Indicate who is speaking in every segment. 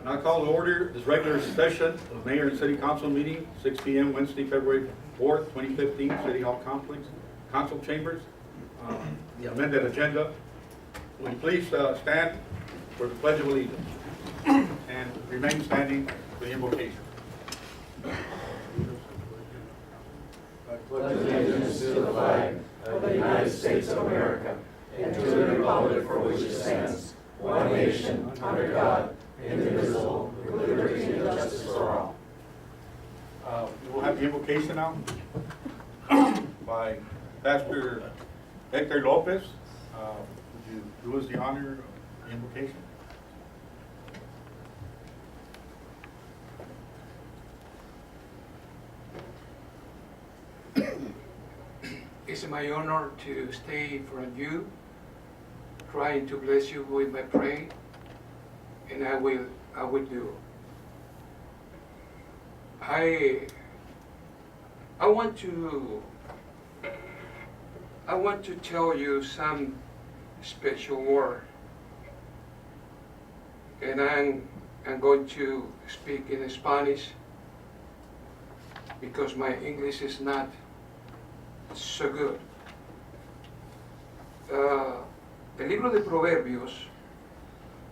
Speaker 1: I call to order this regular session of Mayor and City Council meeting, 6 p.m. Wednesday, February 4th, 2015, City Hall Complex, Council Chambers. The amended agenda. Will you please stand for the Pledge of Allegiance and remain standing for the invocation.
Speaker 2: I pledge allegiance to the flag of the United States of America and to the republic for which it stands, one nation, under God, indivisible, with liberty and justice for all.
Speaker 1: We will have the invocation now by Pastor Hector Lopez. Would you do us the honor of the invocation?
Speaker 3: It's my honor to stay in front of you, trying to bless you with my prayer, and I will do. I want to tell you some special word, and I'm going to speak in Spanish because my English is not so good. El libro de Proverbios,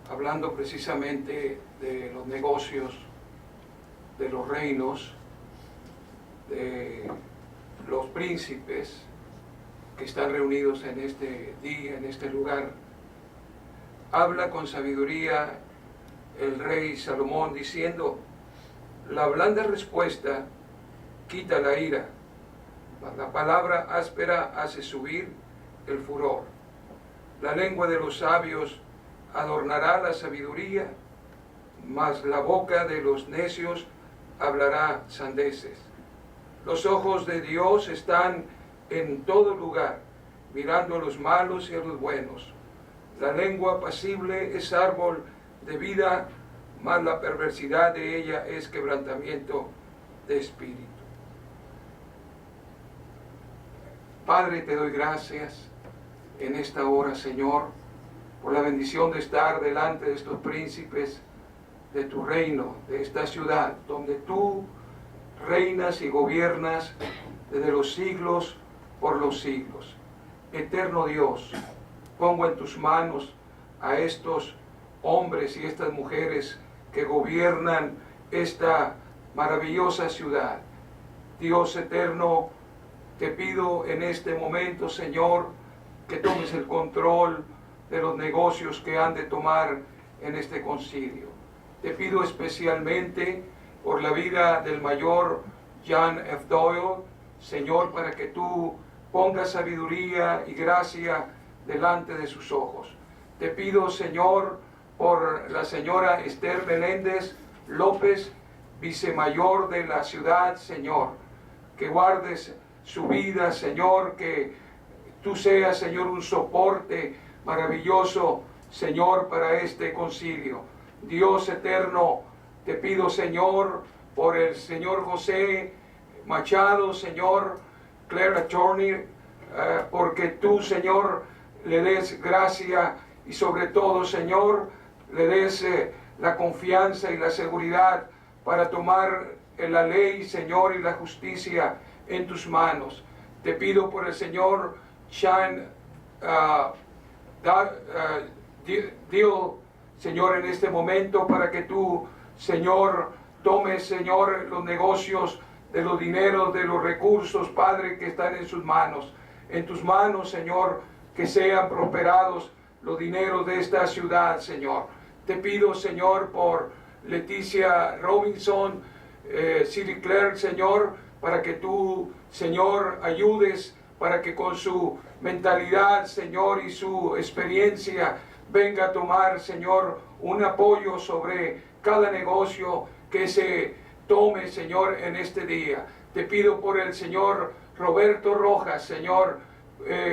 Speaker 3: hablando precisamente de los negocios, de los reinos, de los príncipes que están reunidos en este día, en este lugar, habla con sabiduría el rey Salomón diciendo: la blanda respuesta quita la ira, mas la palabra áspera hace subir el furor. La lengua de los sabios adornará la sabiduría, mas la boca de los necios hablará sandeces. Los ojos de Dios están en todo lugar, mirando a los malos y a los buenos. La lengua apacible es árbol de vida, mas la perversidad de ella es quebrantamiento de espíritu. Padre, te doy gracias en esta hora, Señor, por la bendición de estar delante de estos príncipes de tu reino, de esta ciudad, donde tú reinas y gobiernas desde los siglos por los siglos. Eterno Dios, pongo en tus manos a estos hombres y estas mujeres que gobiernan esta maravillosa ciudad. Dios eterno, te pido en este momento, Señor, que tomes el control de los negocios que han de tomar en este concilio. Te pido especialmente por la vida del mayor John F. Doyle, Señor, para que tú pongas sabiduría y gracia delante de sus ojos. Te pido, Señor, por la señora Esther Meléndez López, vicemayor de la ciudad, Señor, que guardes su vida, Señor, que tú seas, Señor, un soporte maravilloso, Señor, para este concilio. Dios eterno, te pido, Señor, por el señor José Machado, Señor, Claire Attorney, porque tú, Señor, le des gracia y sobre todo, Señor, le des la confianza y la seguridad para tomar la ley, Señor, y la justicia en tus manos. Te pido por el señor Sean Deal, Señor, en este momento, para que tú, Señor, tomes, Señor, los negocios de los dineros, de los recursos, Padre, que están en sus manos. En tus manos, Señor, que sean prosperados los dineros de esta ciudad, Señor. Te pido, Señor, por Leticia Robinson, City Clerk, Señor, para que tú, Señor, ayudes, para que con su mentalidad, Señor, y su experiencia venga a tomar, Señor, un apoyo sobre cada negocio que se tome, Señor, en este día. Te pido por el señor Roberto Rojas, Señor,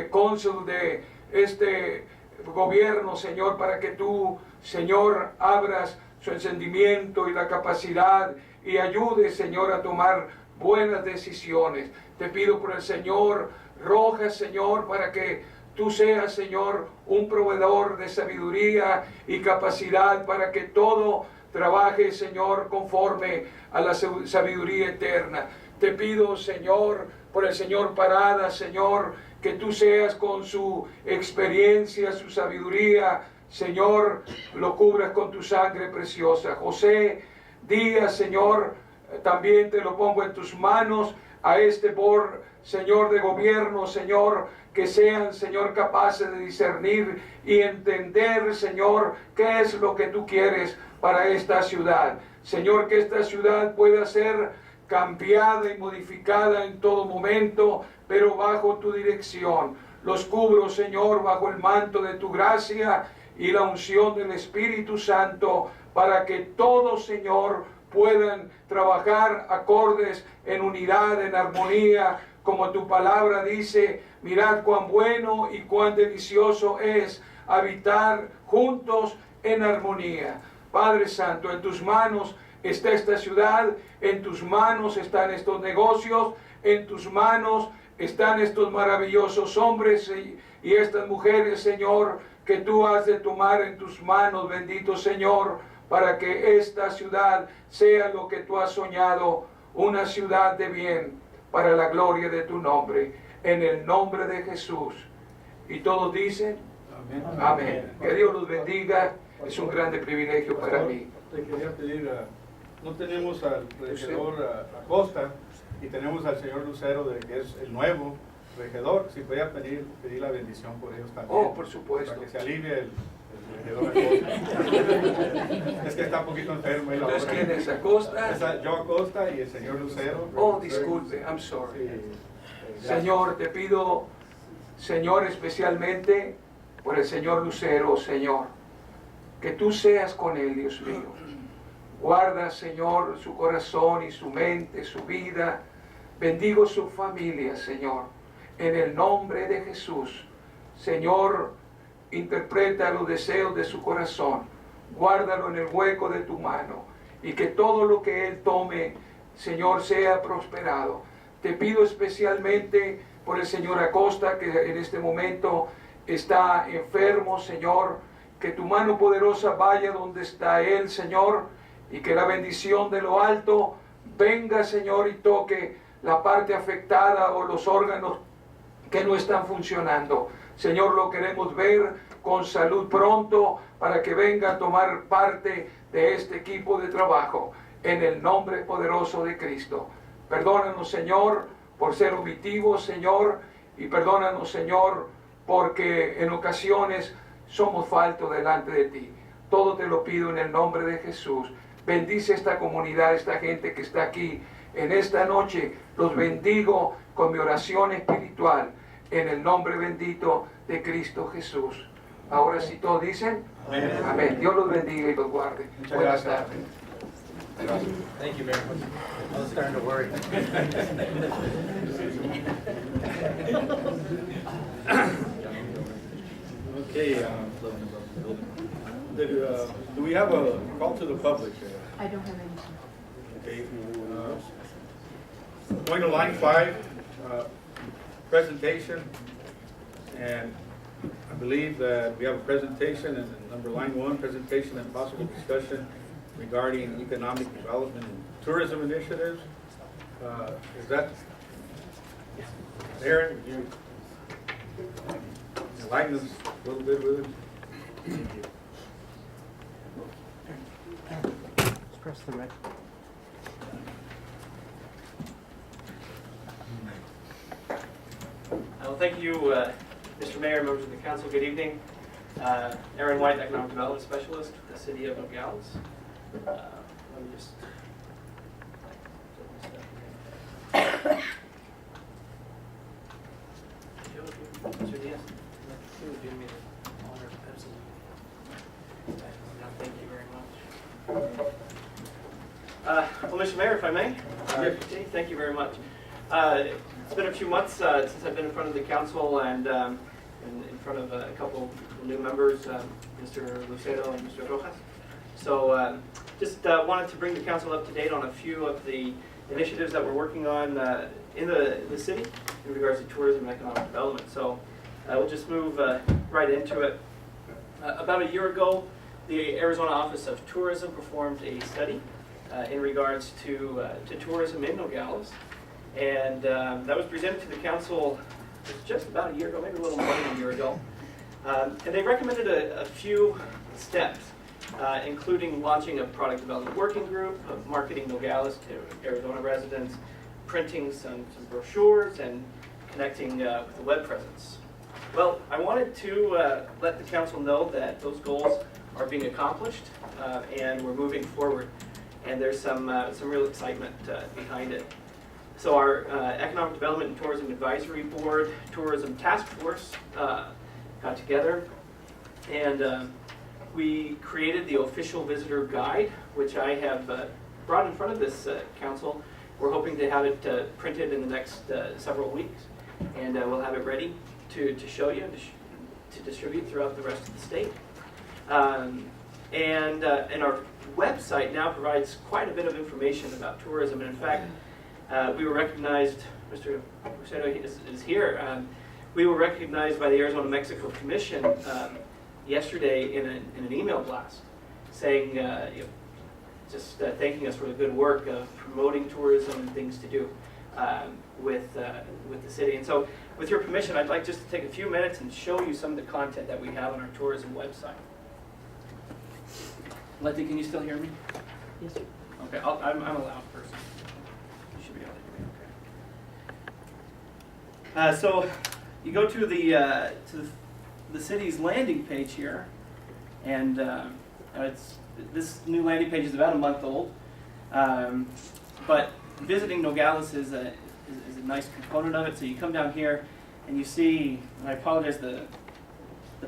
Speaker 3: cónsul de este gobierno, Señor, para que tú, Señor, abras su encendimiento y la capacidad y ayudes, Señor, a tomar buenas decisiones. Te pido por el señor Rojas, Señor, para que tú seas, Señor, un proveedor de sabiduría y capacidad para que todo trabaje, Señor, conforme a la sabiduría eterna. Te pido, Señor, por el señor Parada, Señor, que tú seas con su experiencia, su sabiduría, Señor, lo cubras con tu sangre preciosa. José Díaz, Señor, también te lo pongo en tus manos, a este por, Señor, de gobierno, Señor, que sean, Señor, capaces de discernir y entender, Señor, qué es lo que tú quieres para esta ciudad. Señor, que esta ciudad pueda ser cambiada y modificada en todo momento, pero bajo tu dirección. Los cubro, Señor, bajo el manto de tu gracia y la unción del Espíritu Santo, para que todos, Señor, puedan trabajar acordes en unidad, en armonía, como tu palabra dice. Mirad cuán bueno y cuán delicioso es habitar juntos en armonía. Padre Santo, en tus manos está esta ciudad, en tus manos están estos negocios, en tus manos están estos maravillosos hombres y estas mujeres, Señor, que tú has de tomar en tus manos, bendito Señor, para que esta ciudad sea lo que tú has soñado, una ciudad de bien, para la gloria de tu nombre, en el nombre de Jesús. Y todos dicen, amén. Amén. Que Dios los bendiga, es un grande privilegio para mí.
Speaker 1: Te quería pedir, no tenemos al regidor Acosta y tenemos al señor Lucero, que es el nuevo regidor, si podía pedir la bendición por ellos también.
Speaker 3: Oh, por supuesto.
Speaker 1: Para que se alivie el regidor Acosta. Es que está un poquito enfermo.
Speaker 3: Entonces, ¿quién es Acosta?
Speaker 1: Yo Acosta y el señor Lucero.
Speaker 3: Oh, disculpe, I'm sorry. Señor, te pido, Señor, especialmente por el señor Lucero, Señor, que tú seas con él, Dios mío. Guarda, Señor, su corazón y su mente, su vida. Bendigo su familia, Señor, en el nombre de Jesús. Señor, interpreta los deseos de su corazón. Guárdalo en el hueco de tu mano y que todo lo que él tome, Señor, sea prosperado. Te pido especialmente por el señor Acosta, que en este momento está enfermo, Señor, que tu mano poderosa vaya donde está él, Señor, y que la bendición de lo alto venga, Señor, y toque la parte afectada o los órganos que no están funcionando. Señor, lo queremos ver con salud pronto para que venga a tomar parte de este equipo de trabajo, en el nombre poderoso de Cristo. Perdónanos, Señor, por ser omitivos, Señor, y perdónanos, Señor, porque en ocasiones somos faltos delante de ti. Todo te lo pido en el nombre de Jesús. Bendice esta comunidad, esta gente que está aquí en esta noche. Los bendigo con mi oración espiritual en el nombre bendito de Cristo Jesús. Ahora sí todos dicen amén. Amén. Dios los bendiga y los guarde.
Speaker 1: Muchas
Speaker 3: Buenas
Speaker 1: gracias.
Speaker 3: tardes.
Speaker 2: Thank you very much. I was starting to worry.
Speaker 1: Okay, do we have a call to the public?
Speaker 4: I don't have anything.
Speaker 1: Okay. Going to line 5, presentation, and I believe that we have a presentation, and number line 1, presentation and possible discussion regarding economic development and tourism initiatives. Is that, Aaron, would you enlighten us a little bit with it?
Speaker 2: Just press the red.
Speaker 5: Well, thank you, Mr. Mayor, members of the council. Good evening. Aaron White, Economic Development Specialist with the City of Nogales. Let me just... Mr. Diaz, you would do me the honor, absolutely. Thank you very much. Well, Mr. Mayor, if I may. Okay, thank you very much. It's been a few months since I've been in front of the council and in front of a couple of new members, Mr. Lucero and Mr. Rojas. So just wanted to bring the council up to date on a few of the initiatives that we're working on in the city in regards to tourism and economic development. So we'll just move right into it. About a year ago, the Arizona Office of Tourism performed a study in regards to tourism in Nogales. And that was presented to the council just about a year ago, maybe a little more than a year ago. And they recommended a few steps, including launching a product development working group, of marketing Nogales to Arizona residents, printing some brochures, and connecting with the web presence. Well, I wanted to let the council know that those goals are being accomplished and we're moving forward. And there's some real excitement behind it. So our Economic Development and Tourism Advisory Board, Tourism Task Force got together, and we created the official visitor guide, which I have brought in front of this council. We're hoping to have it printed in the next several weeks, and we'll have it ready to show you, to distribute throughout the rest of the state. And our website now provides quite a bit of information about tourism. And in fact, we were recognized, Mr. Roseto is here, we were recognized by the Arizona-Mexico Commission yesterday in an email blast saying, just thanking us for the good work of promoting tourism and things to do with the city. And so, with your permission, I'd like just to take a few minutes and show you some of the content that we have on our tourism website. Letty, can you still hear me?
Speaker 4: Yes, sir.
Speaker 5: Okay, I'm a loud person. You should be able to hear me okay. So you go to the city's landing page here, and this new landing page is about a month old. But visiting Nogales is a nice component of it. So you come down here and you see, and I apologize, the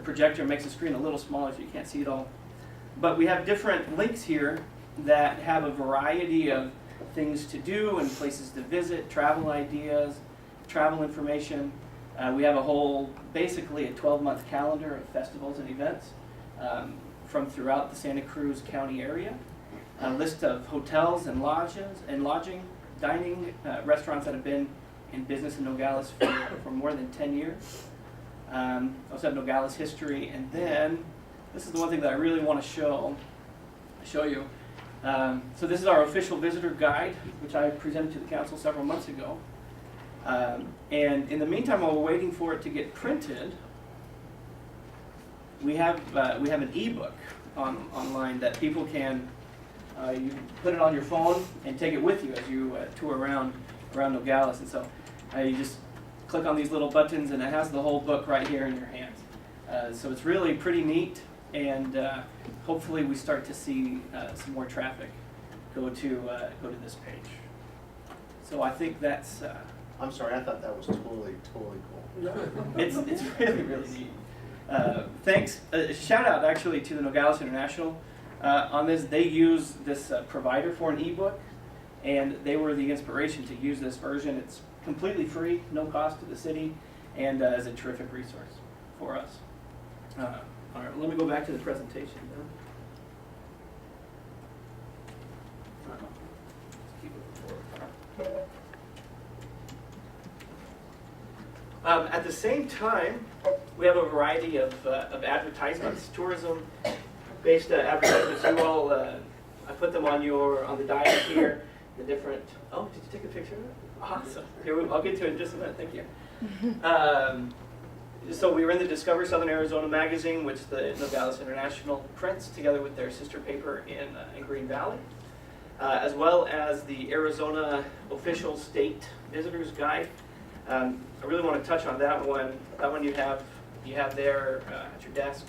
Speaker 5: projector makes the screen a little smaller so you can't see it all. But we have different links here that have a variety of things to do and places to visit, travel ideas, travel information. We have a whole, basically a 12-month calendar of festivals and events from throughout the Santa Cruz County area. A list of hotels and lodges and lodging, dining, restaurants that have been in business in Nogales for more than 10 years. Also have Nogales history, and then this is the one thing that I really want to show you. So this is our official visitor guide, which I presented to the council several months ago. And in the meantime, while we're waiting for it to get printed, we have an ebook online that people can you put it on your phone and take it with you as you tour around Nogales. And so you just click on these little buttons, and it has the whole book right here in your hands. So it's really pretty neat, and hopefully we start to see some more traffic go to this page. So I think that's.
Speaker 2: I'm sorry, I thought that was totally cool.
Speaker 5: It's really neat. Thanks. Shout out actually to the Nogales International on this. They use this provider for an ebook, and they were the inspiration to use this version. It's completely free, no cost to the city, and is a terrific resource for us. All right, let me go back to the presentation then. Let's keep it forward. At the same time, we have a variety of advertisements, tourism-based advertisements. You all, I put them on the dial here. The different. Oh, did you take a picture of it? Awesome. Here, I'll get to it in just a minute. Thank you. So we were in the Discover Southern Arizona magazine, which the Nogales International prints together with their sister paper in Green Valley, as well as the Arizona Official State Visitors Guide. I really want to touch on that one. That one you have there at your desk.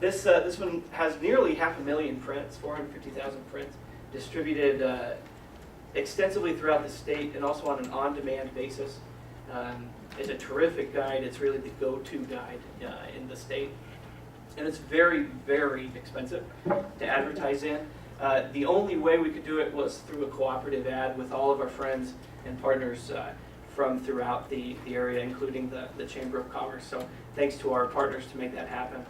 Speaker 5: This one has nearly 500,000 prints, 450,000 prints, distributed extensively throughout the state and also on an on-demand basis. It's a terrific guide. It's really the go-to guide in the state. And it's very, very expensive to advertise in. The only way we could do it was through a cooperative ad with all of our friends and partners from throughout the area, including the Chamber of Commerce. So thanks to our partners to make that happen.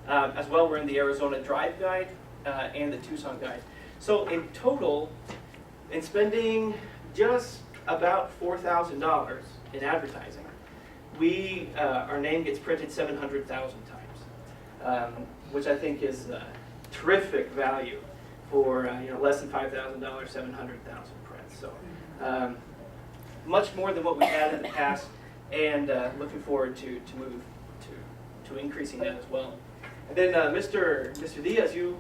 Speaker 5: As well, we're in the Arizona Drive Guide and the Tucson Guide. So in total, in spending just about $4,000 in advertising, our name gets printed 700,000 times, which I think is terrific value for less than $5,000, 700,000 prints. So much more than what we had in the past, and looking forward to move to increasing that as well. And then Mr. Diaz, you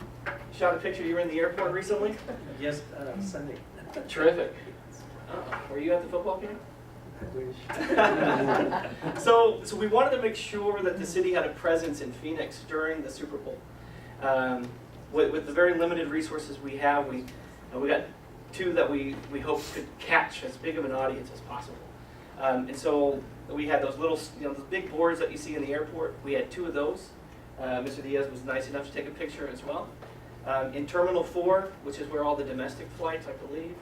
Speaker 5: shot a picture. You were in the airport recently.
Speaker 2: Yes, Sunday.
Speaker 5: Terrific. Were you at the football game?
Speaker 2: I wish.
Speaker 5: So we wanted to make sure that the city had a presence in Phoenix during the Super Bowl. With the very limited resources we have, we got two that we hope could catch as big of an audience as possible. And so we had those little, those big boards that you see in the airport. We had two of those. Mr. Diaz was nice enough to take a picture as well. In Terminal 4, which is where all the domestic flights, I believe,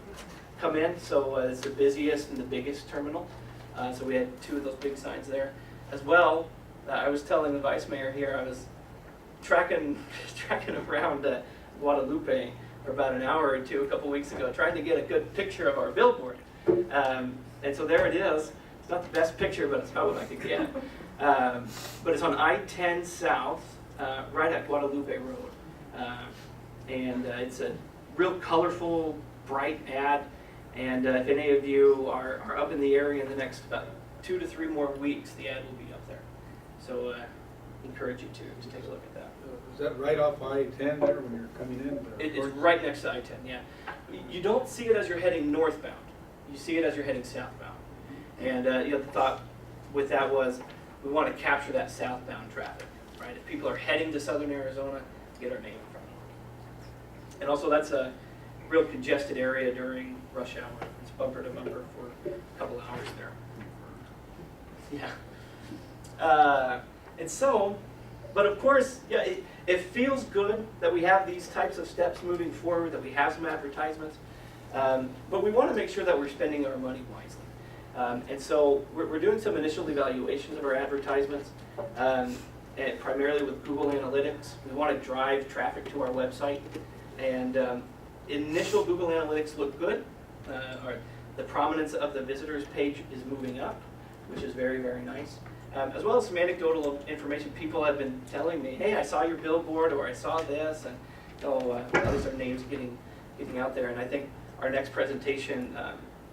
Speaker 5: come in. So it's the busiest and the biggest terminal. So we had two of those big signs there. As well, I was telling the vice mayor here, I was tracking around Guadalupe for about an hour or two a couple weeks ago, trying to get a good picture of our billboard. And so there it is. It's not the best picture, but it's about what I could get. But it's on I-10 South, right at Guadalupe Road. And it's a real colorful, bright ad. And if any of you are up in the area in the next about 2 to 3 more weeks, the ad will be up there. So encourage you to take a look at that.
Speaker 1: Is that right off I-10 there when you're coming in?
Speaker 5: It's right next to I-10, yeah. You don't see it as you're heading northbound. You see it as you're heading southbound. And the thought with that was we want to capture that southbound traffic, right? If people are heading to southern Arizona, get our name in front of them. And also that's a real congested area during rush hour. It's bumper to bumper for a couple hours there. Yeah. And so, but of course, yeah, it feels good that we have these types of steps moving forward, that we have some advertisements. But we want to make sure that we're spending our money wisely. And so we're doing some initial evaluations of our advertisements, and primarily with Google Analytics. We want to drive traffic to our website. And initial Google Analytics look good. The prominence of the visitors page is moving up, which is very, very nice. As well as some anecdotal information. People have been telling me, hey, I saw your billboard, or I saw this, and at least our names getting out there. And I think our next presentation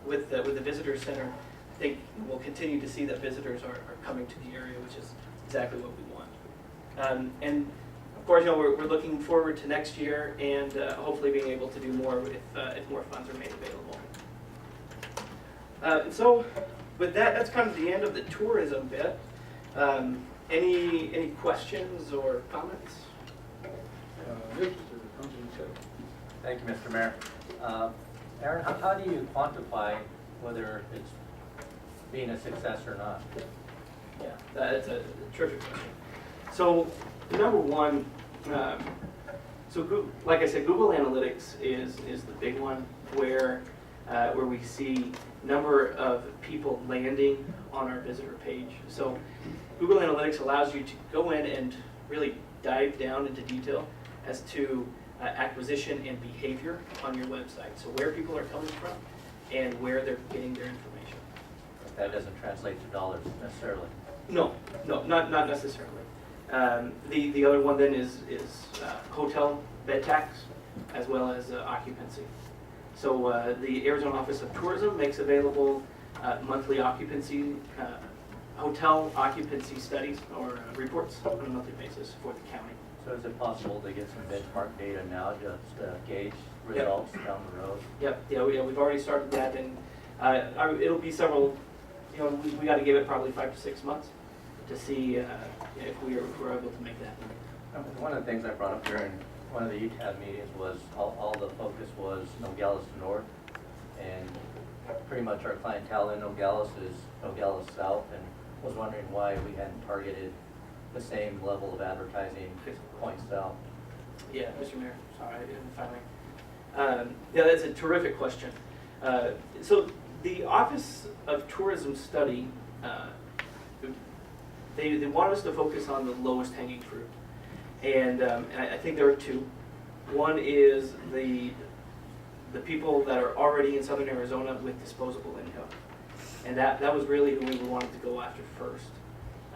Speaker 5: with the Visitor Center, I think we'll continue to see that visitors are coming to the area, which is exactly what we want. And of course, we're looking forward to next year and hopefully being able to do more if more funds are made available. And so with that, that's kind of the end of the tourism bit. Any questions or comments?
Speaker 1: Yes, Mr. Councilman Shay.
Speaker 2: Thank you, Mr. Mayor. Aaron, how do you quantify whether it's being a success or not?
Speaker 5: Yeah, that's a terrific question. So number one, like I said, Google Analytics is the big one where we see number of people landing on our visitor page. So Google Analytics allows you to go in and really dive down into detail as to acquisition and behavior on your website. So where people are coming from and where they're getting their information.
Speaker 2: But that doesn't translate to dollars necessarily.
Speaker 5: No, not necessarily. The other one then is hotel bed tax as well as occupancy. So the Arizona Office of Tourism makes available monthly occupancy, hotel occupancy studies or reports on a monthly basis for the county.
Speaker 2: So is it possible to get some benchmark data now, just gauge results down the road?
Speaker 5: Yep, yeah, we've already started that, and it'll be several, we got to give it probably 5 to 6 months to see if we're able to make that.
Speaker 2: One of the things I brought up during one of the UTAB meetings was all the focus was Nogales to North, and pretty much our clientele in Nogales is Nogales South, and was wondering why we hadn't targeted the same level of advertising points south.
Speaker 5: Yeah, Mr. Mayor, sorry, I didn't finally. Yeah, that's a terrific question. So the Office of Tourism Study, they want us to focus on the lowest hanging fruit. And I think there are two. One is the people that are already in southern Arizona with disposable income. And that was really who we wanted to go after first.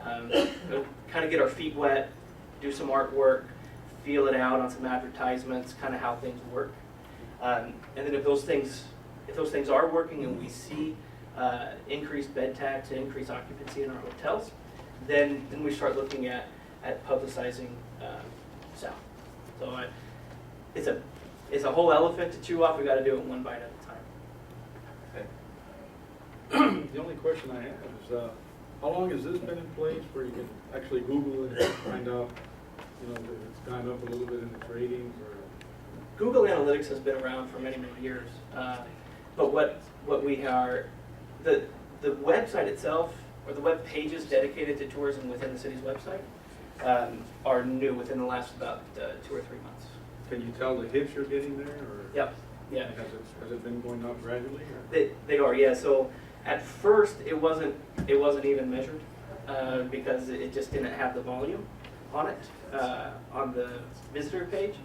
Speaker 5: Kind of get our feet wet, do some artwork, feel it out on some advertisements, kind of how things work. And then if those things are working and we see increased bed tax and increased occupancy in our hotels, then we start looking at publicizing south. So it's a whole elephant to chew off. We got to do it one bite at a time.
Speaker 1: The only question I have is, how long has this been in place where you can actually Google it and find out, that it's gone up a little bit in its ratings, or?
Speaker 5: Google Analytics has been around for many, many years. But what we are, the website itself, or the web pages dedicated to tourism within the city's website, are new within the last about 2 or 3 months.
Speaker 1: Can you tell the hits you're getting there, or?
Speaker 5: Yep. Yeah.
Speaker 1: Has it been going up gradually, or?
Speaker 5: They are, yeah. So at first it wasn't even measured because it just didn't have the volume on it on the visitor page,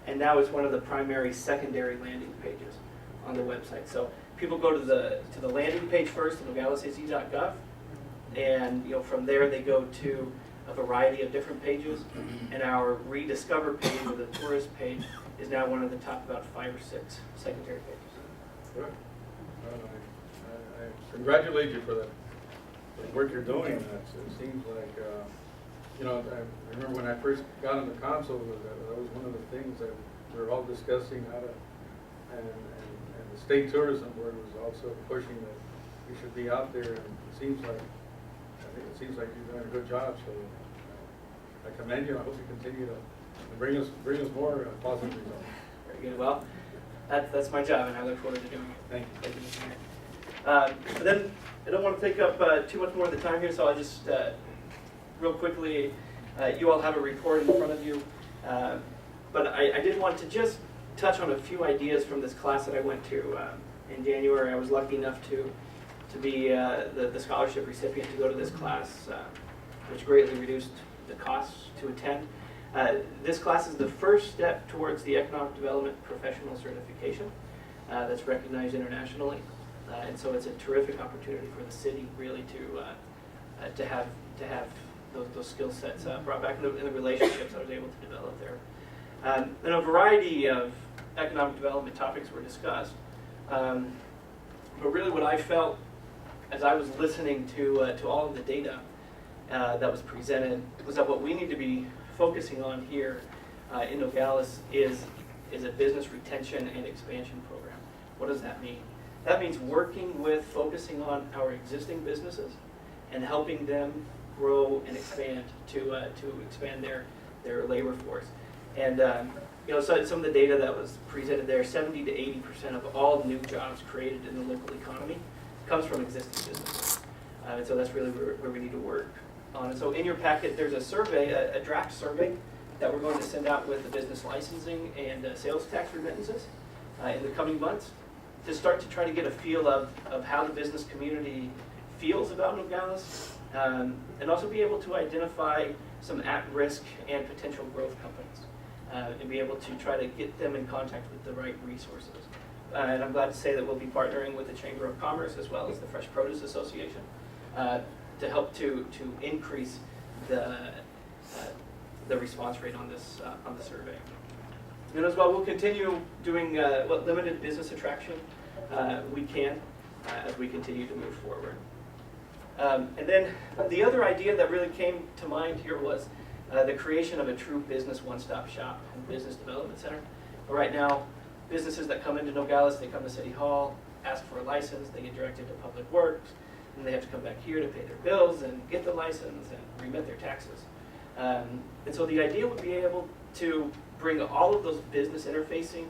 Speaker 5: and now it's one of the primary secondary landing pages on the website. So people go to the landing page first at nogalescc.gov, and from there they go to a variety of different pages, and our rediscover page, or the tourist page, is now one of the top about 5 or 6 secondary pages.
Speaker 1: Good. Well, I congratulate you for the work you're doing. It seems like, I remember when I first got on the council, that was one of the things that we were all discussing how to, and the state tourism board was also pushing that we should be out there, and it seems like you're doing a good job, so I commend you. I hope you continue to bring us more positive results.
Speaker 5: Very good. Well, that's my job, and I look forward to doing it.
Speaker 1: Thank you.
Speaker 5: Thank you, Mr. Mayor. But then I don't want to take up too much more of the time here, so I'll just real quickly, you all have a report in front of you, but I did want to just touch on a few ideas from this class that I went to in January. I was lucky enough to be the scholarship recipient to go to this class, which greatly reduced the costs to attend. This class is the first step towards the Economic Development Professional Certification that's recognized internationally. And so it's a terrific opportunity for the city really to have those skill sets brought back in the relationships I was able to develop there. And a variety of economic development topics were discussed. But really what I felt as I was listening to all of the data that was presented was that what we need to be focusing on here in Nogales is a business retention and expansion program. What does that mean? That means working with, focusing on our existing businesses and helping them grow and expand to expand their labor force. And so some of the data that was presented there, 70 to 80% of all new jobs created in the local economy comes from existing businesses. And so that's really where we need to work on. And so in your packet, there's a survey, a draft survey that we're going to send out with the business licensing and sales tax remittances in the coming months to start to try to get a feel of how the business community feels about Nogales, and also be able to identify some at-risk and potential growth companies, and be able to try to get them in contact with the right resources. And I'm glad to say that we'll be partnering with the Chamber of Commerce as well as the Fresh Produce Association to help to increase the response rate on this on the survey. And as well, we'll continue doing what limited business attraction we can as we continue to move forward. And then the other idea that really came to mind here was the creation of a true business one-stop shop and business development center. But right now, businesses that come into Nogales, they come to City Hall, ask for a license, they get directed to Public Works, and they have to come back here to pay their bills and get the license and remit their taxes. And so the idea would be able to bring all of those business interfacing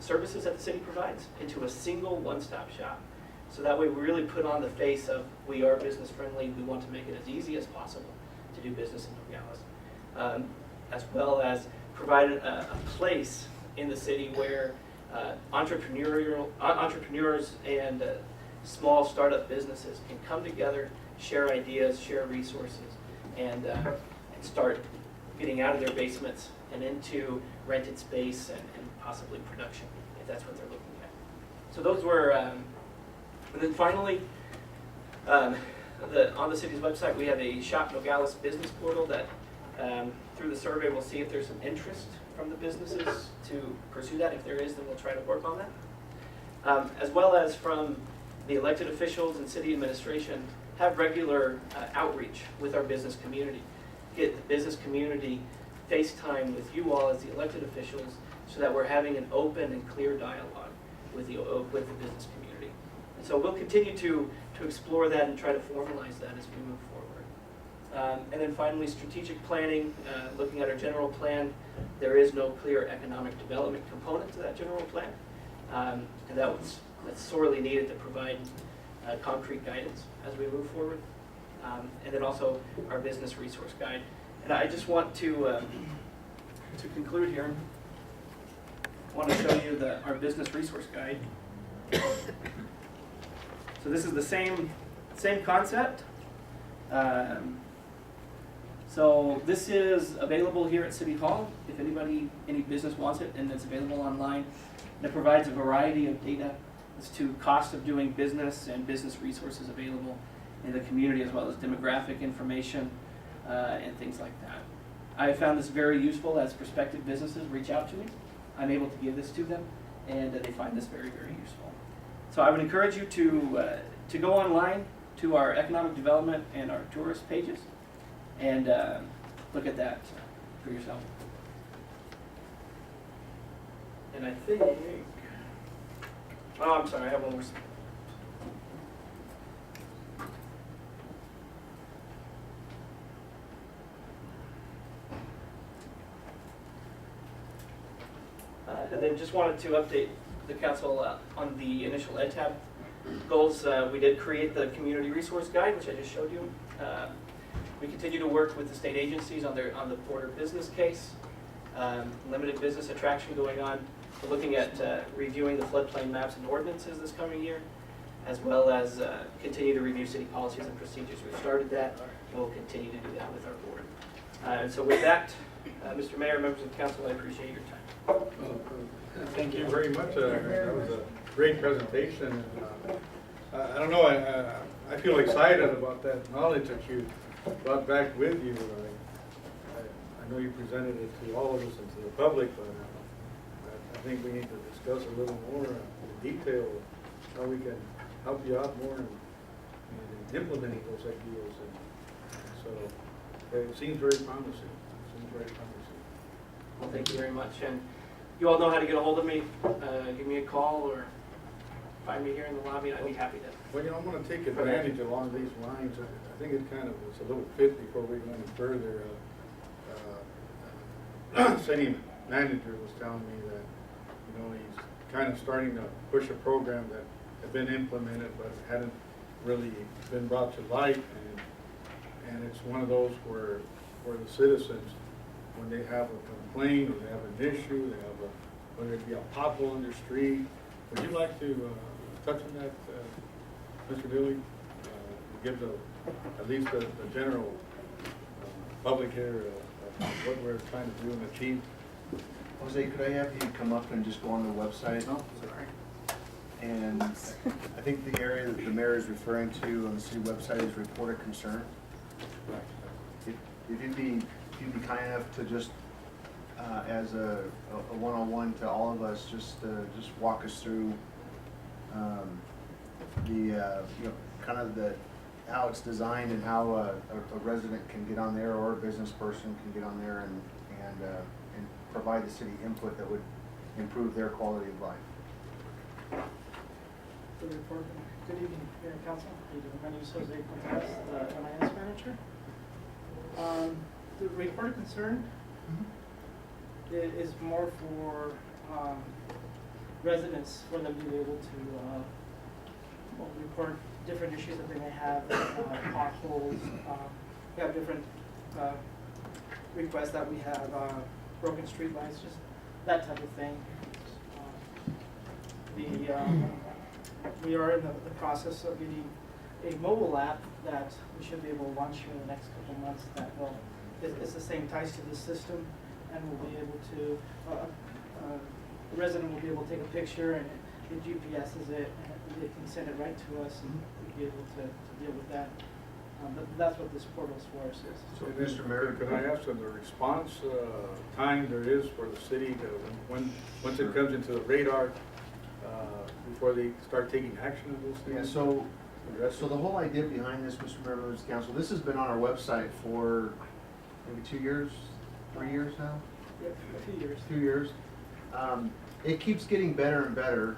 Speaker 5: services that the city provides into a single one-stop shop. So that way we really put on the face of we are business friendly, we want to make it as easy as possible to do business in Nogales. As well as provide a place in the city where entrepreneurs and small startup businesses can come together, share ideas, share resources, and start getting out of their basements and into rented space and possibly production, if that's what they're looking at. So those were, and then finally, on the city's website, we have a Shop Nogales business portal that Through the survey, we'll see if there's some interest from the businesses to pursue that. If there is, then we'll try to work on that. As well as from the elected officials and city administration, have regular outreach with our business community. Get the business community FaceTime with you all as the elected officials so that we're having an open and clear dialogue with the business community. And so we'll continue to explore that and try to formalize that as we move forward. And then finally, strategic planning, looking at our general plan. There is no clear economic development component to that general plan. And that's sorely needed to provide concrete guidance as we move forward. And then also our business resource guide. And I just want to conclude here. I want to show you our business resource guide. So this is the same concept. So this is available here at City Hall if any business wants it, and it's available online. And it provides a variety of data as to cost of doing business and business resources available in the community, as well as demographic information and things like that. I have found this very useful as prospective businesses reach out to me. I'm able to give this to them, and they find this very, very useful. So I would encourage you to go online to our economic development and our tourist pages and look at that for yourself. And I think, oh, I'm sorry, I have one more. And then just wanted to update the council on the initial EdTab goals. We did create the community resource guide, which I just showed you. We continue to work with the state agencies on the border business case. Limited business attraction going on. We're looking at reviewing the floodplain maps and ordinances this coming year, as well as continue to review city policies and procedures. We've started that, and we'll continue to do that with our board. And so with that, Mr. Mayor, members of the council, I appreciate your time.
Speaker 1: Thank you very much. That was a great presentation. I don't know, I feel excited about that knowledge that you brought back with you. I know you presented it to all of us and to the public, but I think we need to discuss a little more in detail how we can help you out more in implementing those ideas. And so it seems very promising.
Speaker 5: Well, thank you very much. And you all know how to get a hold of me. Give me a call or find me here in the lobby. I'd be happy to.
Speaker 1: Well, you know, I'm going to take advantage along these lines. I think it's a little fit before we go any further. City manager was telling me that, you know, he's kind of starting to push a program that had been implemented but hadn't really been brought to light. And it's one of those where the citizens, when they have a complaint or they have an issue, they have whether it be a pothole on their street. Would you like to touch on that, Mr. Dilly? Give at least the general public here what we're trying to do and achieve.
Speaker 2: Jose, could I have you come up and just go on the website?
Speaker 5: Oh, sorry.
Speaker 2: And I think the area that the mayor is referring to on the city website is report of concern. If you'd be kind enough to just, as a one-on-one to all of us, just walk us through kind of how it's designed and how a resident can get on there or a business person can get on there and provide the city input that would improve their quality of life.
Speaker 6: The report. Good evening, Mayor and Council. My name is Jose Contreras, the MIS manager. The report of concern is more for residents, for them to be able to report different issues that they may have, potholes. We have different requests that we have, broken street lights, just that type of thing. We are in the process of getting a mobile app that we should be able to launch here in the next couple of months that it's the same ties to the system, and we'll be able to, the resident will be able to take a picture and it GPSs it, and they can send it right to us, and we'll be able to deal with that. But that's what this portal is for, is
Speaker 2: So,
Speaker 1: And then,
Speaker 2: Mr. Mayor,
Speaker 1: Can I ask on the response time there is for the city to, once it comes into the radar, before they start taking action on those
Speaker 2: yeah,
Speaker 1: things?
Speaker 2: so the whole idea behind this, Mr. Mayor, members of council, this has been on our website for maybe 2 years, 3 years now?
Speaker 6: Yep, a few years.
Speaker 2: 2 years. It keeps getting better and better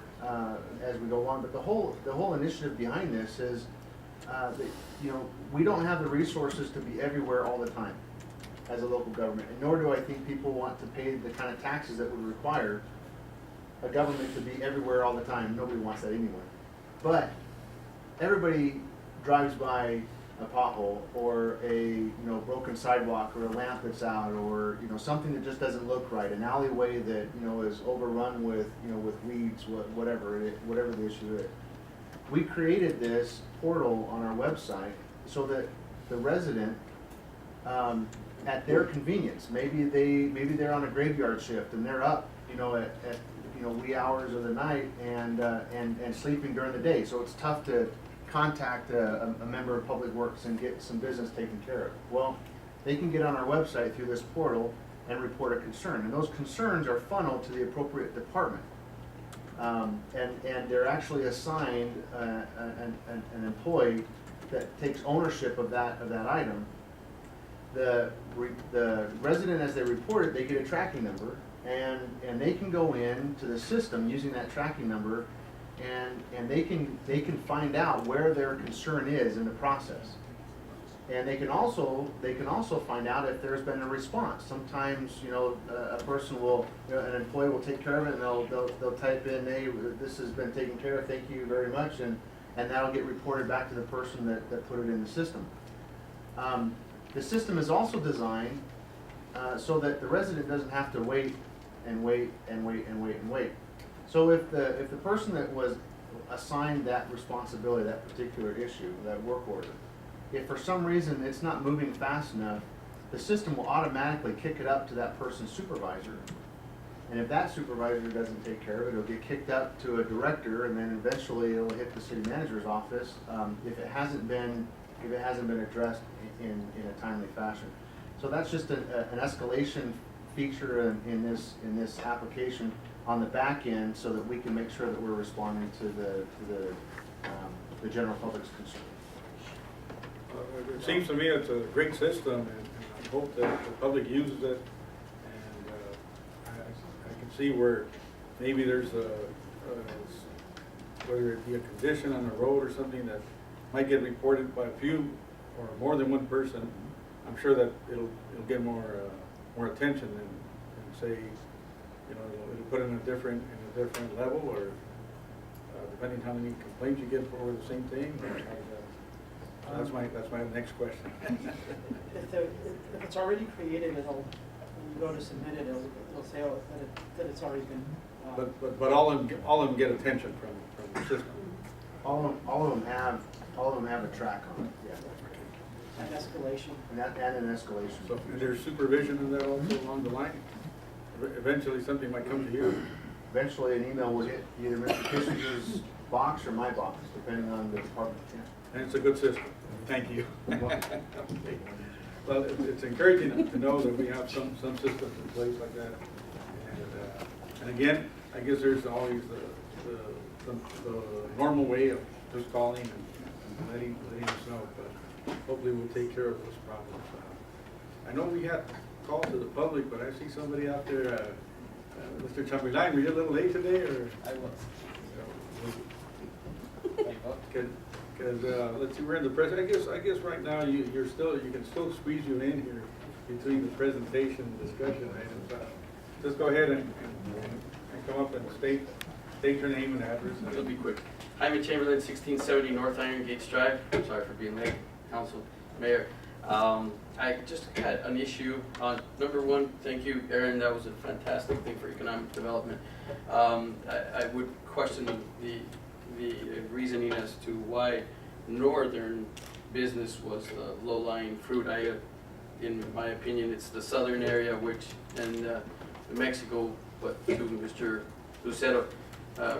Speaker 2: as we go on, but the whole initiative behind this is that, you know, we don't have the resources to be everywhere all the time as a local government, and nor do I think people want to pay the kind of taxes that would require a government to be everywhere all the time. Nobody wants that anyway. But everybody drives by a pothole or a broken sidewalk or a lamp that's out or something that just doesn't look right, an alleyway that is overrun with with weeds, whatever the issue is. We created this portal on our website so that the resident, at their convenience, maybe they're on a graveyard shift and they're up at wee hours of the night and sleeping during the day, so it's tough to contact a member of Public Works and get some business taken care of. Well, they can get on our website through this portal and report a concern, and those concerns are funneled to the appropriate department, and they're actually assigned an employee that takes ownership of that item. The resident, as they report it, they get a tracking number, and they can go in to the system using that tracking number, and they can find out where their concern is in the process. And they can also find out if there's been a response. Sometimes a person will, an employee will take care of it, and they'll type in, hey, this has been taken care of, thank you very much, and that'll get reported back to the person that put it in the system. The system is also designed so that the resident doesn't have to wait and wait and wait and wait and wait. So if the person that was assigned that responsibility, that particular issue, that work order, if for some reason it's not moving fast enough, the system will automatically kick it up to that person's supervisor. And if that supervisor doesn't take care of it, it'll get kicked up to a director, and then eventually it'll hit the city manager's office if it hasn't been addressed in a timely fashion. So that's just an escalation feature in this application on the back end, so that we can make sure that we're responding to the general public's concern.
Speaker 1: It seems to me it's a great system, and I hope that the public uses it. And I can see where maybe there's whether it be a condition on the road or something that might get reported by a few or more than one person. I'm sure that it'll get more attention and say, it'll put it in a different level, or depending how many complaints you get for the same thing. That's my next question.
Speaker 6: If it's already created, when you go to submit it, it'll say that it's already been.
Speaker 1: But all of them get attention from the system.
Speaker 2: All of them have a track on it. Yeah.
Speaker 6: An escalation.
Speaker 2: And an escalation.
Speaker 1: So there's supervision in that also along the line. Eventually, something might come to you.
Speaker 2: Eventually, an email will hit either Mr. Kissinger's box or my box, depending on the department. Yeah.
Speaker 1: And it's a good system. Thank you. Well, it's encouraging to know that we have some systems in place like that. And again, I guess there's always the normal way of just calling and letting us know. But hopefully, we'll take care of those problems. I know we had calls to the public, but I see somebody out there. Mr. Chamberlain, were you a little late today, or?
Speaker 5: I was.
Speaker 1: Because let's see, we're in the present. I guess right now you can still squeeze you in here between the presentation and discussion items. Just go ahead and come up and state your name and address.
Speaker 7: It'll be quick. Jaime Chamberlain, 1670 North Iron Gates Drive. I'm sorry for being late, Council, Mayor. I just had an issue on number one. Thank you, Aaron. That was a fantastic thing for economic development. I would question the reasoning as to why northern business was the low-lying fruit. In my opinion, it's the southern area, which in Mexico, what to Mr. Lucero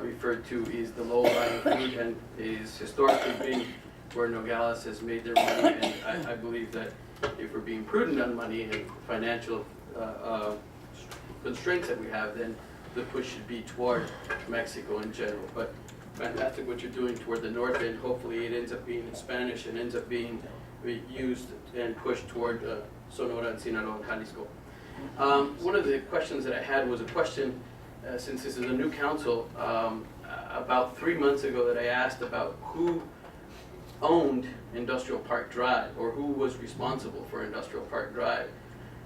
Speaker 7: referred to, is the low-lying fruit, and is historically been where Nogales has made their money, and I believe that if we're being prudent on money and financial constraints that we have, then the push should be toward Mexico in general. But fantastic what you're doing toward the north end. Hopefully it ends up being in Spanish and ends up being used and pushed toward Sonora and Sinaloa and Jalisco. One of the questions that I had was a question, since this is a new council, about 3 months ago that I asked about who owned Industrial Park Drive, or who was responsible for Industrial Park Drive.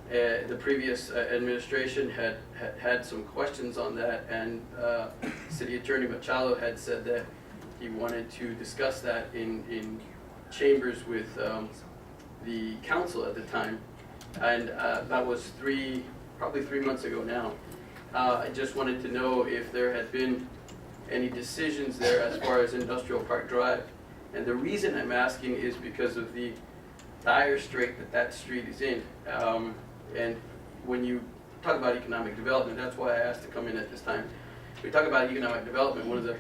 Speaker 7: The previous administration had some questions on that, and City Attorney Machado had said that he wanted to discuss that in chambers with the council at the time, and that was probably 3 months ago now. I just wanted to know if there had been any decisions there as far as Industrial Park Drive. And the reason I'm asking is because of the dire strait that street is in. And when you talk about economic development, that's why I asked to come in at this time. We talk about economic development, one of the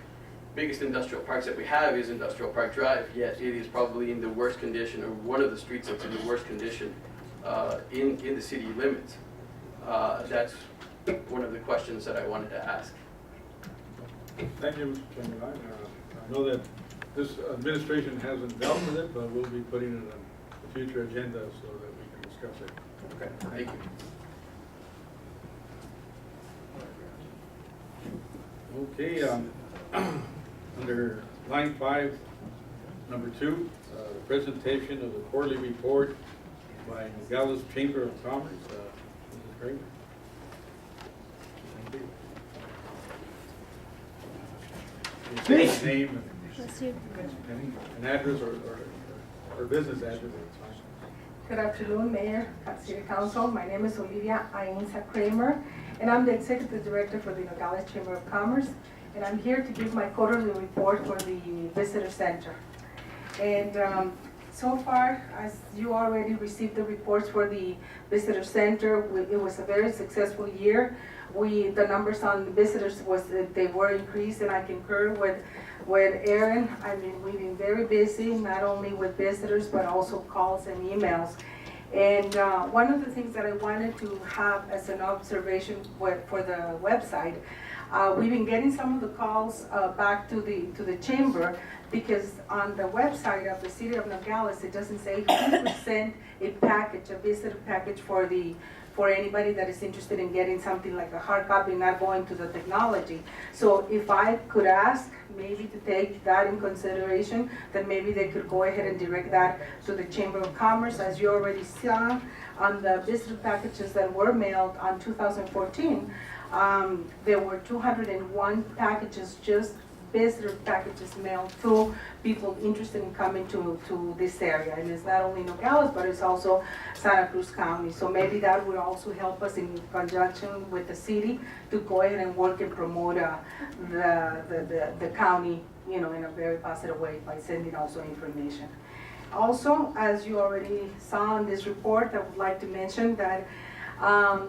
Speaker 7: biggest industrial parks that we have is Industrial Park Drive, yet it is probably in the worst condition, or one of the streets that's in the worst condition in the city limits. That's one of the questions that I wanted to ask.
Speaker 1: Thank you, Mr. Chairman. I know that this administration hasn't dealt with it, but we'll be putting it on the future agenda so that we can discuss it.
Speaker 7: Okay, thank you.
Speaker 1: Okay, under line 5, number 2, the presentation of the quarterly report by Nogales Chamber of Commerce. Mrs. Kramer. Thank you. State name and address or business address.
Speaker 8: Good afternoon, Mayor, City Council. My name is Olivia Ainsa Kramer, and I'm the Executive Director for the Nogales Chamber of Commerce. And I'm here to give my quarterly report for the Visitor Center. And so far, as you already received the reports for the Visitor Center, it was a very successful year. The numbers on the visitors they were increased, and I concur with Aaron. I mean, we've been very busy, not only with visitors, but also calls and emails. And one of the things that I wanted to have as an observation for the website, we've been getting some of the calls back to the chamber, because on the website of the City of Nogales, it doesn't say who would send a package, a visitor package for anybody that is interested in getting something like a hard copy, not going to the technology. So if I could ask maybe to take that in consideration, then maybe they could go ahead and direct that to the Chamber of Commerce. As you already saw on the visitor packages that were mailed on 2014, there were 201 packages, just visitor packages mailed to people interested in coming to this area. And it's not only Nogales, but it's also Santa Cruz County. So maybe that would also help us in conjunction with the city to go ahead and work and promote the county, you know, in a very positive way by sending also information. Also, as you already saw in this report, I would like to mention that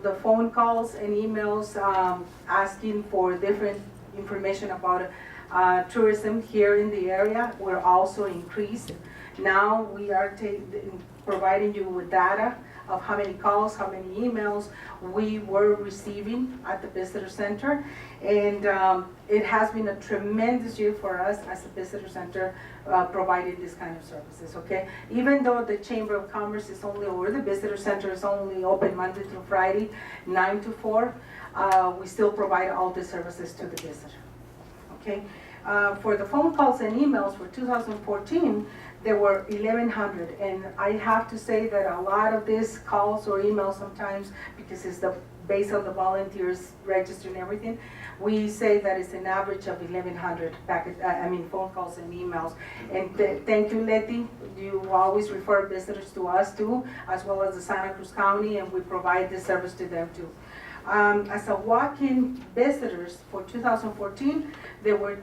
Speaker 8: the phone calls and emails asking for different information about tourism here in the area were also increased. Now we are providing you with data of how many calls, how many emails we were receiving at the visitor center. And it has been a tremendous year for us as a visitor center providing this kind of services, okay? Even though the Chamber of Commerce is only, or the visitor center is only open Monday through Friday, 9 to 4, we still provide all the services to the visitor, okay? For the phone calls and emails for 2014, there were 1,100, and I have to say that a lot of these calls or emails sometimes, because it's based on the volunteers register and everything, we say that it's an average of 1,100 phone calls and emails. And thank you, Letty. You always refer visitors to us too, as well as the Santa Cruz County, and we provide this service to them too. As a walk-in visitors for 2014, there were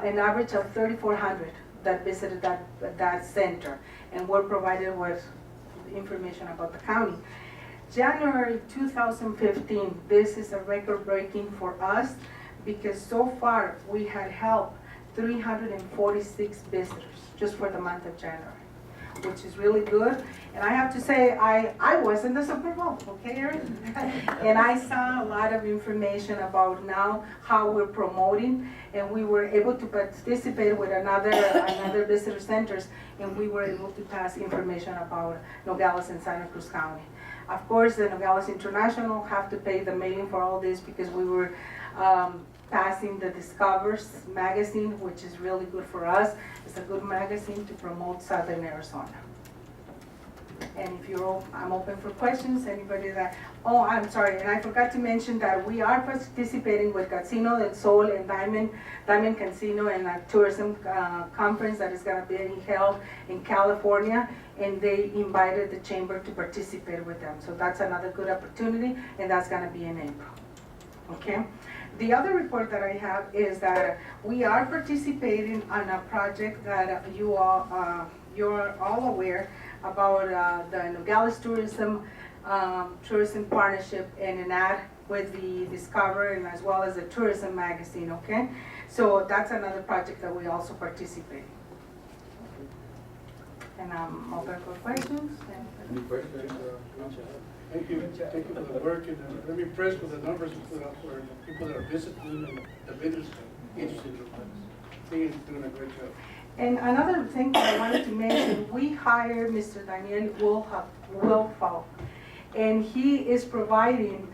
Speaker 8: an average of 3,400 that visited that center, and were provided with information about the county. January 2015, this is a record breaking for us, because so far we had helped 346 visitors just for the month of January, which is really good. And I have to say, I was in the Super Bowl, okay, Aaron? And I saw a lot of information about now how we're promoting, and we were able to participate with another visitor centers, and we were able to pass information about Nogales and Santa Cruz County. Of course, the Nogales International have to pay the mailing for all this because we were passing the Discovers magazine, which is really good for us. It's a good magazine to promote Southern Arizona. And if you're, I'm open for questions. Anybody that, oh, I'm sorry, and I forgot to mention that we are participating with Casino del Sol and Diamond Casino and a tourism conference that is going to be held in California, and they invited the chamber to participate with them. So that's another good opportunity, and that's going to be in April. Okay. The other report that I have is that we are participating on a project that you're all aware about the Nogales Tourism Partnership and an ad with the Discover and as well as the tourism magazine, okay? So that's another project that we also participate in. And I'm open for questions.
Speaker 1: Any questions?
Speaker 2: Thank you for the work, and I'm very impressed with the numbers you put out for the people that are visiting and the vendors interested in the place. I think you're doing a great job.
Speaker 8: And another thing that I wanted to mention, we hired Mr. Daniel Wilfall, and he is providing,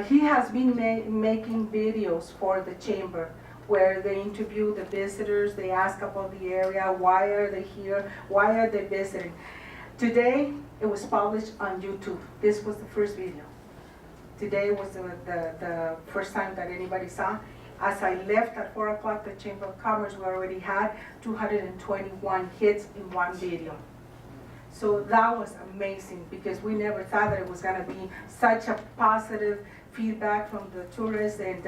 Speaker 8: he has been making videos for the chamber where they interview the visitors, they ask about the area, why are they here, why are they visiting. Today, it was published on YouTube. This was the first video. Today was the first time that anybody saw. As I left at 4 o'clock, the Chamber of Commerce, we already had 221 hits in one video. So that was amazing because we never thought that it was gonna be such a positive feedback from the tourists and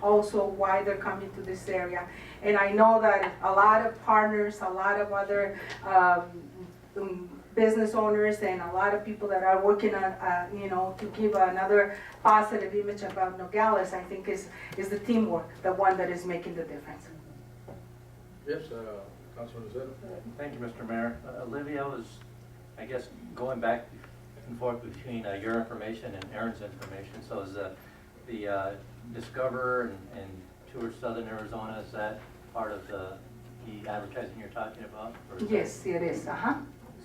Speaker 8: also why they're coming to this area. And I know that a lot of partners, a lot of other business owners and a lot of people that are working on, to give another positive image about Nogales, I think is the teamwork, the one that is making the difference.
Speaker 1: Yes, Councilman Zeta.
Speaker 9: Thank you, Mr. Mayor. Olivia was, I guess, going back and forth between your information and Aaron's information. So is the Discover and Tour Southern Arizona, is that part of the advertising you're talking about?
Speaker 8: Yes, it is,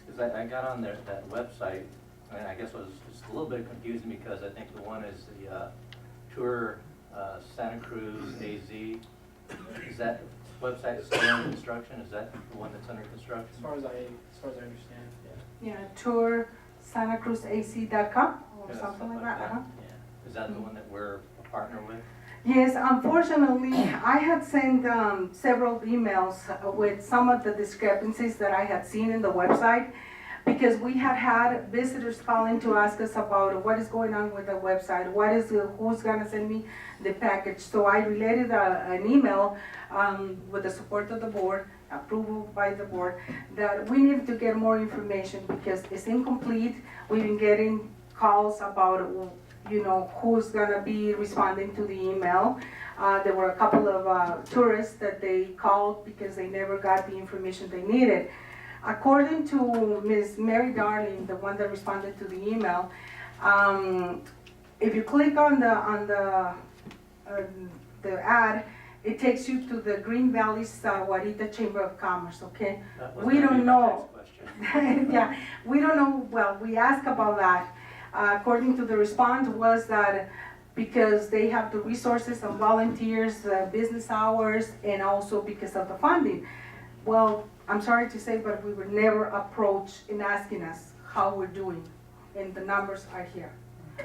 Speaker 9: Because I got on that website, and I guess it was just a little bit confusing because I think the one is the Tour Santa Cruz AZ. Is that website still under construction? Is that the one that's under construction?
Speaker 6: As far as I understand, yeah.
Speaker 8: Yeah, tour santacruzac.com or
Speaker 9: Yeah,
Speaker 8: something like that.
Speaker 9: Yeah. Is that the one that we're a partner with?
Speaker 8: Yes, unfortunately, I had sent several emails with some of the discrepancies that I had seen in the website because we had visitors calling to ask us about what is going on with the website, who's gonna send me the package. So I related an email with the support of the board, approval by the board, that we needed to get more information because it's incomplete. We've been getting calls about who's gonna be responding to the email. There were a couple of tourists that they called because they never got the information they needed. According to Ms. Mary Darling, the one that responded to the email, if you click on the ad, it takes you to the Green Valley Guarita Chamber of Commerce, okay? We don't know. Yeah, we don't know, well, we asked about that. According to the response was that because they have the resources and volunteers, business hours, and also because of the funding. Well, I'm sorry to say, but we were never approached in asking us how we're doing, and the numbers are here.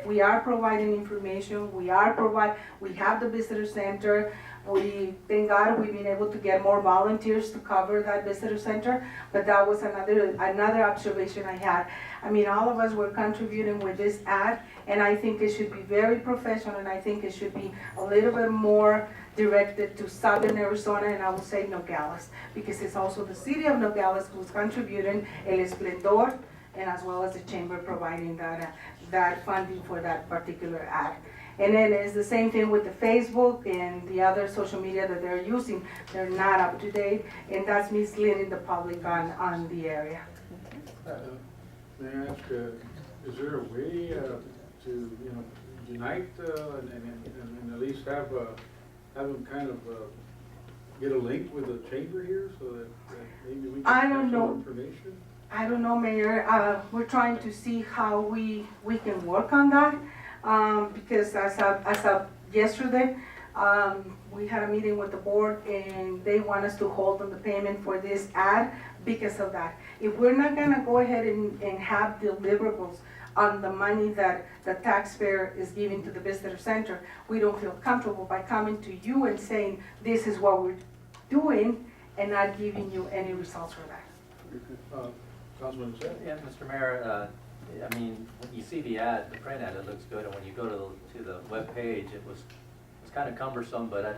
Speaker 8: We are providing information, we have the visitor center, thank God we've been able to get more volunteers to cover that visitor center, but that was another observation I had. I mean, all of us were contributing with this ad, and I think it should be very professional, and I think it should be a little bit more directed to Southern Arizona, and I will say Nogales, because it's also the city of Nogales who's contributing El Esplendor, and as well as the chamber providing that funding for that particular ad. And then it's the same thing with the Facebook and the other social media that they're using. They're not up to date, and that's misleading the public on the area.
Speaker 1: May I ask, is there a way to, you know, unite and at least have them kind of get a link with the chamber here so that maybe we can
Speaker 8: I
Speaker 1: have
Speaker 8: don't
Speaker 1: some
Speaker 8: know.
Speaker 1: information?
Speaker 8: I don't know, Mayor. We're trying to see how we can work on that. Because as of yesterday, we had a meeting with the board and they want us to hold on the payment for this ad because of that. If we're not gonna go ahead and have deliverables on the money that the taxpayer is giving to the visitor center, we don't feel comfortable by coming to you and saying, this is what we're doing, and not giving you any results for that.
Speaker 1: Councilman Lucero?
Speaker 9: Yeah, Mr. Mayor, I mean, when you see the ad, the print ad, it looks good, and when you go to the web page, it was kind of cumbersome, but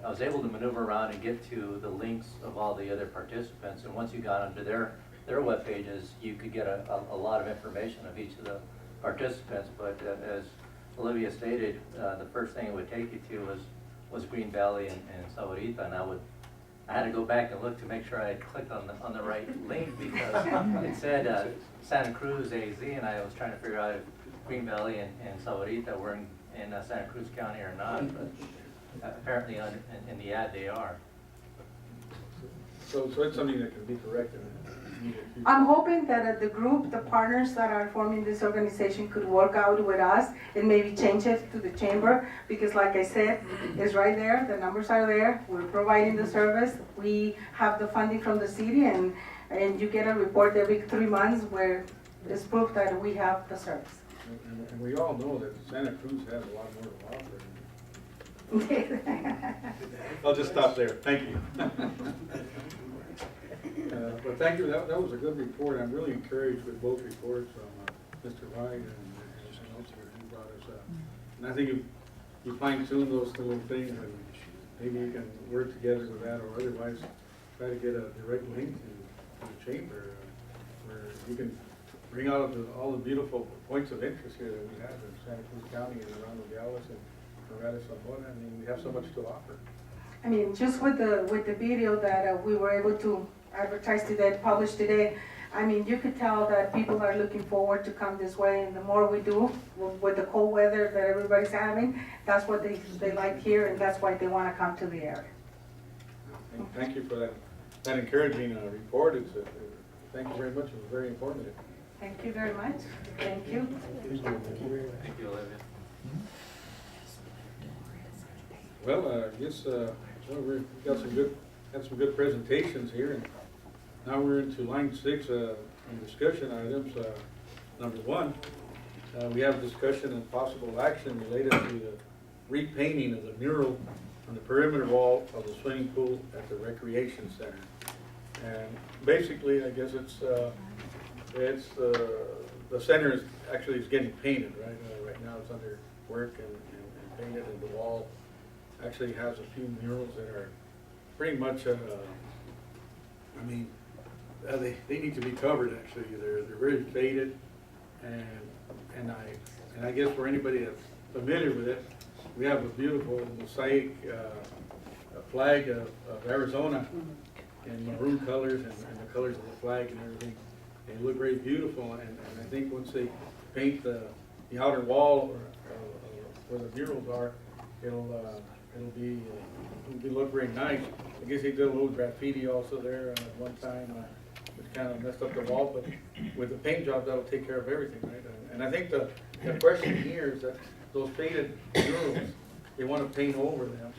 Speaker 9: I was able to maneuver around and get to the links of all the other participants, and once you got onto their web pages, you could get a lot of information of each of the participants. But as Olivia stated, the first thing it would take you to was Green Valley and Sahuarita, and I had to go back and look to make sure I had clicked on the right link, because it said Santa Cruz AZ, and I was trying to figure out if Green Valley and Sahuarita were in Santa Cruz County or not, but apparently in the ad they are.
Speaker 1: So it's something that can be corrected.
Speaker 8: I'm hoping that the group, the partners that are forming this organization could work out with us and maybe change it to the chamber, because like I said, it's right there, the numbers are there, we're providing the service, we have the funding from the city, and you get a report every 3 months where it's proof that we have the service.
Speaker 1: And we all know that Santa Cruz has a lot more to offer. I'll just stop there. Thank you. But thank you. That was a good report. I'm really encouraged with both reports from Mr. White and else who brought us up. And I think you fine-tune those little things, and maybe you can work together with that, or otherwise try to get a direct link to the chamber where you can bring out all the beautiful points of interest here that we have in Santa Cruz County and around Nogales and Nogales. I mean, we have so much to offer.
Speaker 8: I mean, just with the video that we were able to advertise today, publish today, I mean, you could tell that people are looking forward to come this way, and the more we do with the cold weather that everybody's having, that's what they like here, and that's why they want to come to the area.
Speaker 1: Thank you for that encouraging report. Thank you very much. It was very informative.
Speaker 8: Thank you very much. Thank you.
Speaker 9: Thank you, Olivia.
Speaker 1: Well, I guess we've got some good presentations here, and now we're into line 6 on discussion items. Number 1, we have discussion and possible action related to the repainting of the mural on the perimeter wall of the swimming pool at the recreation center. And basically, I guess it's the center is actually getting painted, right? Right now it's under work and painted, and the wall actually has a few murals that are pretty much, I mean, they need to be covered. Actually, they're very faded, and I guess for anybody that's familiar with it, we have a beautiful mosaic flag of Arizona in maroon colors and the colors of the flag and everything. They look very beautiful, and I think once they paint the outer wall where the murals are, it'll look very nice. I guess they did a little graffiti also there at one time, which kind of messed up the wall, but with the paint job, that'll take care of everything, right? And I think the question here is that those faded murals, they want to paint over them,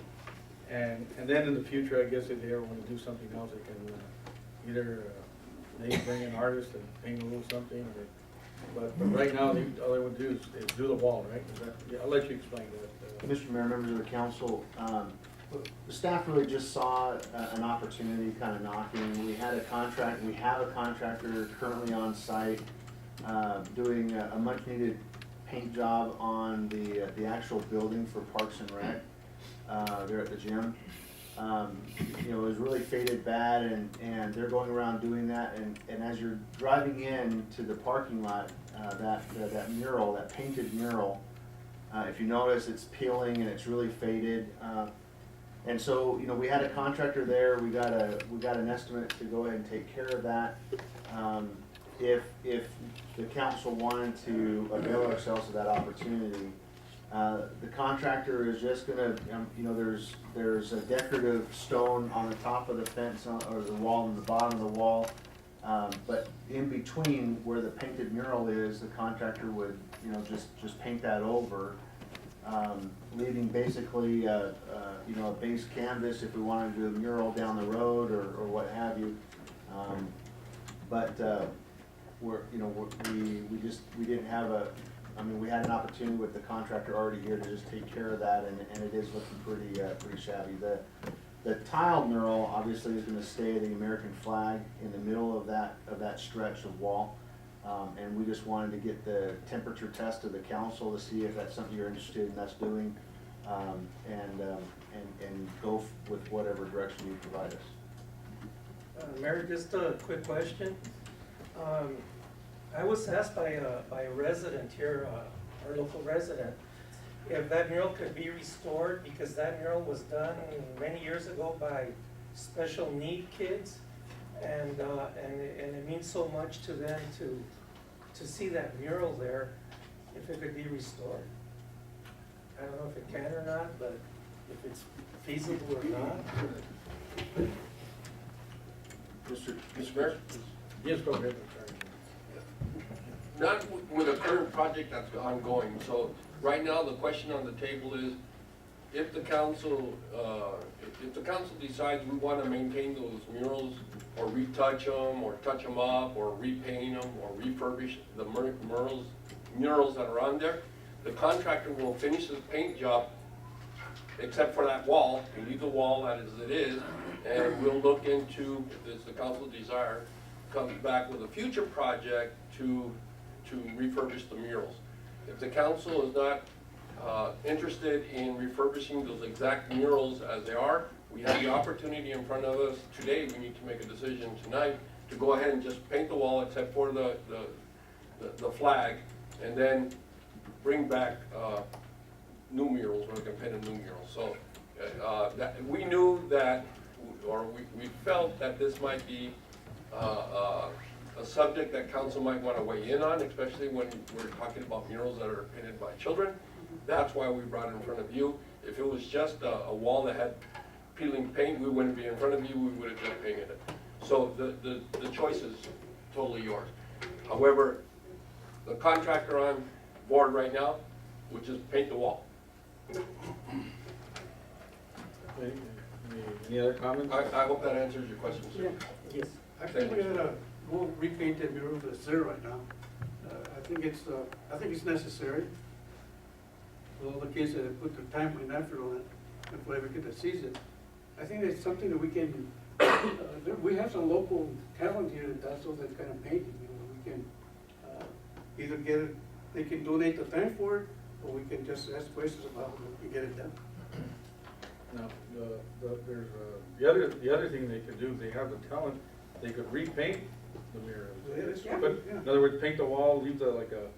Speaker 1: and then in the future, I guess if they ever want to do something else, they can either maybe bring an artist and paint a little something, but right now, all they would do is do the wall, right? Yeah, I'll let you explain that.
Speaker 2: Mr. Mayor, members of the council, the staff really just saw an opportunity kind of knocking. We have a contractor currently on site doing a much needed paint job on the actual building for Parks and Rec there at the gym. You know, it was really faded bad, and they're going around doing that, and as you're driving in to the parking lot, that mural, that painted mural, If you notice, it's peeling and it's really faded. And so, you know, we had a contractor there, we got an estimate to go ahead and take care of that. If the council wanted to avail ourselves of that opportunity, the contractor is just gonna, you know, there's a decorative stone on the top of the fence or the wall and the bottom of the wall. But in between where the painted mural is, the contractor would, you know, just paint that over, leaving basically, you know, a base canvas if we wanted to do a mural down the road or what have you. But we didn't have we had an opportunity with the contractor already here to just take care of that, and it is looking pretty shabby. The tile mural obviously is gonna stay the American flag in the middle of that stretch of wall. And we just wanted to get the temperature test of the council to see if that's something you're interested in us doing, and go with whatever direction you provide us.
Speaker 10: Mayor, just a quick question. I was asked by a resident here, our local resident, if that mural could be restored, because that mural was done many years ago by special need kids, and it means so much to them to see that mural there, if it could be restored. I don't know if it can or not, but if it's feasible or not.
Speaker 2: Mr.
Speaker 11: Mayor?
Speaker 1: Yes, go ahead.
Speaker 11: Not with the current project that's ongoing, so right now the question on the table is, if the council decides we want to maintain those murals, or retouch them, or touch them up, or repaint them, or refurbish the murals that are on there, the contractor will finish his paint job, except for that wall, and leave the wall as it is, and we'll look into, if it's the council's desire, comes back with a future project to refurbish the murals. If the council is not interested in refurbishing those exact murals as they are, we have the opportunity in front of us today. We need to make a decision tonight to go ahead and just paint the wall except for the flag, and then bring back new murals, where we can paint a new mural. So that we knew that, or we felt that this might be a subject that council might want to weigh in on, especially when we're talking about murals that are painted by children. That's why we brought it in front of you. If it was just a wall that had peeling paint, we wouldn't be in front of you, we would have just painted it. So the choice is totally yours. However, the contractor on board right now would just paint the wall.
Speaker 1: Any other comments?
Speaker 11: I hope that answers your question, sir.
Speaker 10: Yes.
Speaker 12: I think we gotta go repaint that mural that's there right now. I think it's necessary. With all the kids that have put their time and effort on it, and for every kid that sees it, I think it's something that we can, we have some local talent here that does all that kind of painting, you know, we can, either get it, they can donate the time for it, or we can just ask questions about it and get it done.
Speaker 1: Now, the other thing they could do, they have the talent, they could repaint the murals.
Speaker 12: Yeah, that's true.
Speaker 1: But,
Speaker 12: Yeah.
Speaker 1: in other words, paint the wall, leave like a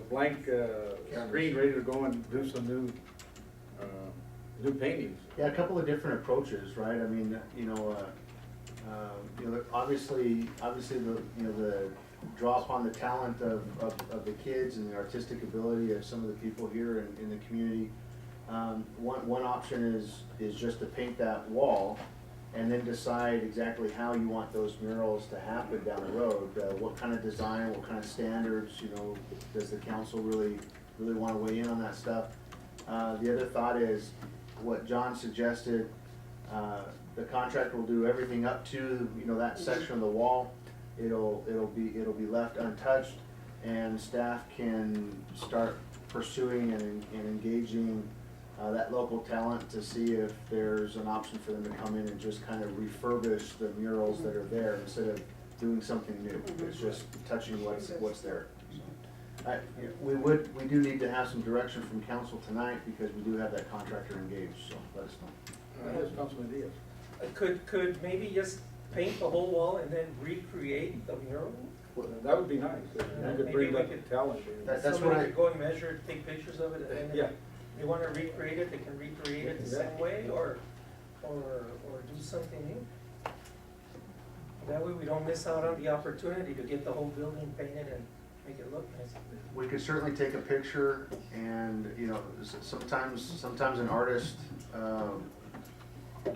Speaker 1: blank screen ready to go and do some new paintings.
Speaker 2: Yeah, a couple of different approaches, right? I mean, obviously the draw upon the talent of the kids and the artistic ability of some of the people here in the community. One option is just to paint that wall and then decide exactly how you want those murals to happen down the road. What kind of design, what kind of standards, does the council really want to weigh in on that stuff? The other thought is what John suggested. The contractor will do everything up to that section of the wall. It'll be left untouched, and staff can start pursuing and engaging that local talent to see if there's an option for them to come in and just kind of refurbish the murals that are there instead of doing something new. It's just touching what's there. We do need to have some direction from council tonight because we do have that contractor engaged, so let us know.
Speaker 1: Yes, Councilman Diaz.
Speaker 10: Could maybe just paint the whole wall and then recreate the mural?
Speaker 1: That would be nice, if you could bring
Speaker 10: Maybe we
Speaker 1: that talent in.
Speaker 2: That's what
Speaker 10: Somebody
Speaker 2: I-
Speaker 10: could go and measure, take pictures of it, and
Speaker 1: Yeah.
Speaker 10: if they want to recreate it, they can recreate it the same way, or do something new. That way we don't miss out on the opportunity to get the whole building painted and make it look nice.
Speaker 2: We could certainly take a picture and, you know, sometimes an artist,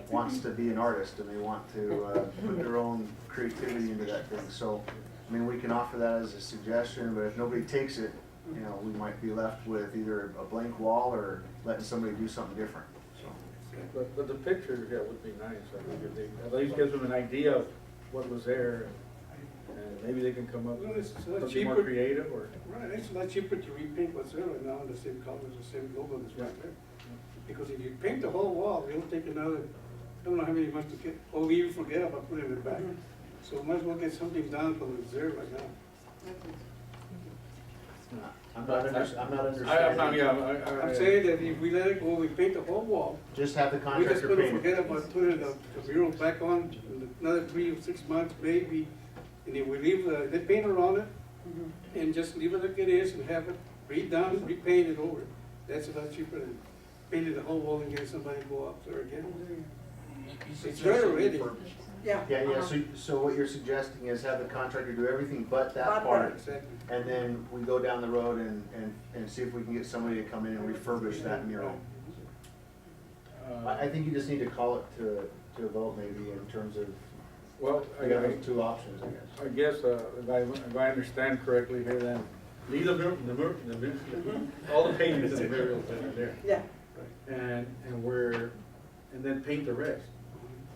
Speaker 2: wants to be an artist and they want to, put their own creativity into that thing. So, I mean, we can offer that as a suggestion, but if nobody takes it, you know, we might be left with either a blank wall or letting somebody do something different, so.
Speaker 1: But the picture, yeah, would be nice, I think, if they, at least gives them an idea of what was there, and maybe they can come up
Speaker 12: Well,
Speaker 1: with
Speaker 12: it's a lot
Speaker 1: something more
Speaker 12: cheaper.
Speaker 1: creative, or.
Speaker 12: Right, it's a lot cheaper to repaint what's there right now, the same colors, the same logo that's right there. Because if you paint the whole wall, it'll take another, I don't know how many months to get, or we even forget about putting it back. So might as well get something done because it's there right now.
Speaker 2: I'm not
Speaker 1: I'm not,
Speaker 2: understanding.
Speaker 1: yeah,
Speaker 12: I'm saying that if we let it go, we paint the whole wall,
Speaker 2: Just have the
Speaker 12: we just
Speaker 2: contractor
Speaker 12: gonna
Speaker 2: paint
Speaker 12: forget
Speaker 2: it.
Speaker 12: about putting the mural back on in another 3 or 6 months maybe. And if we leave the painter on it and just leave it like it is and have it redone, repainted over, that's a lot cheaper than painting the whole wall and getting somebody to go up there again. It's there already.
Speaker 8: Yeah.
Speaker 2: Yeah, so what you're suggesting is have the contractor do everything but that part,
Speaker 12: Exactly.
Speaker 2: and then we go down the road and see if we can get somebody to come in and refurbish that mural. I think you just need to call it to a vote maybe in terms of,
Speaker 1: well,
Speaker 2: I got those two options, I guess.
Speaker 1: I guess, if I understand correctly here, then, leave all the paintings and the murals that are there.
Speaker 8: Yeah.
Speaker 1: And then paint the rest.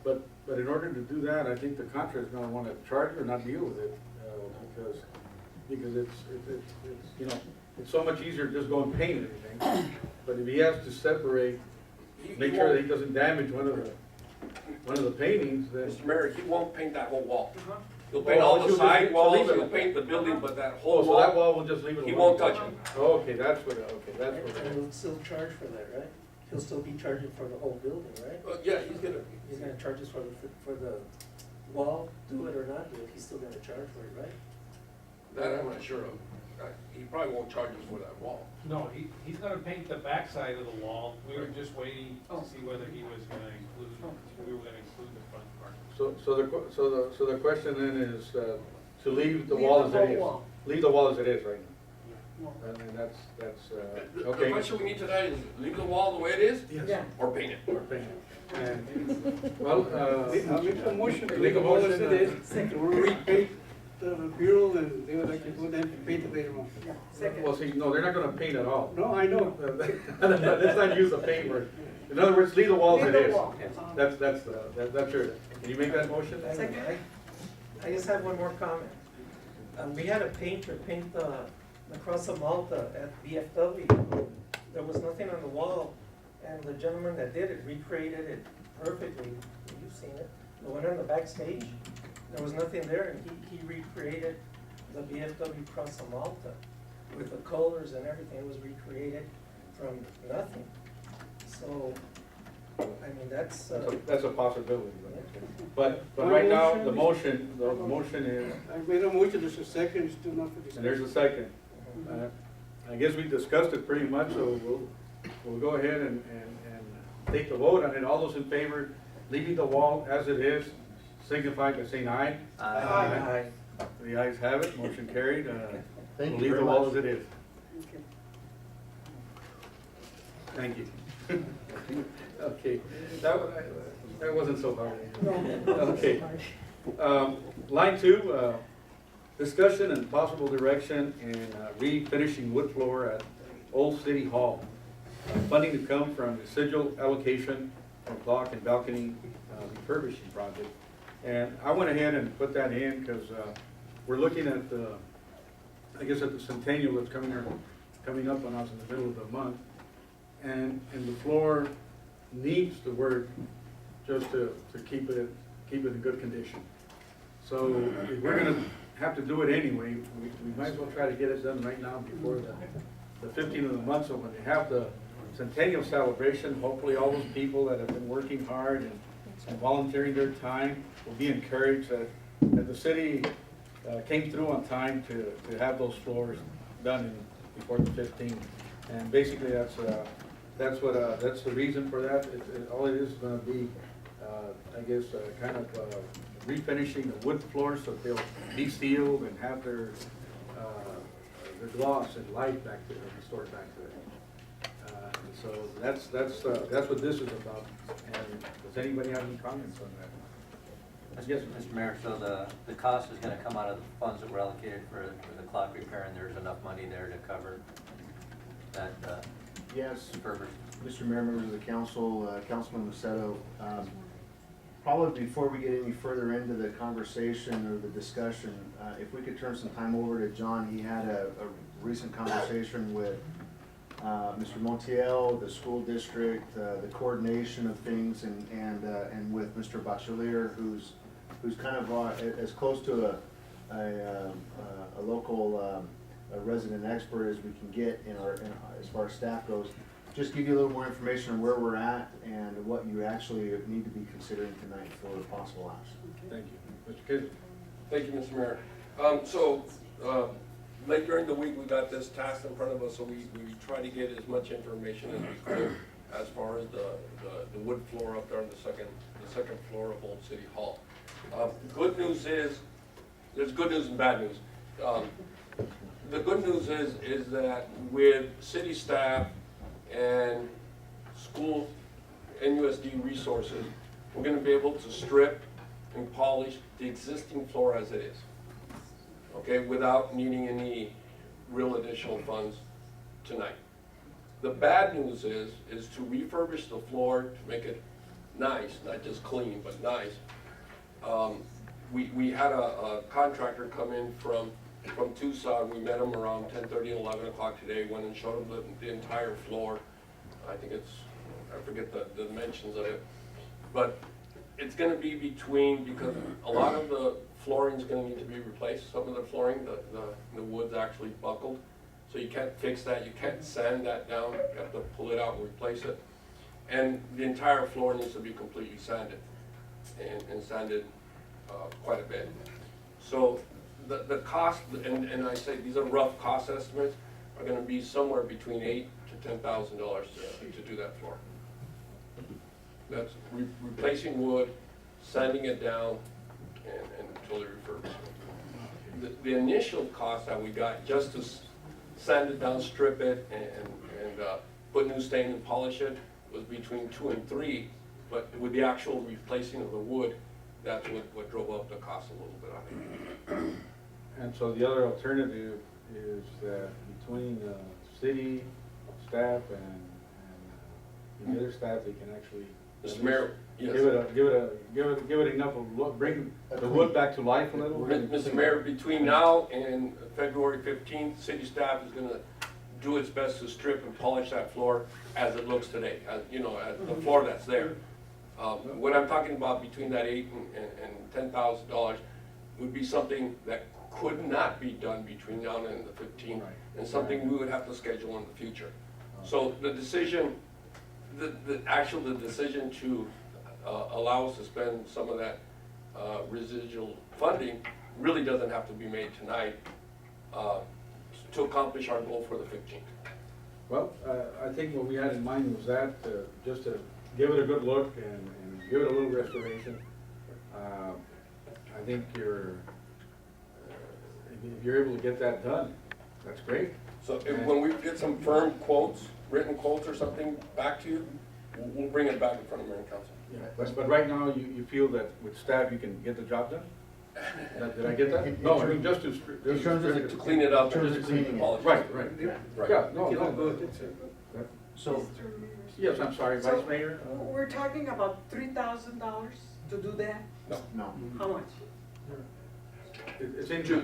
Speaker 1: But in order to do that, I think the contractor's gonna wanna charge or not deal with it, because it's, you know, it's so much easier to just go and paint everything. But if he has to separate, make sure that he doesn't damage one of the paintings, then.
Speaker 11: Mr. Mayor, he won't paint that whole wall. He'll
Speaker 1: Oh,
Speaker 11: paint all
Speaker 1: he'll
Speaker 11: the
Speaker 1: just
Speaker 11: side
Speaker 1: leave-
Speaker 11: walls,
Speaker 1: leave it
Speaker 11: he'll
Speaker 1: like
Speaker 11: paint the
Speaker 1: that.
Speaker 11: building, but that
Speaker 1: Oh,
Speaker 11: whole
Speaker 1: so that
Speaker 11: wall,
Speaker 1: wall will just leave it alone?
Speaker 11: he won't touch it.
Speaker 1: Oh, okay, that's what it
Speaker 10: And
Speaker 1: is.
Speaker 10: he'll still charge for that, right? He'll still be charging for the whole building, right?
Speaker 11: Yeah, he's gonna,
Speaker 10: He's gonna charge us for the wall, do it or not do it, he's still gonna charge for it, right?
Speaker 11: that I'm not sure of. He probably won't charge us for that wall.
Speaker 13: No, he's gonna paint the backside of the wall. We were just waiting to see whether he was gonna include, we were gonna include the front part.
Speaker 1: So the question then is, to leave the wall as it is. Leave the wall as it is right now. And that's,
Speaker 11: The
Speaker 1: okay.
Speaker 11: question we need tonight is leave the wall the way it is,
Speaker 8: Yeah.
Speaker 11: or paint it.
Speaker 1: Or paint it. And, well,
Speaker 12: I'll make a motion to
Speaker 1: Make
Speaker 12: leave
Speaker 1: a
Speaker 12: the wall as
Speaker 1: motion,
Speaker 12: it is, to repaint the mural and they would like to go then to paint it later on.
Speaker 1: well, see, no, they're not gonna paint at all.
Speaker 12: No, I know.
Speaker 1: Let's not use the paint word. In other words, leave the wall as it
Speaker 8: Leave the
Speaker 1: is.
Speaker 8: wall.
Speaker 1: That's your, can you make that motion?
Speaker 10: I just have one more comment. We had a painter paint the Cross of Malta at BFW. There was nothing on the wall, and the gentleman that did it recreated it perfectly. You've seen it. The one on the backstage, there was nothing there, and he recreated the BFW Cross of Malta with the colors and everything. It was recreated from nothing. So, I mean, that's,
Speaker 1: That's a possibility. But right now, the motion is,
Speaker 12: I made a motion, there's a second, still not for discussion.
Speaker 1: and there's a second. I guess we discussed it pretty much, so we'll go ahead and take the vote on it. All those in favor, leaving the wall as it is, signify by saying aye.
Speaker 10: Aye.
Speaker 1: The ayes have it, motion carried.
Speaker 2: Thank
Speaker 1: We'll
Speaker 2: you
Speaker 1: leave
Speaker 2: very
Speaker 1: the wall
Speaker 2: much.
Speaker 1: as it is. Thank you. Okay, that wasn't so hard. Okay. Line 2, discussion and possible direction in refinishing wood floor at Old City Hall. Funding to come from residual allocation from clock and balcony refurbishing project. And I went ahead and put that in because we're looking at the, I guess at the centennial that's coming up on us in the middle of the month. And the floor needs the work just to keep it in good condition. So if we're gonna have to do it anyway, we might as well try to get it done right now before the 15th of the month. So when they have the centennial celebration, hopefully all those people that have been working hard and volunteering their time will be encouraged that the city came through on time to have those floors done before the 15th. And basically, that's the reason for that. All it is gonna be, I guess, kind of refinishing the wood floors so they'll be sealed and have their gloss and life back to it, restored back to it. So that's what this is about. And does anybody have any comments on that?
Speaker 9: Yes, Mr. Mayor, so the cost is gonna come out of the funds that were allocated for the clock repair, and there's enough money there to cover that,
Speaker 2: Yes,
Speaker 9: refurbishment.
Speaker 2: Mr. Mayor, members of the council, Councilman Macedo, probably before we get any further into the conversation or the discussion, if we could turn some time over to John. He had a recent conversation with Mr. Montiel, the school district, the coordination of things, and with Mr. Bachelier, who's kind of as close to a local a resident expert as we can get as far as staff goes. Just give you a little more information on where we're at and what you actually need to be considering tonight for possible action.
Speaker 1: Thank you. Mr. Kidd?
Speaker 11: Thank you, Mr. Mayor. Late during the week, we got this task in front of us, so we try to get as much information as we could as far as the wood floor up there on the second floor of Old City Hall. Good news is, there's good news and bad news. The good news is that with city staff and school NUSD resources, we're going to be able to strip and polish the existing floor as it is, okay, without needing any real additional funds tonight. The bad news is to refurbish the floor to make it nice, not just clean, but nice. We had a contractor come in from Tucson. We met him around 10:30 and 11 o'clock today, went and showed him the entire floor. I think I forget the dimensions of it, but it's gonna be because a lot of the flooring is gonna need to be replaced. Some of the flooring, the wood's actually buckled, so you can't fix that, you can't sand that down, you have to pull it out and replace it. And the entire floor needs to be completely sanded, and sanded quite a bit. So the cost, and I say these are rough cost estimates, are gonna be somewhere between $8,000 to $10,000 to do that floor. That's replacing wood, sanding it down, and totally refurbishing. The initial cost that we got just to sand it down, strip it, and put new stain and polish it was between 2 and 3, but with the actual replacing of the wood, that's what drove up the cost a little bit on it.
Speaker 1: And so the other alternative is that between city staff and the other staff, they can actually
Speaker 11: Mr. Mayor, yes.
Speaker 1: give it enough of bring the wood back to life a little.
Speaker 11: Mr. Mayor, between now and February 15th, city staff is going to do its best to strip and polish that floor as it looks today, as the floor that's there. What I'm talking about between that $8,000 and $10,000 would be something that could not be done between now and the 15th, and something we would have to schedule in the future. So the decision, the decision to allow us to spend some of that residual funding really doesn't have to be made tonight to accomplish our goal for the 15th.
Speaker 1: Well, I think what we had in mind was that just to give it a good look and give it a little restoration. I think if you're able to get that done, that's great.
Speaker 11: So when we get some firm quotes, written quotes or something back to you, we'll bring it back in front of Mayor and Council.
Speaker 1: Yeah, but right now, you feel that with staff, you can get the job done? Did I get that? No, I mean, just to
Speaker 11: clean it up.
Speaker 2: In terms of cleaning it.
Speaker 1: Right.
Speaker 11: Right.
Speaker 1: Yeah, no.
Speaker 2: So,
Speaker 1: Yes, I'm sorry,
Speaker 14: So,
Speaker 1: Vice Mayor?
Speaker 14: We're talking about $3,000 to do that?
Speaker 2: no.
Speaker 14: How much?
Speaker 1: It's in
Speaker 11: To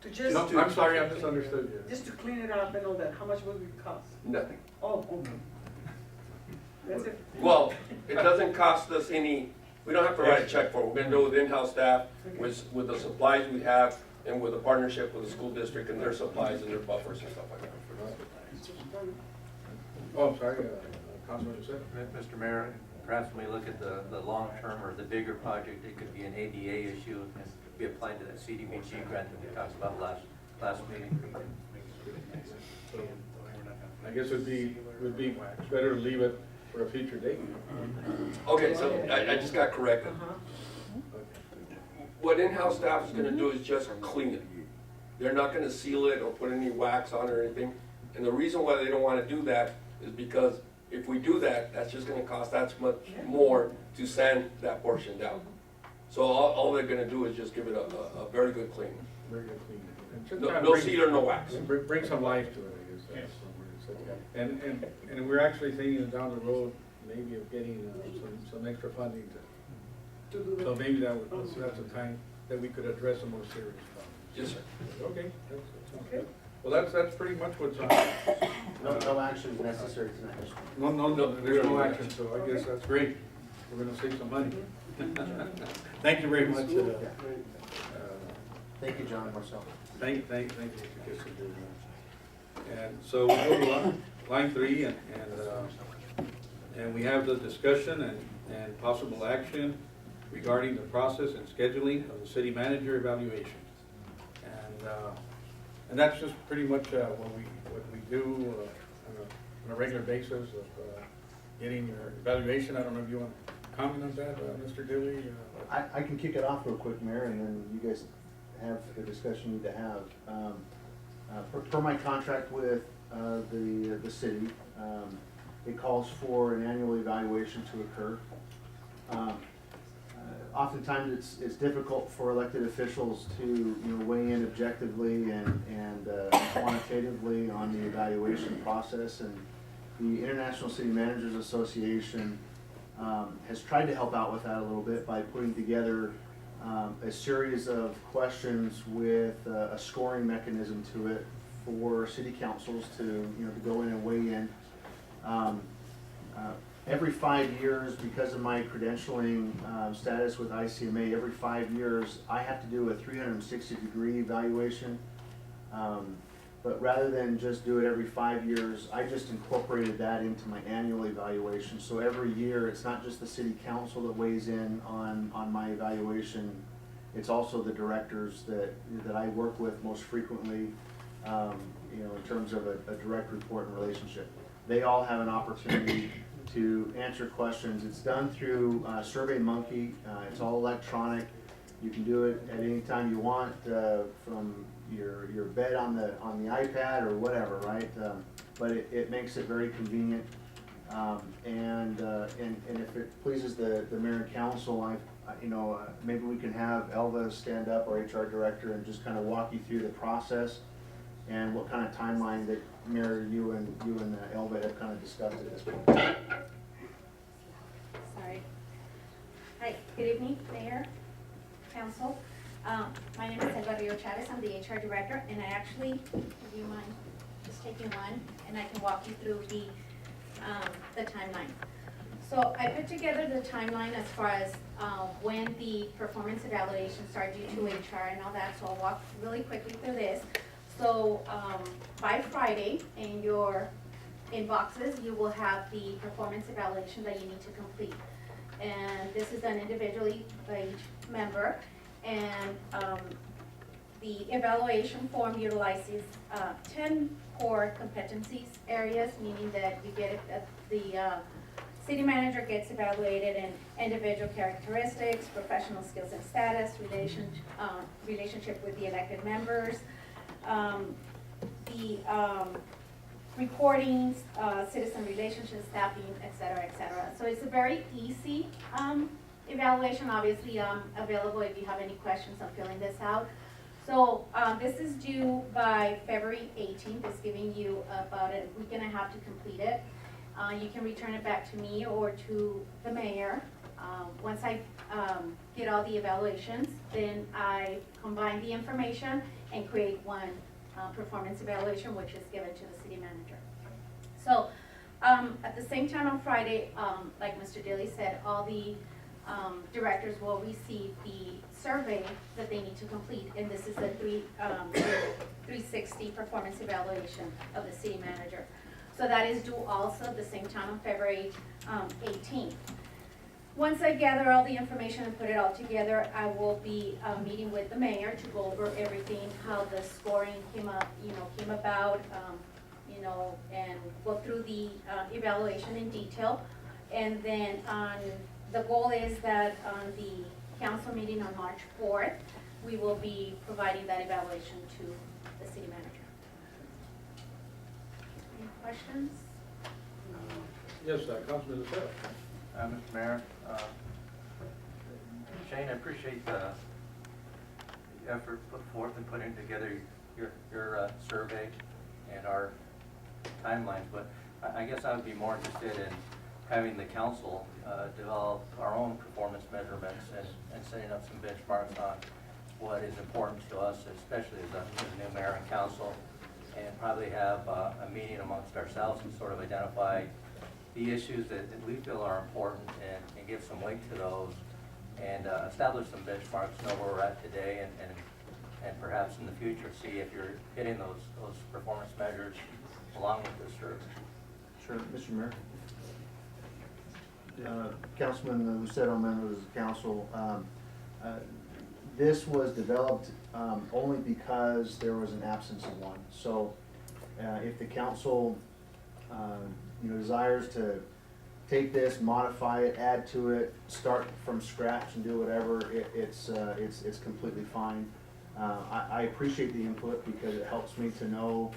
Speaker 14: To just,
Speaker 1: No, I'm sorry, I misunderstood you.
Speaker 14: just to clean it up and all that, how much will it cost?
Speaker 11: nothing.
Speaker 14: Oh, okay. That's it.
Speaker 11: Well, it doesn't cost us any, we don't have to write a check for it. We're gonna do it with in-house staff, with the supplies we have, and with a partnership with the school district and their supplies and their buffers and stuff like that.
Speaker 1: Oh, I'm sorry, Councilman Joseph?
Speaker 9: Mr. Mayor, perhaps when we look at the long-term or the bigger project, it could be an ADA issue and be applied to that CDBG grant that we talked about last meeting.
Speaker 1: So I guess would be better to leave it for a future date.
Speaker 11: Okay, so I just got corrected. What in-house staff is gonna do is just clean it. They're not gonna seal it or put any wax on it or anything. And the reason why they don't wanna do that is because if we do that, that's just gonna cost that much more to sand that portion down. So all they're gonna do is just give it a very good clean.
Speaker 1: Very good clean.
Speaker 11: No seal or no wax.
Speaker 1: Bring some life to it, I guess. That's what we're saying. And we're actually thinking down the road, maybe of getting some extra funding
Speaker 14: To do
Speaker 1: so
Speaker 14: that.
Speaker 1: maybe that's a time that we could address a more serious problem.
Speaker 11: Yes, sir.
Speaker 1: Okay, that sounds good. Well, that's pretty much what's on.
Speaker 2: No action is necessary tonight.
Speaker 1: No, there's no action, so I guess that's great. We're gonna save some money. Thank you very much.
Speaker 2: Thank you, John, Marcel.
Speaker 1: Thank you. And so we go to line 3, and we have the discussion and possible action regarding the process and scheduling of the city manager evaluation. And that's just pretty much what we do on a regular basis of getting your evaluation. I don't know if you want to comment on that, Mr. Dilly?
Speaker 2: I can kick it off real quick, Mayor, and then you guys have the discussion you need to have. Per my contract with the city, it calls for an annual evaluation to occur. Oftentimes it's difficult for elected officials to weigh in objectively and quantitatively on the evaluation process, and the International City Managers Association has tried to help out with that a little bit by putting together a series of questions with a scoring mechanism to it for city councils to go in and weigh in. Every 5 years, because of my credentialing status with ICMA, every 5 years I have to do a 360-degree evaluation. But rather than just do it every 5 years, I just incorporated that into my annual evaluation. So every year, it's not just the city council that weighs in on my evaluation. It's also the directors that I work with most frequently, in terms of a direct report and relationship. They all have an opportunity to answer questions. It's done through SurveyMonkey. It's all electronic. You can do it at any time you want, from your bed on the iPad or whatever, right? But it makes it very convenient. And if it pleases the mayor and council, maybe we can have Elva stand up, our HR director, and just kind of walk you through the process and what kind of timeline that Mayor, you and Elva have kind of discussed at this point.
Speaker 15: Sorry. Hi, good evening, Mayor, Council. My name is Elva Rio Chavez. I'm the HR director, and I actually, if you mind just taking one, and I can walk you through the timeline. So I put together the timeline as far as when the performance evaluations are due to HR and all that, so I'll walk really quickly through this. So by Friday, in your inboxes, you will have the performance evaluation that you need to complete. And this is done individually by each member. And the evaluation form utilizes 10 core competencies areas, meaning that you get the city manager gets evaluated in individual characteristics, professional skills and status, relationship with the elected members, the recordings, citizen relationships, staffing, et cetera. So it's a very easy evaluation. Obviously, available if you have any questions on filling this out. So this is due by February 18th. It's giving you about a week and a half to complete it. You can return it back to me or to the mayor. Once I get all the evaluations, then I combine the information and create one performance evaluation, which is given to the city manager. So at the same time on Friday, like Mr. Dilly said, all the directors will receive the survey that they need to complete, and this is the 360 performance evaluation of the city manager. So that is due also at the same time on February 18th. Once I gather all the information and put it all together, I will be meeting with the mayor to go over everything, how the scoring came about, and go through the evaluation in detail. And then the goal is that on the council meeting on March 4th, we will be providing that evaluation to the city manager. Any questions?
Speaker 1: Yes, Councilman Lucero.
Speaker 9: Mr. Mayor, Shane, I appreciate the effort put forth in putting together your survey and our timelines, but I guess I would be more interested in having the council develop our own performance measurements and setting up some benchmarks on what is important to us, especially as a new mayor and council, and probably have a meeting amongst ourselves and sort of identify the issues that we feel are important and give some weight to those, and establish some benchmarks, know where we're at today, and perhaps in the future see if you're hitting those performance measures along with this survey.
Speaker 2: Sure, Mr. Mayor. Councilman Lucero, members of the council, this was developed only because there was an absence of one. So if the council desires to take this, modify it, add to it, start from scratch and do whatever, it's completely fine. I appreciate the input because it helps me to know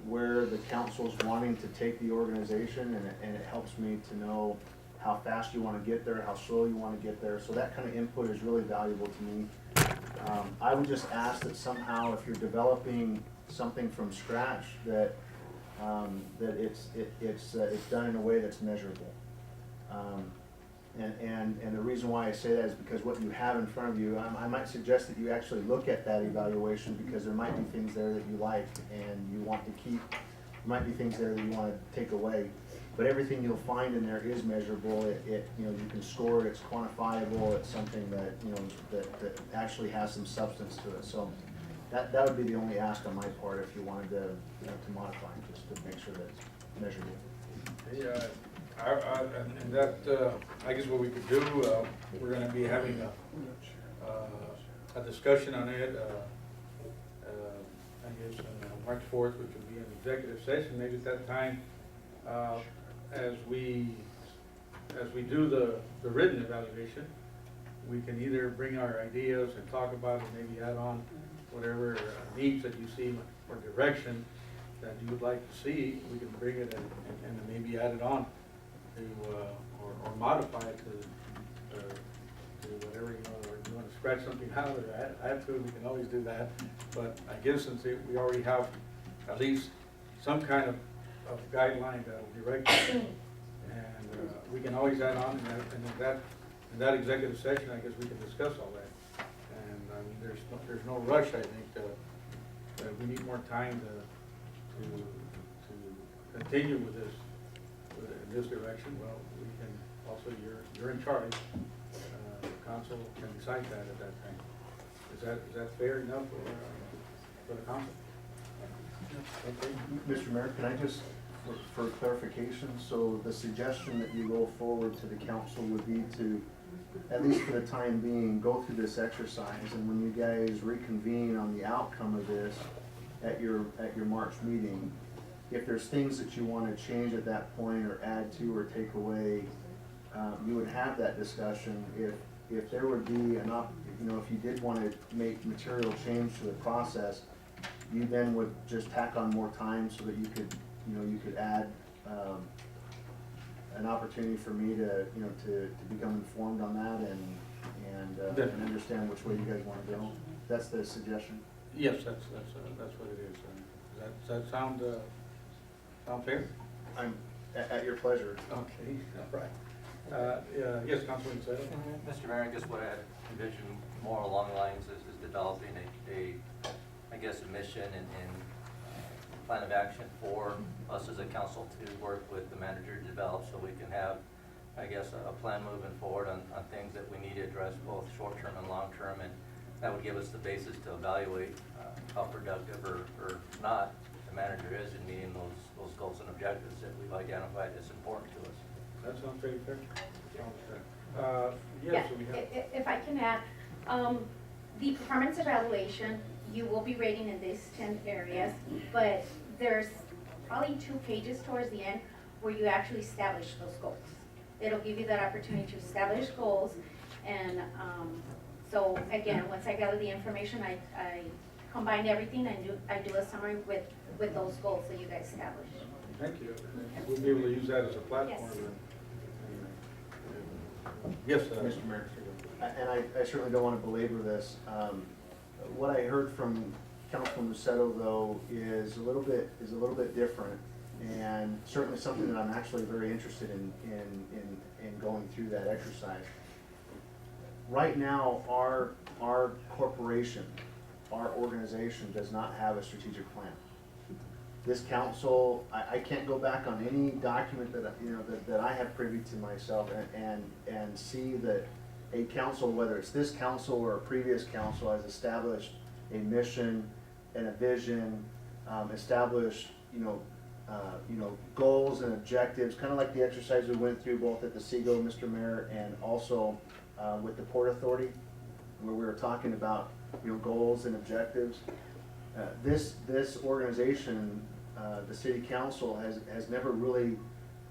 Speaker 2: where the council's wanting to take the organization, and it helps me to know how fast you want to get there, how slow you want to get there. So that kind of input is really valuable to me. I would just ask that somehow, if you're developing something from scratch, that it's done in a way that's measurable. And the reason why I say that is because what you have in front of you, I might suggest that you actually look at that evaluation, because there might be things there that you like and you want to keep. There might be things there that you want to take away. But everything you'll find in there is measurable. You can score it. It's quantifiable. It's something that that actually has some substance to it. So that would be the only ask on my part if you wanted to modify it, just to make sure that it's measurable.
Speaker 1: Yeah, and that, I guess what we could do, we're gonna be having a discussion on it, I guess on March 4th, which will be an executive session. Maybe at that time, as we do the written evaluation, we can either bring our ideas and talk about it, maybe add on whatever needs that you see or direction that you would like to see. We can bring it and maybe add it on to, or modify it to whatever, or if you want to scratch something out or add to it, we can always do that. But I guess since we already have at least some kind of guideline that will direct us, and we can always add on, and in that executive session, I guess we can discuss all that. And I mean, there's no rush. I think that we need more time to continue with this in this direction. Well, we can also, you're in charge. The council can decide that at that time. Is that fair enough for the council?
Speaker 2: Okay. Mr. Mayor, can I just, for clarification, so the suggestion that you go forward to the council would be to, at least for the time being, go through this exercise, and when you guys reconvene on the outcome of this at your March meeting, if there's things that you want to change at that point or add to or take away, you would have that discussion. If there would be if you did want to make material change to the process, you then would just tack on more time so that you could add an opportunity for me to become informed on that and understand which way you guys want to go. That's the suggestion.
Speaker 1: Yes, that's what it is. Does that sound fair?
Speaker 2: I'm at your pleasure.
Speaker 1: Okay, all right. Yes, Councilman Seta.
Speaker 9: Mr. Mayor, I guess what I envision more along the lines is developing I guess, a mission and plan of action for us as a council to work with the manager to develop, so we can have, I guess, a plan moving forward on things that we need to address, both short-term and long-term, and that would give us the basis to evaluate how productive or not the manager is in meeting those goals and objectives that we've identified as important to us.
Speaker 1: That sounds pretty fair. Yes, we have.
Speaker 15: If I can add, the performance evaluation, you will be rating in these 10 areas, but there's probably 2 pages towards the end where you actually establish those goals. It'll give you that opportunity to establish goals, and so again, once I gather the information, I combine everything and I do a summary with those goals that you guys established.
Speaker 1: Thank you. We'll be able to use that as a platform.
Speaker 15: Yes.
Speaker 1: Yes,
Speaker 2: Mr. Mayor. And I certainly don't want to belabor this. What I heard from Councilman Lucetto, though, is a little bit different, and certainly something that I'm actually very interested in going through that exercise. Right now, our corporation, our organization does not have a strategic plan. This council, I can't go back on any document that I have privy to myself and see that a council, whether it's this council or a previous council, has established a mission and a vision, established goals and objectives, kind of like the exercise we went through both at the SEGO, Mr. Mayor, and also with the Port Authority, where we were talking about goals and objectives. This organization, the City Council, has never really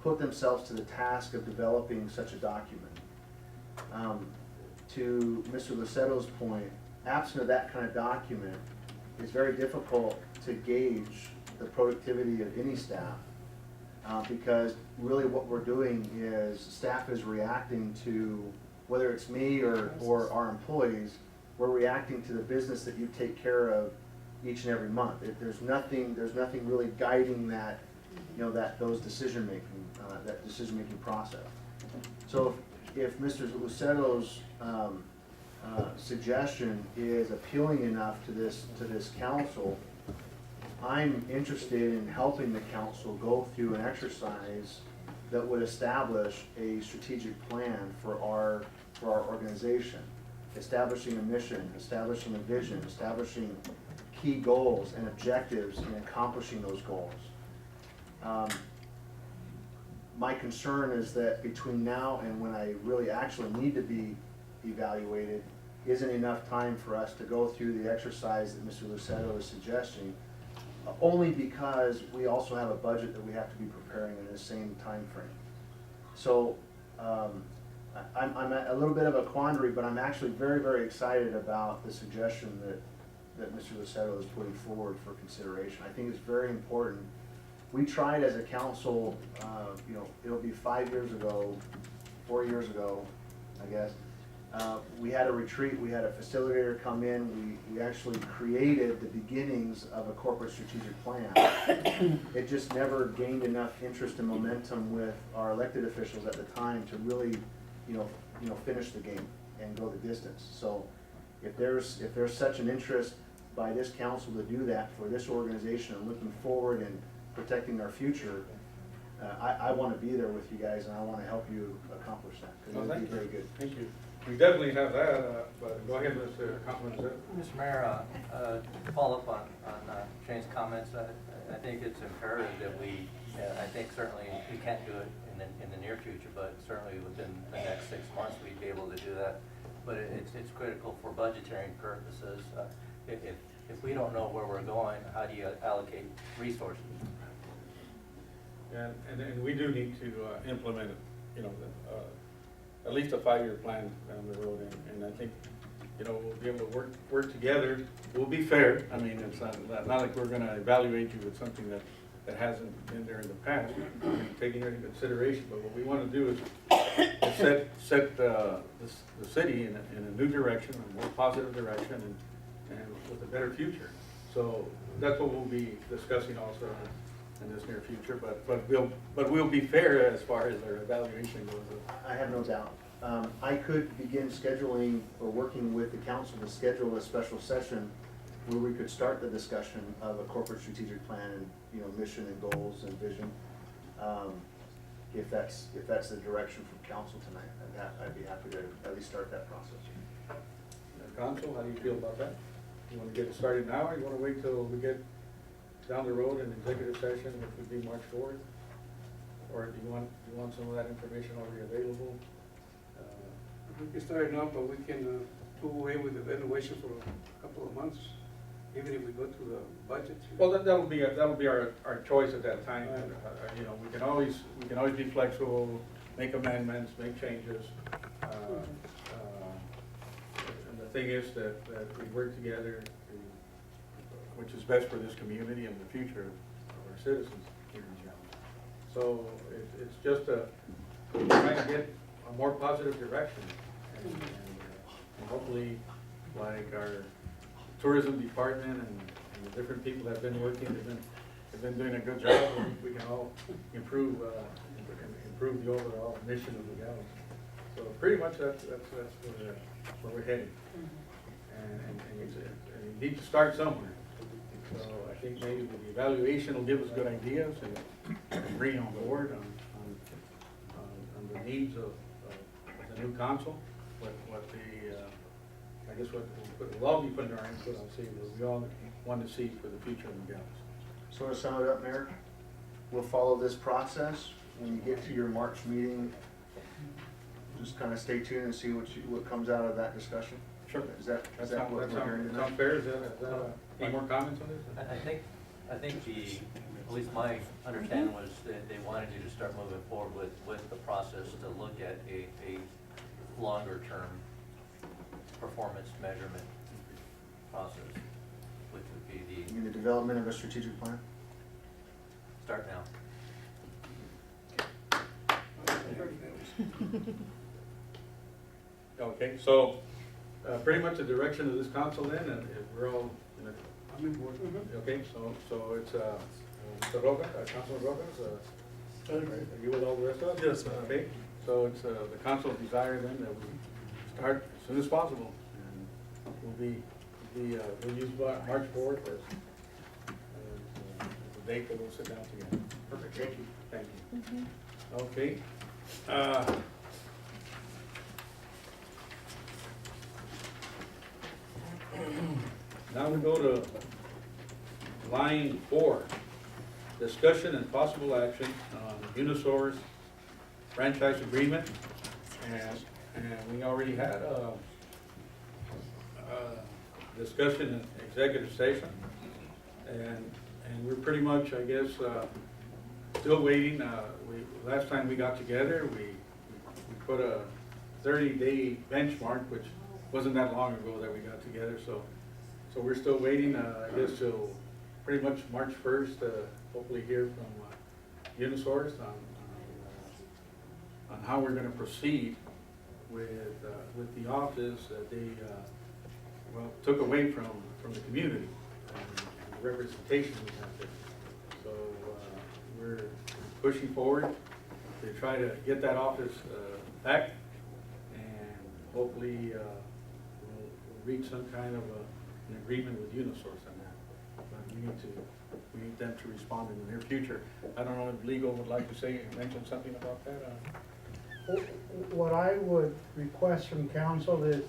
Speaker 2: put themselves to the task of developing such a document. To Mr. Lucetto's point, absent of that kind of document, it's very difficult to gauge the productivity of any staff, because really what we're doing is staff is reacting to, whether it's me or our employees, we're reacting to the business that you take care of each and every month. There's nothing really guiding that, those that decision-making process. So if Mr. Lucetto's suggestion is appealing enough to this council, I'm interested in helping the council go through an exercise that would establish a strategic plan for our organization, establishing a mission, establishing a vision, establishing key goals and objectives in accomplishing those goals. My concern is that between now and when I really actually need to be evaluated, isn't enough time for us to go through the exercise that Mr. Lucetto is suggesting, only because we also have a budget that we have to be preparing in the same time frame. So I'm at a little bit of a quandary, but I'm actually very, very excited about the suggestion that Mr. Lucetto is putting forward for consideration. I think it's very important. We tried as a council, it'll be 4 years ago, I guess. We had a retreat, we had a facilitator come in, we actually created the beginnings of a corporate strategic plan. It just never gained enough interest and momentum with our elected officials at the time to really, finish the game and go the distance. So if there's such an interest by this council to do that for this organization and looking forward and protecting our future, I want to be there with you guys, and I want to help you accomplish that, because it would be very good.
Speaker 1: Thank you. We definitely have that, but go ahead, Mr. Councilman.
Speaker 9: Mr. Mayor, to follow up on Shane's comments, I think it's imperative that I think certainly we can't do it in the near future, but certainly within the next 6 months, we'd be able to do that. But it's critical for budgetary purposes. If we don't know where we're going, how do you allocate resources?
Speaker 1: And we do need to implement, at least a 5-year plan down the road, and I think, we'll be able to work together. We'll be fair. I mean, it's not like we're going to evaluate you with something that hasn't been there in the past. We're taking it into consideration, but what we want to do is set the city in a new direction, a more positive direction, and with a better future. So that's what we'll be discussing also in this near future, but we'll be fair as far as our evaluation goes.
Speaker 2: I have no doubt. I could begin scheduling or working with the council to schedule a special session where we could start the discussion of a corporate strategic plan and mission and goals and vision. If that's the direction from council tonight, I'd be happy to at least start that process.
Speaker 1: Council, how do you feel about that? You want to get it started now, or you want to wait till we get down the road in executive session, which would be March 4th? Or do you want some of that information already available?
Speaker 12: We can start it now, but we can do away with the evaluation for a couple of months, even if we go to the budget.
Speaker 1: Well, that'll be our choice at that time. You know, we can always be flexible, make amendments, make changes. And the thing is that we work together, which is best for this community and the future of our citizens here in Nogales. So it's just trying to get a more positive direction. And hopefully, like our tourism department and the different people that have been working, have been doing a good job. We can all improve the overall mission of the Nogales. So pretty much that's where we're heading. And you need to start somewhere. So I think maybe the evaluation will give us good ideas and bring on board on the needs of the new council, what we'll all be putting our input on, see what we all want to see for the future of Nogales.
Speaker 2: So to sum it up, Mayor, we'll follow this process. When you get to your March meeting, just kind of stay tuned and see what comes out of that discussion.
Speaker 1: Sure.
Speaker 2: Is that what we're hearing tonight?
Speaker 1: Sound fair? Is that any more comments on this?
Speaker 9: I think at least my understanding was that they wanted you to start moving forward with the process to look at a longer term performance measurement process, which would be
Speaker 2: You mean the development of a strategic plan?
Speaker 9: start now.
Speaker 1: Okay, so pretty much the direction of this council then, and we're all,
Speaker 12: I'm in board.
Speaker 1: okay, so it's Mr. Rojas, Councilman Rojas, are you with all the rest of us?
Speaker 12: Yes, sir.
Speaker 1: Okay, so it's the council's desire then that we start as soon as possible, and we'll use March 4th as the date that we'll sit down together.
Speaker 2: Perfect, thank you.
Speaker 1: Thank you. Okay. Now we go to line 4, discussion and possible action on Unisource franchise agreement. And we already had a discussion in executive session. And we're pretty much, I guess, still waiting. Last time we got together, we put a 30-day benchmark, which wasn't that long ago that we got together. So we're still waiting, I guess, till pretty much March 1st, hopefully hear from Unisource on how we're going to proceed with the office that they took away from the community and the representation we have there. So we're pushing forward to try to get that office back, and hopefully we'll reach some kind of an agreement with Unisource on that. But we need them to respond in the near future. I don't know if legal would like to mention something about that.
Speaker 6: What I would request from council is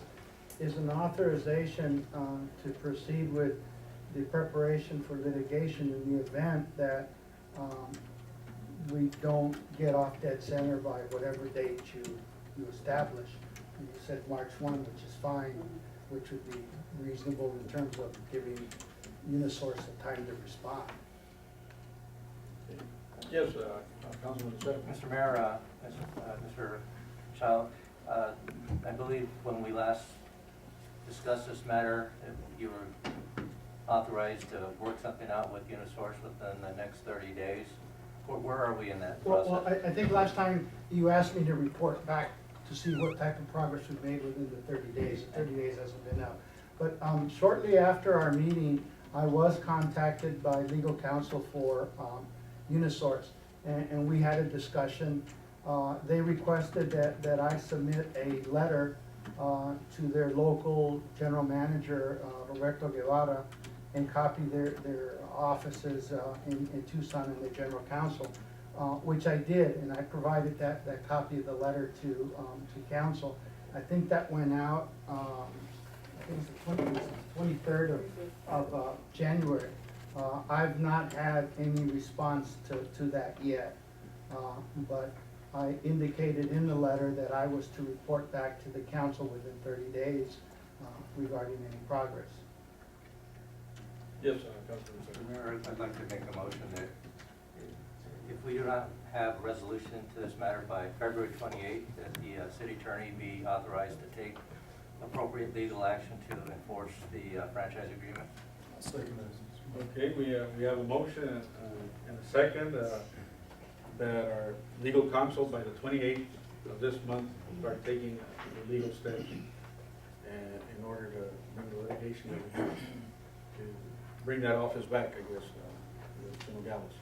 Speaker 6: an authorization to proceed with the preparation for litigation in the event that we don't get off dead center by whatever date you establish. You said March 1, which is fine, which would be reasonable in terms of giving Unisource the time to respond.
Speaker 1: Yes, Councilman Seth.
Speaker 9: Mr. Mayor, Mr. Child, I believe when we last discussed this matter, you were authorized to work something out with Unisource within the next 30 days. Where are we in that process?
Speaker 6: Well, I think last time you asked me to report back to see what type of progress we've made within the 30 days. 30 days hasn't been out. But shortly after our meeting, I was contacted by legal counsel for Unisource, and we had a discussion. They requested that I submit a letter to their local general manager, Roberto Guevara, and copy their offices in Tucson and the general counsel, which I did, and I provided that copy of the letter to council. I think that went out, I think it's the 23rd of January. I've not had any response to that yet, but
Speaker 16: I indicated in the letter that I was to report back to the council within 30 days regarding any progress.
Speaker 1: Yes, Councilman Sexton.
Speaker 9: Mayor, I'd like to make a motion that if we do not have a resolution to this matter by February 28th, that the city attorney be authorized to take appropriate legal action to enforce the franchise agreement.
Speaker 1: Okay, we have a motion and a second that our legal counsel by the 28th of this month will start taking the legal steps and in order to bring the litigation to bring that office back, I guess, to Nogales.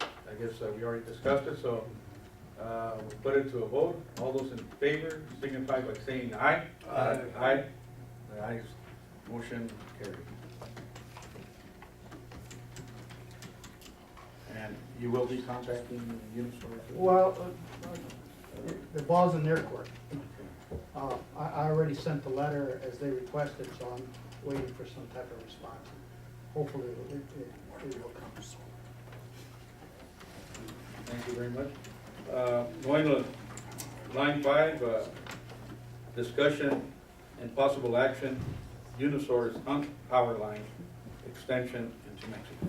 Speaker 1: I guess we already discussed it, so we'll put it to a vote. All those in favor signify by saying aye.
Speaker 12: Aye.
Speaker 1: Aye. The ayes, motion carried. And you will be contacting Unisource?
Speaker 16: Well, the ball's in their court. I already sent the letter as they requested, so I'm waiting for some type of response. Hopefully it will come.
Speaker 1: Thank you very much. Going to line 5, discussion and possible action, Unisource Hunt Power Line extension into Mexico.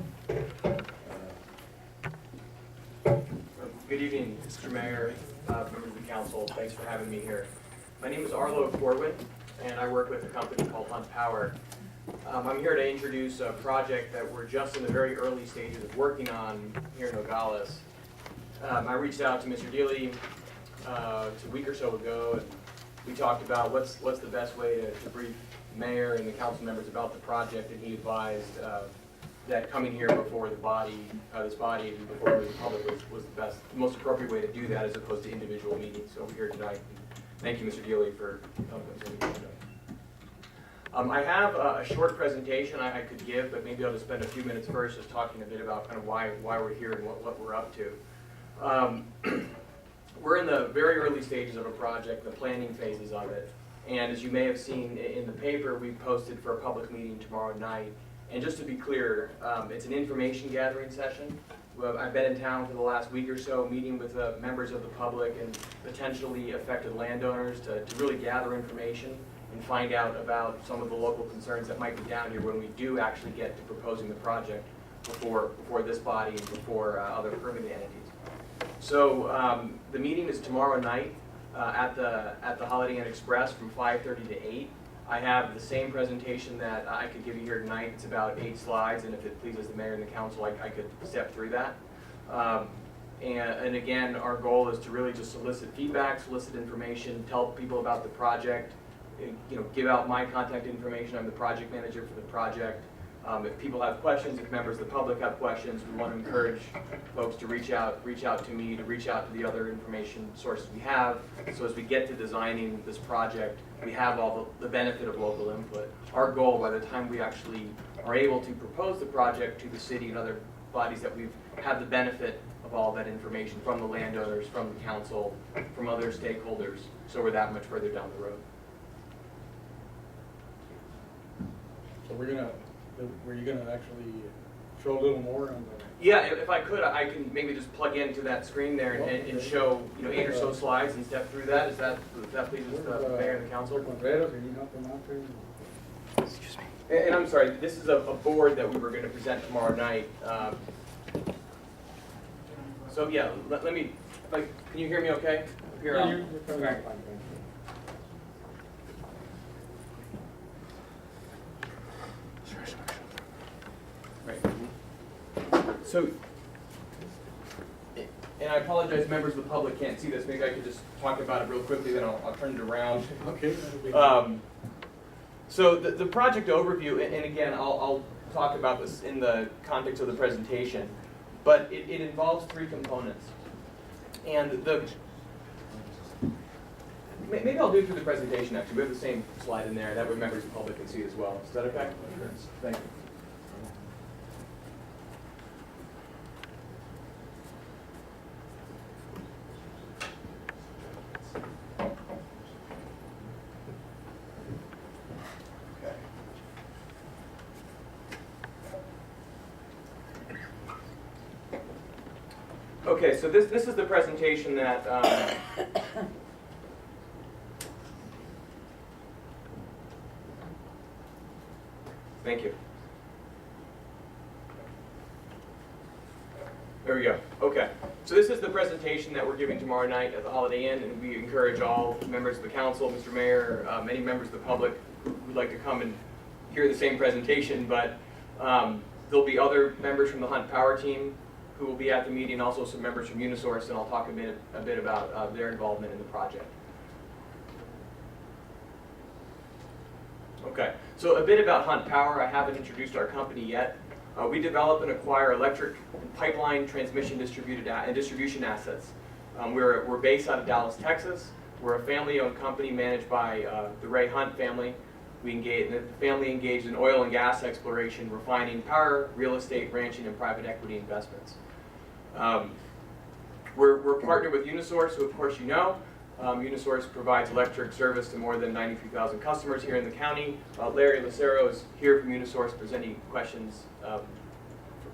Speaker 5: Good evening, Mr. Mayor, members of the council. Thanks for having me here. My name is Arlo Corwin, and I work with a company called Hunt Power. I'm here to introduce a project that we're just in the very early stages of working on here in Nogales. I reached out to Mr. Dealey a week or so ago, and we talked about what's the best way to brief the mayor and the council members about the project, and he advised that coming here before the body, this body, and before the public was the most appropriate way to do that, as opposed to individual meetings. So we're here tonight. Thank you, Mr. Dealey, for coming to the meeting today. I have a short presentation I could give, but maybe I'll just spend a few minutes first just talking a bit about kind of why we're here and what we're up to. We're in the very early stages of a project, the planning phases of it. And as you may have seen in the paper, we posted for a public meeting tomorrow night. And just to be clear, it's an information gathering session. I've been in town for the last week or so, meeting with members of the public and potentially affected landowners to really gather information and find out about some of the local concerns that might be down here when we do actually get to proposing the project before this body and before other permitting entities. So the meeting is tomorrow night at the Holiday Inn Express from 5:30 to 8. I have the same presentation that I could give you here tonight. It's about 8 slides, and if it pleases the mayor and the council, I could step through that. And again, our goal is to really just solicit feedback, solicit information, tell people about the project, give out my contact information. I'm the project manager for the project. If people have questions, if members of the public have questions, we want to encourage folks to reach out to me, to reach out to the other information sources we have. So as we get to designing this project, we have all the benefit of local input. Our goal, by the time we actually are able to propose the project to the city and other bodies, that we've had the benefit of all that information from the landowners, from the council, from other stakeholders, so we're that much further down the road.
Speaker 1: So were you gonna actually show a little more on the?
Speaker 5: Yeah, if I could, I can maybe just plug into that screen there and show 8 or so slides and step through that. If that pleases the mayor and the council? Excuse me. And I'm sorry, this is a board that we were going to present tomorrow night. So yeah, let me. Can you hear me okay? Here,
Speaker 1: Yeah, you're coming
Speaker 5: okay.
Speaker 1: fine.
Speaker 5: Right. So, and I apologize, members of the public can't see this. Maybe I could just talk about it real quickly, then I'll turn it around.
Speaker 1: Okay.
Speaker 5: So the project overview, and again, I'll talk about this in the context of the presentation, but it involves 3 components. And maybe I'll do it through the presentation, actually. We have the same slide in there. That way members of the public can see as well. Is that okay? Sure. Thank you.
Speaker 2: Okay, so this is the presentation that thank you. There we go. Okay. So this is the presentation that we're giving tomorrow night at the Holiday Inn, and we encourage all members of the council, Mr. Mayor, many members of the public who would like to come and hear the same presentation, but there'll be other members from the Hunt Power team who will be at the meeting, also some members from Unisource, and I'll talk a bit about their involvement in the project. Okay, so a bit about Hunt Power. I haven't introduced our company yet. We develop and acquire electric and pipeline transmission distribution assets. We're based out of Dallas, Texas. We're a family-owned company managed by the Ray Hunt family. The family engaged in oil and gas exploration, refining, power, real estate, ranching, and private equity investments. We're partnered with Unisource, who of course you know. Unisource provides electric service to more than 93,000 customers here in the county. Larry Lucero is here from Unisource if there's any questions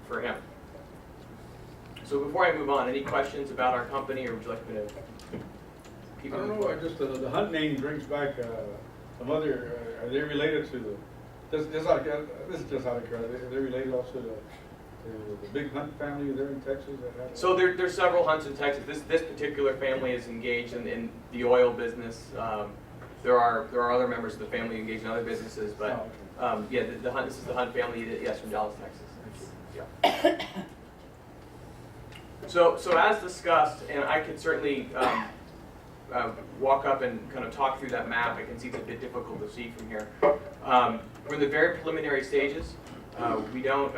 Speaker 2: for him. So before I move on, any questions about our company, or would you like me to keep
Speaker 1: I
Speaker 2: moving
Speaker 1: don't know,
Speaker 2: forward?
Speaker 1: just the Hunt name brings back some other, are they related to this is just out of curiosity, are they related also to the big Hunt family there in Texas?
Speaker 2: So there's several Hunts in Texas. This particular family is engaged in the oil business. There are other members of the family engaged in other businesses, but yeah, the Hunt. This is the Hunt family. Yes, from Dallas, Texas. Yeah. So as discussed, and I could certainly walk up and kind of talk through that map. I can see it's a bit difficult to see from here. We're in the very preliminary stages. We don't.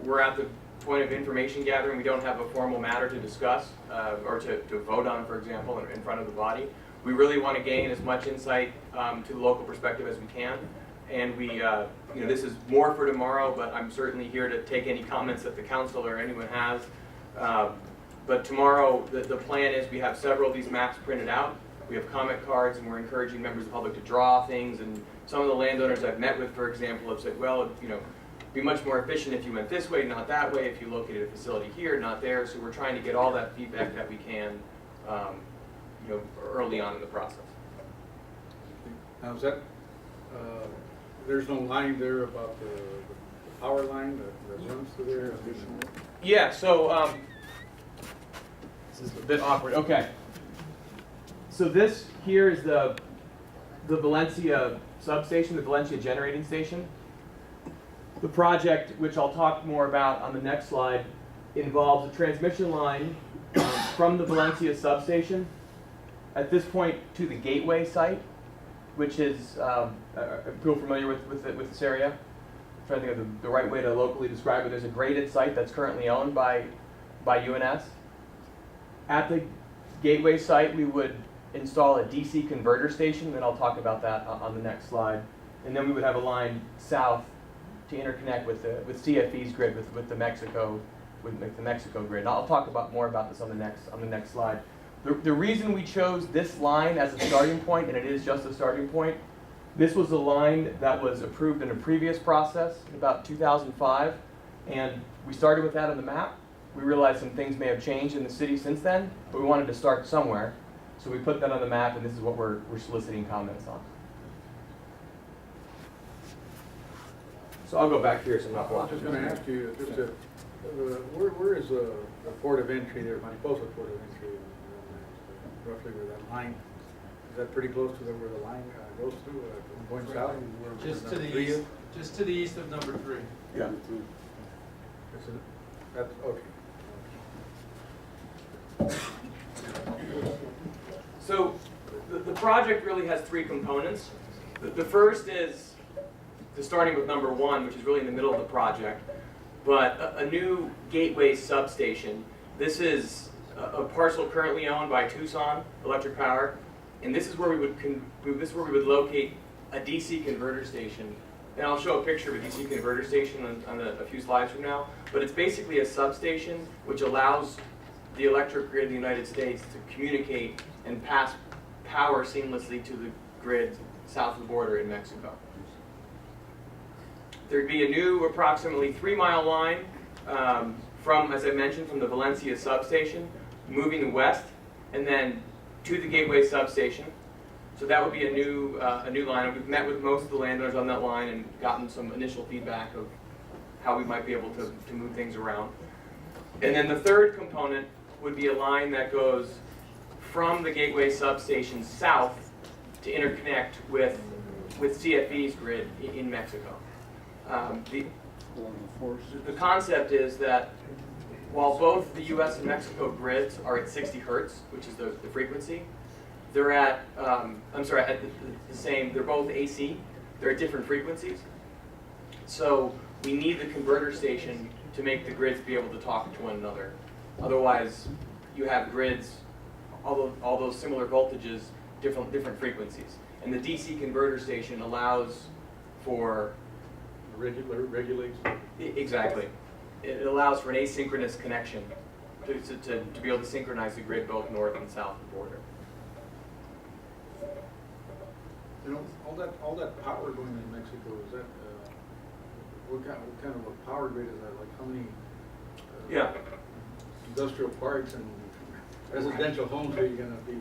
Speaker 2: We're at the point of information gathering. We don't have a formal matter to discuss or to vote on, for example, in front of the body. We really want to gain as much insight to the local perspective as we can. And we, this is more for tomorrow, but I'm certainly here to take any comments that the council or anyone has. But tomorrow, the plan is we have several of these maps printed out. We have comment cards, and we're encouraging members of the public to draw things. And some of the landowners I've met with, for example, have said, well, be much more efficient if you went this way, not that way, if you located a facility here, not there. So we're trying to get all that feedback that we can, early on in the process.
Speaker 1: Now is that, there's no line there about the power line that runs through there?
Speaker 2: Yeah, so this is a bit awkward. Okay. So this here is the Valencia substation, the Valencia generating station. The project, which I'll talk more about on the next slide, involves a transmission line from the Valencia substation at this point to the gateway site, which is, people familiar with this area? I'm trying to think of the right way to locally describe it. There's a graded site that's currently owned by UNS. At the gateway site, we would install a DC converter station, and I'll talk about that on the next slide. And then we would have a line south to interconnect with CFE's grid with the Mexico grid. And I'll talk more about this on the next slide. The reason we chose this line as a starting point, and it is just a starting point, this was a line that was approved in a previous process in about 2005, and we started with that on the map. We realized some things may have changed in the city since then, but we wanted to start somewhere. So we put that on the map, and this is what we're soliciting comments on. So I'll go back here so I'm not
Speaker 1: I was
Speaker 2: blocking.
Speaker 1: just going to ask you, where is the port of entry there, Mariposa port of entry, roughly where that line, is that pretty close to where the line goes through, going south?
Speaker 13: Just to the east, just to the east of number 3.
Speaker 1: Yeah. That's, okay.
Speaker 2: So the project really has three components. The first is starting with number 1, which is really in the middle of the project, but a new gateway substation. This is a parcel currently owned by Tucson Electric Power, and this is where we would locate a DC converter station. And I'll show a picture of a DC converter station on a few slides from now. But it's basically a substation which allows the electric grid in the United States to communicate and pass power seamlessly to the grid south of the border in Mexico. There'd be a new approximately 3-mile line
Speaker 17: from, as I mentioned, from the Valencia substation, moving west, and then to the Gateway substation. So that would be a new line. We've met with most of the landowners on that line and gotten some initial feedback of how we might be able to move things around. And then the third component would be a line that goes from the Gateway substation south to interconnect with CFE's grid in Mexico. The concept is that while both the US and Mexico grids are at 60 hertz, which is the frequency, they're at, at the same, they're both AC, they're at different frequencies. So we need the converter station to make the grids be able to talk to one another. Otherwise, you have grids, all those similar voltages, different frequencies. And the DC converter station allows for
Speaker 1: regulates.
Speaker 17: Exactly. It allows for an asynchronous connection to be able to synchronize the grid both north and south of the border.
Speaker 1: You know, all that power going in Mexico, is that, what kind of a power grid is that? Like how many industrial parks and residential homes are you going to be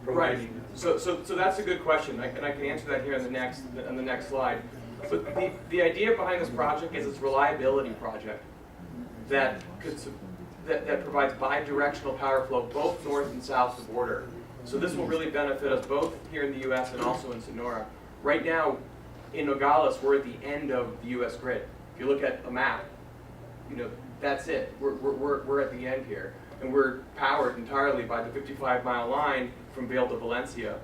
Speaker 1: providing?
Speaker 17: Right. So that's a good question, and I can answer that here on the next slide. But the idea behind this project is it's a reliability project that provides bi-directional power flow both north and south of the border. So this will really benefit us both here in the U.S. and also in Sonora. Right now, in Nogales, we're at the end of the U.S. grid. If you look at a map, you know, that's it. We're at the end here, and we're powered entirely by the 55-mile line from Vail to Valencia.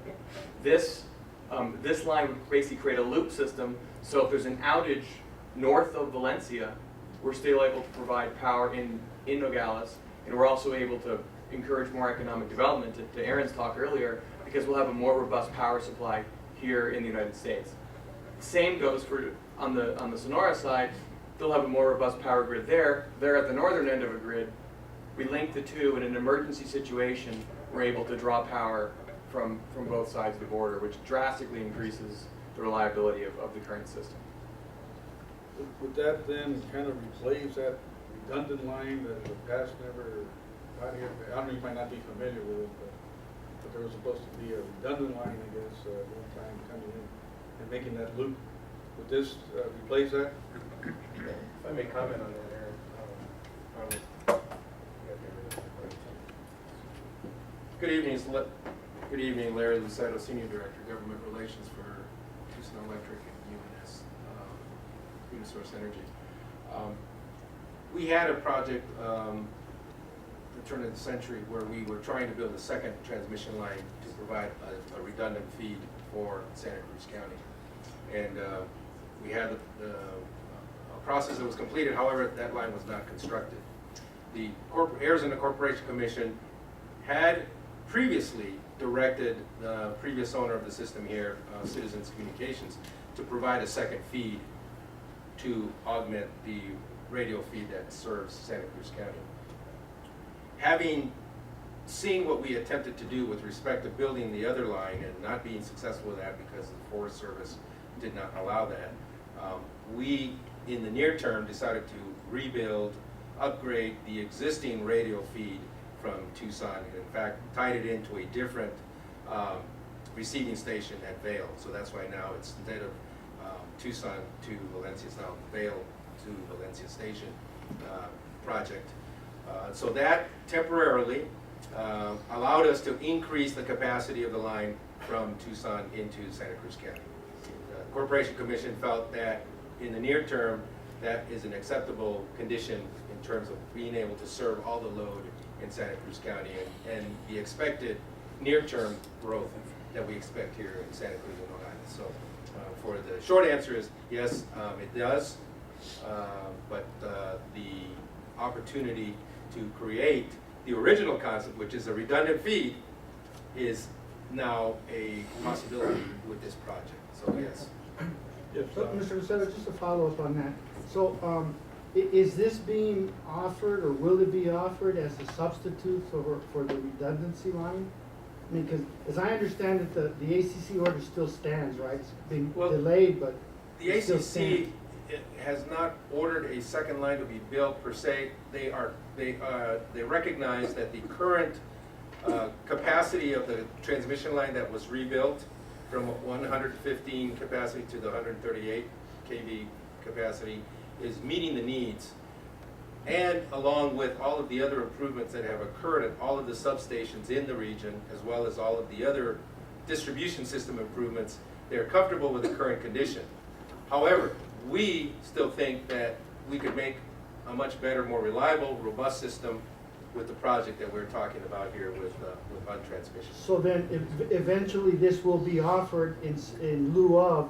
Speaker 17: This line would basically create a loop system. So if there's an outage north of Valencia, we're still able to provide power in Nogales, and we're also able to encourage more economic development, to Aaron's talk earlier, because we'll have a more robust power supply here in the United States. Same goes for on the Sonora side. They'll have a more robust power grid there. They're at the northern end of a grid. We link the two. In an emergency situation, we're able to draw power from both sides of the border, which drastically increases the reliability of the current system.
Speaker 1: Would that then kind of replace that redundant line that the past never got here? I know you might not be familiar with it, but there was supposed to be a redundant line, I guess, one time coming in and making that loop. Would this replace that?
Speaker 18: If I may comment on that, Aaron. Good evening, Larry Luceto, Senior Director, Government Relations for Houston Electric and UNS, Unisource Energy. We had a project the turn of the century where we were trying to build a second transmission line to provide a redundant feed for Santa Cruz County. And we had a process that was completed, however, that line was not constructed. The Arizona Corporation Commission had previously directed the previous owner of the system here, Citizens Communications, to provide a second feed to augment the radio feed that serves Santa Cruz County. Having seen what we attempted to do with respect to building the other line and not being successful with that because the Forest Service did not allow that, we, in the near term, decided to rebuild, upgrade the existing radio feed from Tucson, and in fact tied it into a different receiving station at Vail. So that's why now it's, instead of Tucson to Valencia, it's now Vail to Valencia Station project. So that temporarily allowed us to increase the capacity of the line from Tucson into Santa Cruz County. The Corporation Commission felt that in the near term that is an acceptable condition in terms of being able to serve all the load in Santa Cruz County and the expected near-term growth that we expect here in Santa Cruz and Nogales. So for the short answer is yes, it does, but the opportunity to create the original concept, which is a redundant feed, is now a possibility with this project. So yes.
Speaker 16: So, Mr. Lucero, just to follow up on that. So is this being offered, or will it be offered as a substitute for the redundancy line? I mean, because as I understand it, the ACC order still stands, right? It's been delayed, but
Speaker 18: the
Speaker 16: it still
Speaker 18: ACC
Speaker 16: stands.
Speaker 18: it has not ordered a second line to be built per se. They recognize that the current capacity of the transmission line that was rebuilt from 115 capacity to the 138 kV capacity is meeting the needs. And along with all of the other improvements that have occurred at all of the substations in the region, as well as all of the other distribution system improvements, they're comfortable with the current condition. However, we still think that we could make a much better, more reliable, robust system with the project that we're talking about here with HUD transmission.
Speaker 16: So then eventually this will be offered in lieu of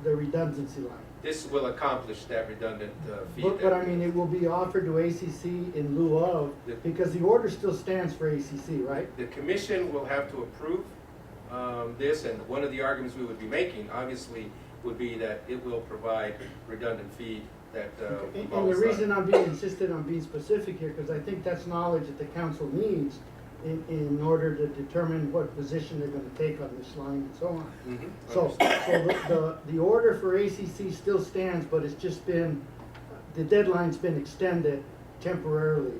Speaker 16: the redundancy line?
Speaker 18: This will accomplish that redundant fee.
Speaker 16: But I mean, it will be offered to ACC in lieu of, because the order still stands for ACC, right?
Speaker 18: The commission will have to approve this, and one of the arguments we would be making, obviously, would be that it will provide redundant feed that
Speaker 16: And the reason I'm being insistent on being specific here, because I think that's knowledge that the council needs in order to determine what position they're gonna take on this line and so on.
Speaker 18: Mm-hmm.
Speaker 16: So the order for ACC still stands, but it's just been, the deadline's been extended temporarily.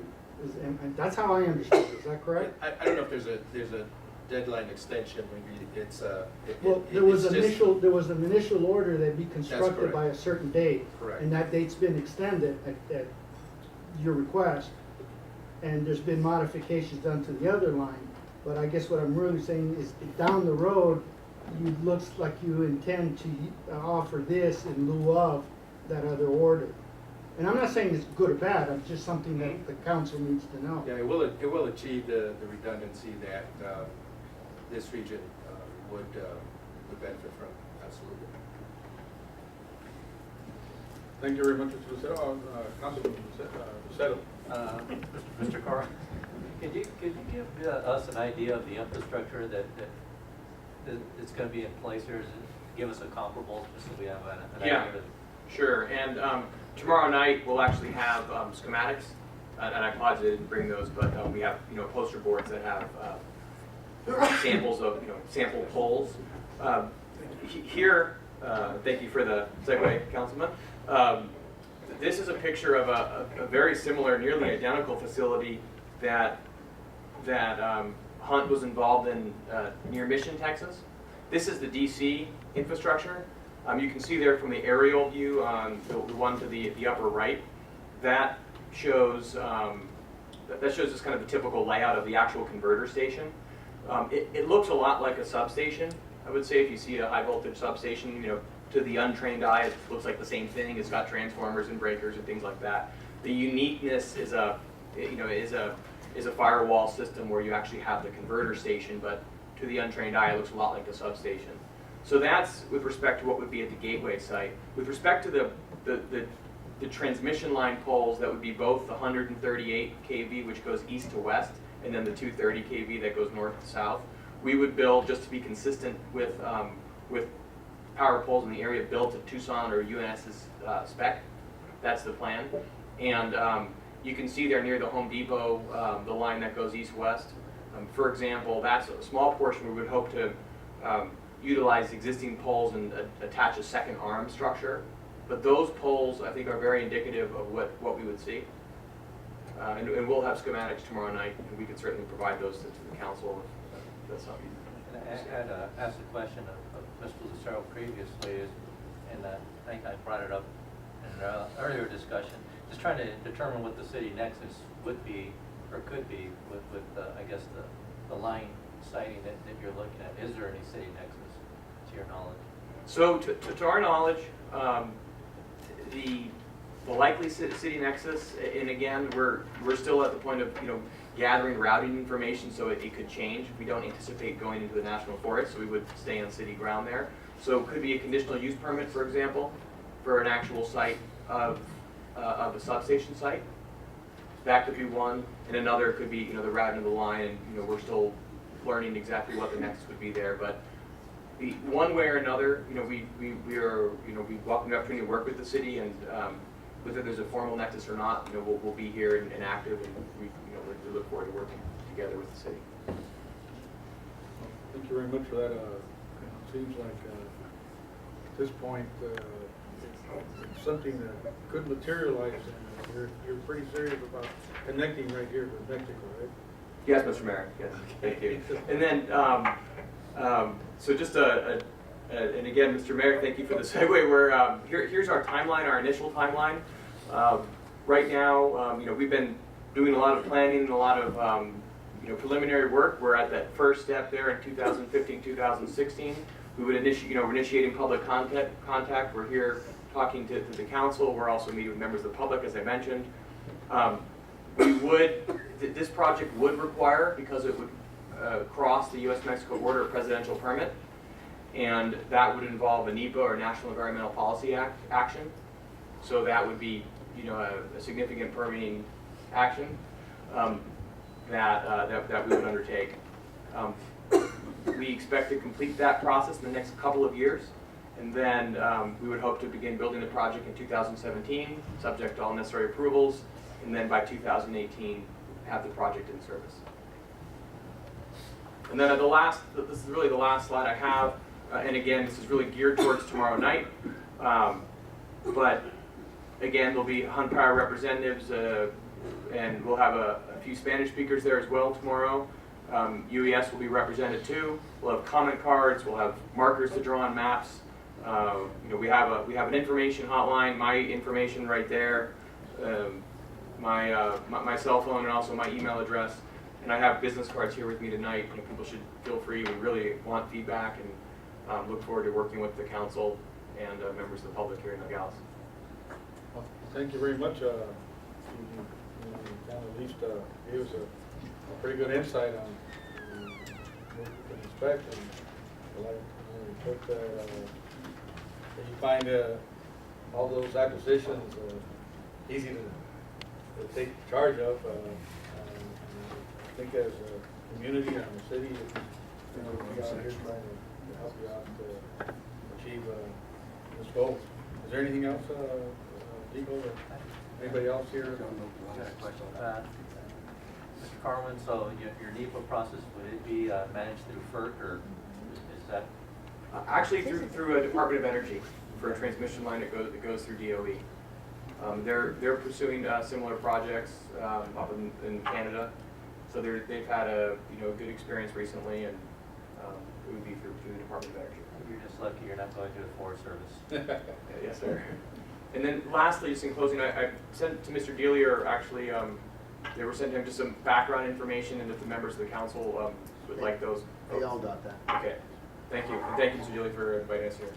Speaker 16: And that's how I understood it, is that correct?
Speaker 18: I don't know if there's a deadline extension, maybe it's
Speaker 16: Well, there was
Speaker 18: it's just-
Speaker 16: there was an initial order that be constructed
Speaker 18: correct.
Speaker 16: by a certain date.
Speaker 18: Correct.
Speaker 16: And that date's been extended at your request. And there's been modifications done to the other line. But I guess what I'm really saying is down the road, it looks like you intend to offer this in lieu of that other order. And I'm not saying it's good or bad, it's just something that the council needs to know.
Speaker 18: Yeah, it will achieve the redundancy that this region would benefit from, absolutely.
Speaker 1: Thank you very much, Mr. Lucero. Councilman Lucero.
Speaker 9: Mr. Carr, could you give us an idea of the infrastructure that's going to be in place here? Give us a comparable, just so we have an idea.
Speaker 17: Sure. And tomorrow night we'll actually have schematics, and I apologize I didn't bring those, but we have poster boards that have samples of sample poles. Here, thank you for the segue, Councilman. This is a picture of a very similar, nearly identical facility that Hunt was involved in near Mission, Texas. This is the DC infrastructure. You can see there from the aerial view on the one to the upper right. That shows this kind of a typical layout of the actual converter station. It looks a lot like a substation. I would say if you see a high voltage substation, to the untrained eye, it looks like the same thing. It's got transformers and breakers and things like that. The uniqueness is a firewall system where you actually have the converter station, but to the untrained eye, it looks a lot like a substation. So that's with respect to what would be at the gateway site. With respect to the transmission line poles, that would be both the 138 kV, which goes east to west, and then the 230 kV that goes north to south. We would build, just to be consistent with power poles in the area, built to Tucson or UNS's spec. That's the plan. And you can see there near the Home Depot, the line that goes east-west. For example, that's a small portion we would hope to utilize existing poles and attach a second arm structure. But those poles, I think, are very indicative of what we would see. And we'll have schematics tomorrow night, and we can certainly provide those to the council if that's something.
Speaker 9: I had asked a question of Mr. Lucero previously, and I think I brought it up in an earlier discussion, just trying to determine what the city nexus would be or could be with I guess, the line siting that you're looking at. Is there any city nexus, to your knowledge?
Speaker 17: So to our knowledge, the likely city nexus, and again, we're still at the point of gathering routing information, so it could change. We don't anticipate going into the national forest, so we would stay on city ground there. So it could be a conditional use permit, for example, for an actual site of a substation site. That could be one, and another could be the routing of the line, and we're still learning exactly what the nexus would be there. But one way or another, we welcome the opportunity to work with the city, and whether there's a formal nexus or not, we'll be here and active, and we look forward to working together with the city.
Speaker 1: Thank you very much for that. It seems like at this point, it's something that could materialize, and you're pretty serious about connecting right here with Mexico, right?
Speaker 17: Yes, Mr. Mayor, yes, thank you. And then, so just and again, Mr. Mayor, thank you for the segue. Here's our timeline, our initial timeline. Right now, we've been doing a lot of planning and a lot of preliminary work. We're at that first step there in 2015, 2016. We would initiate, we're initiating public contact. We're here talking to the council. We're also meeting with members of the public, as I mentioned. This project would require, because it would cross the U.S.-Mexico border, a presidential permit, and that would involve a NEPA, or National Environmental Policy action. So that would be, a significant permitting action that we would undertake. We expect to complete that process in the next couple of years, and then we would hope to begin building the project in 2017, subject to all necessary approvals, and then by 2018 have the project in service. And then this is really the last slide I have, and again, this is really geared towards tomorrow night. But again, there'll be Hunt Power representatives, and we'll have a few Spanish speakers there as well tomorrow. UES will be represented too. We'll have comment cards. We'll have markers to draw on maps. We have an information hotline. My information right there. My cell phone, and also my email address. And I have business cards here with me tonight. People should feel free. We really want feedback, and look forward to working with the council and members of the public here in Nogales.
Speaker 1: Well, thank you very much. You kind of at least gave us a pretty good insight on what we can expect, and I hope that you find all those acquisitions easy to take charge of. I think as a community and a city, we are here trying to help you out to achieve this goal. Is there anything else, legal, or anybody else here?
Speaker 9: Mr. Carwin, so your NEPA process, would it be managed through FERC, or is that?
Speaker 17: Actually, through a Department of Energy for a transmission line that goes through DOE. They're pursuing similar projects up in Canada, so they've had a good experience recently, and it would be through the Department of Energy.
Speaker 9: You're just lucky you're not going to the Forest Service.
Speaker 17: Yes, sir. And then lastly, just in closing, I sent to Mr. Dealier, actually, they were sending him just some background information, and if the members of the council would like those.
Speaker 2: They all got that.
Speaker 17: Okay, thank you. And thank you, Mr. Dealier, for inviting us here.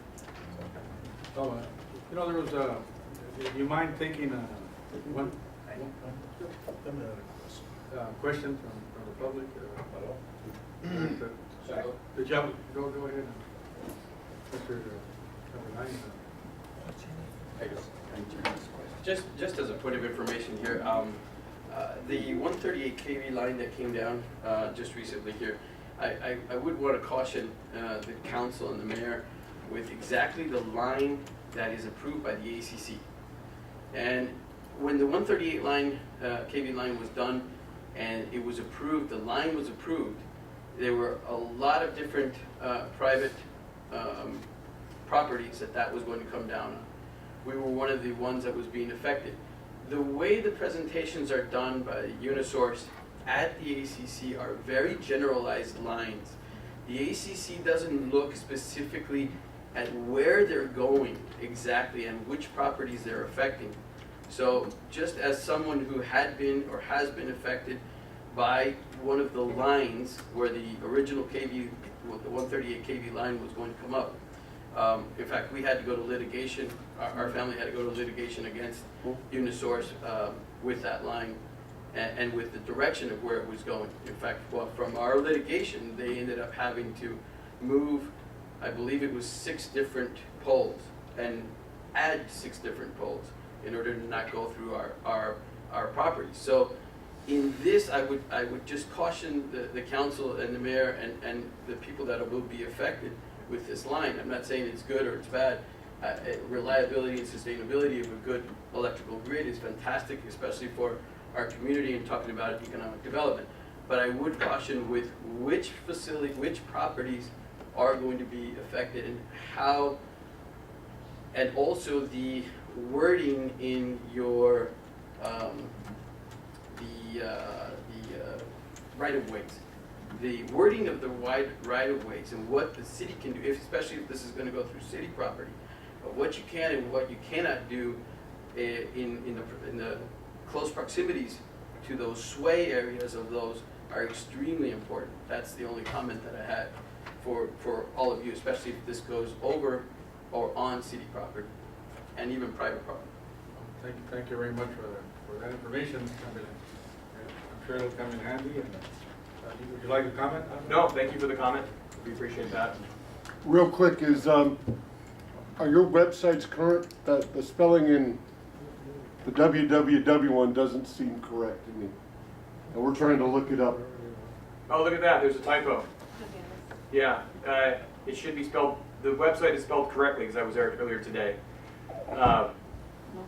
Speaker 1: Oh, there was do you mind taking one question from the public? Did you go ahead, Mr.
Speaker 7: Just as a point of information here, the 138 kV line that came down just recently here, I would want to caution the council and the mayor with exactly the line that is approved by the ACC. And when the 138 kV line was done and it was approved, the line was approved, there were a lot of different private properties that was going to come down on. We were one of the ones that was being affected. The way the presentations are done by Unisource at the ACC are very generalized lines. The ACC doesn't look specifically at where they're going exactly and which properties they're affecting. So just as someone who had been or has been affected by one of the lines where the original KV, the 138 kV line was going to come up. In fact, we had to go to litigation, our family had to go to litigation against Unisource with that line and with the direction of where it was going. In fact, well, from our litigation, they ended up having to move, I believe it was 6 different poles, and add 6 different poles in order to not go through our property. So in this, I would just caution the council and the mayor and the people that will be affected with this line. I'm not saying it's good or it's bad. Reliability and sustainability of a good electrical grid is fantastic, especially for our community and talking about economic development. But I would caution with which facility, which properties are going to be affected, and how And also the wording in your, right-of-ways. The wording of the right-of-ways and what the city can do, especially if this is gonna go through city property, but what you can and what you cannot do in the close proximities to those sway areas of those are extremely important. That's the only comment that I had for all of you, especially if this goes over or on city property and even private property.
Speaker 1: Thank you very much for that information. I'm sure it'll come in handy. And, would you like to comment?
Speaker 17: No, thank you for the comment. We appreciate that.
Speaker 19: Real quick, are your websites current? The spelling in the www one doesn't seem correct to me. And we're trying to look it up.
Speaker 17: Oh, look at that, there's a typo. Yeah, it should be spelled, the website is spelled correctly because I was there earlier today.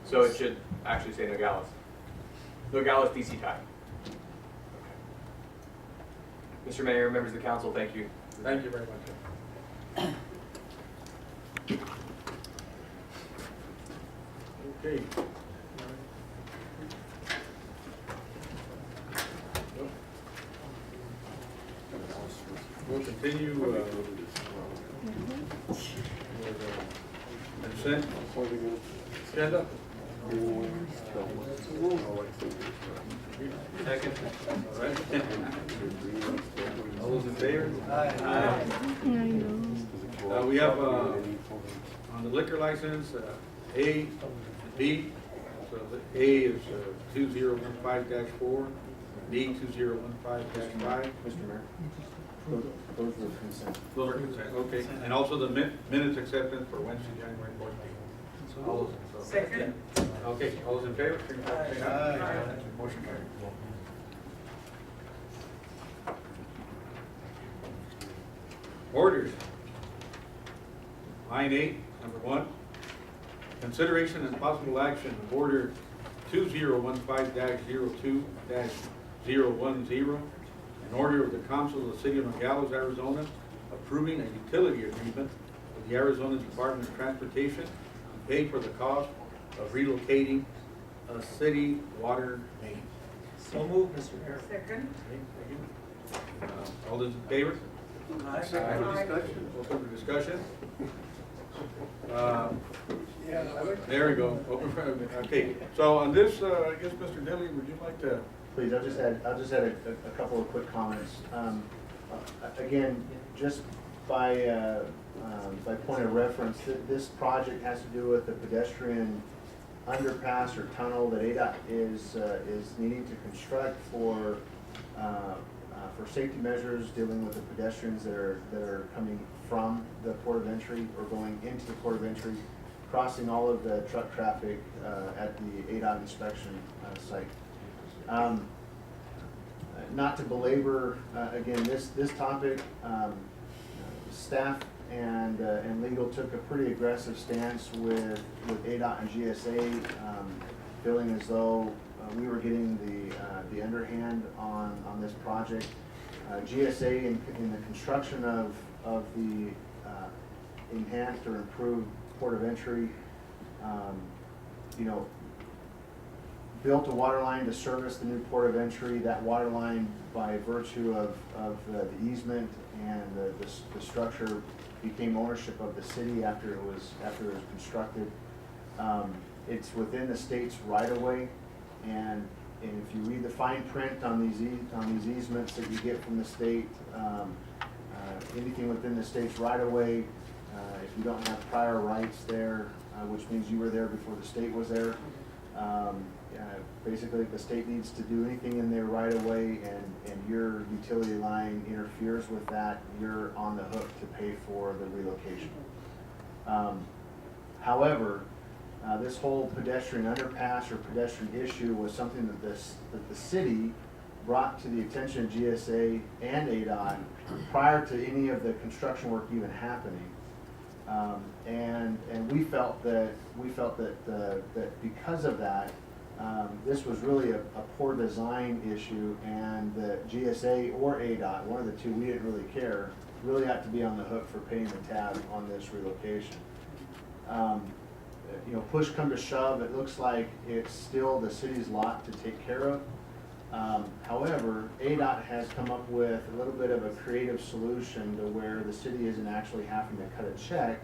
Speaker 17: So it should actually say Nogales. Nogales DC Tech. Mr. Mayor, members of the council, thank you.
Speaker 1: Thank you very much. Okay. We'll continue with consent agenda.
Speaker 13: Second.
Speaker 1: All right. All those in favor?
Speaker 4: I know.
Speaker 1: We have on the liquor license, A, B. So the A is 2015-4, B 2015-5.
Speaker 2: Mr. Mayor, those were consent.
Speaker 1: Those are consent, okay. And also the minutes acceptance for Wednesday, January 14th. All those,
Speaker 14: Second.
Speaker 1: okay, all those in favor? Say aye. Motion carried. Orders. Line 8, number 1. Consideration and possible action of order 2015-02-010, an order of the Council of the City of Nogales, Arizona, approving a utility agreement with the Arizona Department of Transportation to pay for the cost of relocating a city water main.
Speaker 10: So moved, Mr. Mayor.
Speaker 14: Second.
Speaker 1: Okay, thank you. All those in favor? Open for discussion. There we go. Open for, okay. So on this, I guess, Mr. Dilly, would you like to?
Speaker 2: Please, I'll just add a couple of quick comments. Again, just by point of reference, this project has to do with the pedestrian underpass or tunnel that ADOT is needing to construct for safety measures dealing with the pedestrians that are coming from the port of entry or going into the port of entry, crossing all of the truck traffic at the ADOT inspection site. Not to belabor again this topic, staff and legal took a pretty aggressive stance with ADOT and GSA, feeling as though we were getting the underhand on this project. GSA in the construction of the enhanced or improved port of entry, built a water line to service the new port of entry. That water line, by virtue of the easement and the structure, became ownership of the city after it was constructed. It's within the state's right of way, and if you read the fine print on these easements that you get from the state, anything within the state's right of way, if you don't have prior rights there, which means you were there before the state was there, basically if the state needs to do anything in their right of way and your utility line interferes with that, you're on the hook to pay for the relocation. However, this whole pedestrian underpass or pedestrian issue was something that the city brought to the attention of GSA and ADOT prior to any of the construction work even happening. And we felt that because of that, this was really a poor design issue, and that GSA or ADOT, one of the two, we didn't really care, really had to be on the hook for paying the tab on this relocation. you know, push come to shove, it looks like it's still the city's lot to take care of. However, ADOT has come up with a little bit of a creative solution to where the city isn't actually having to cut a check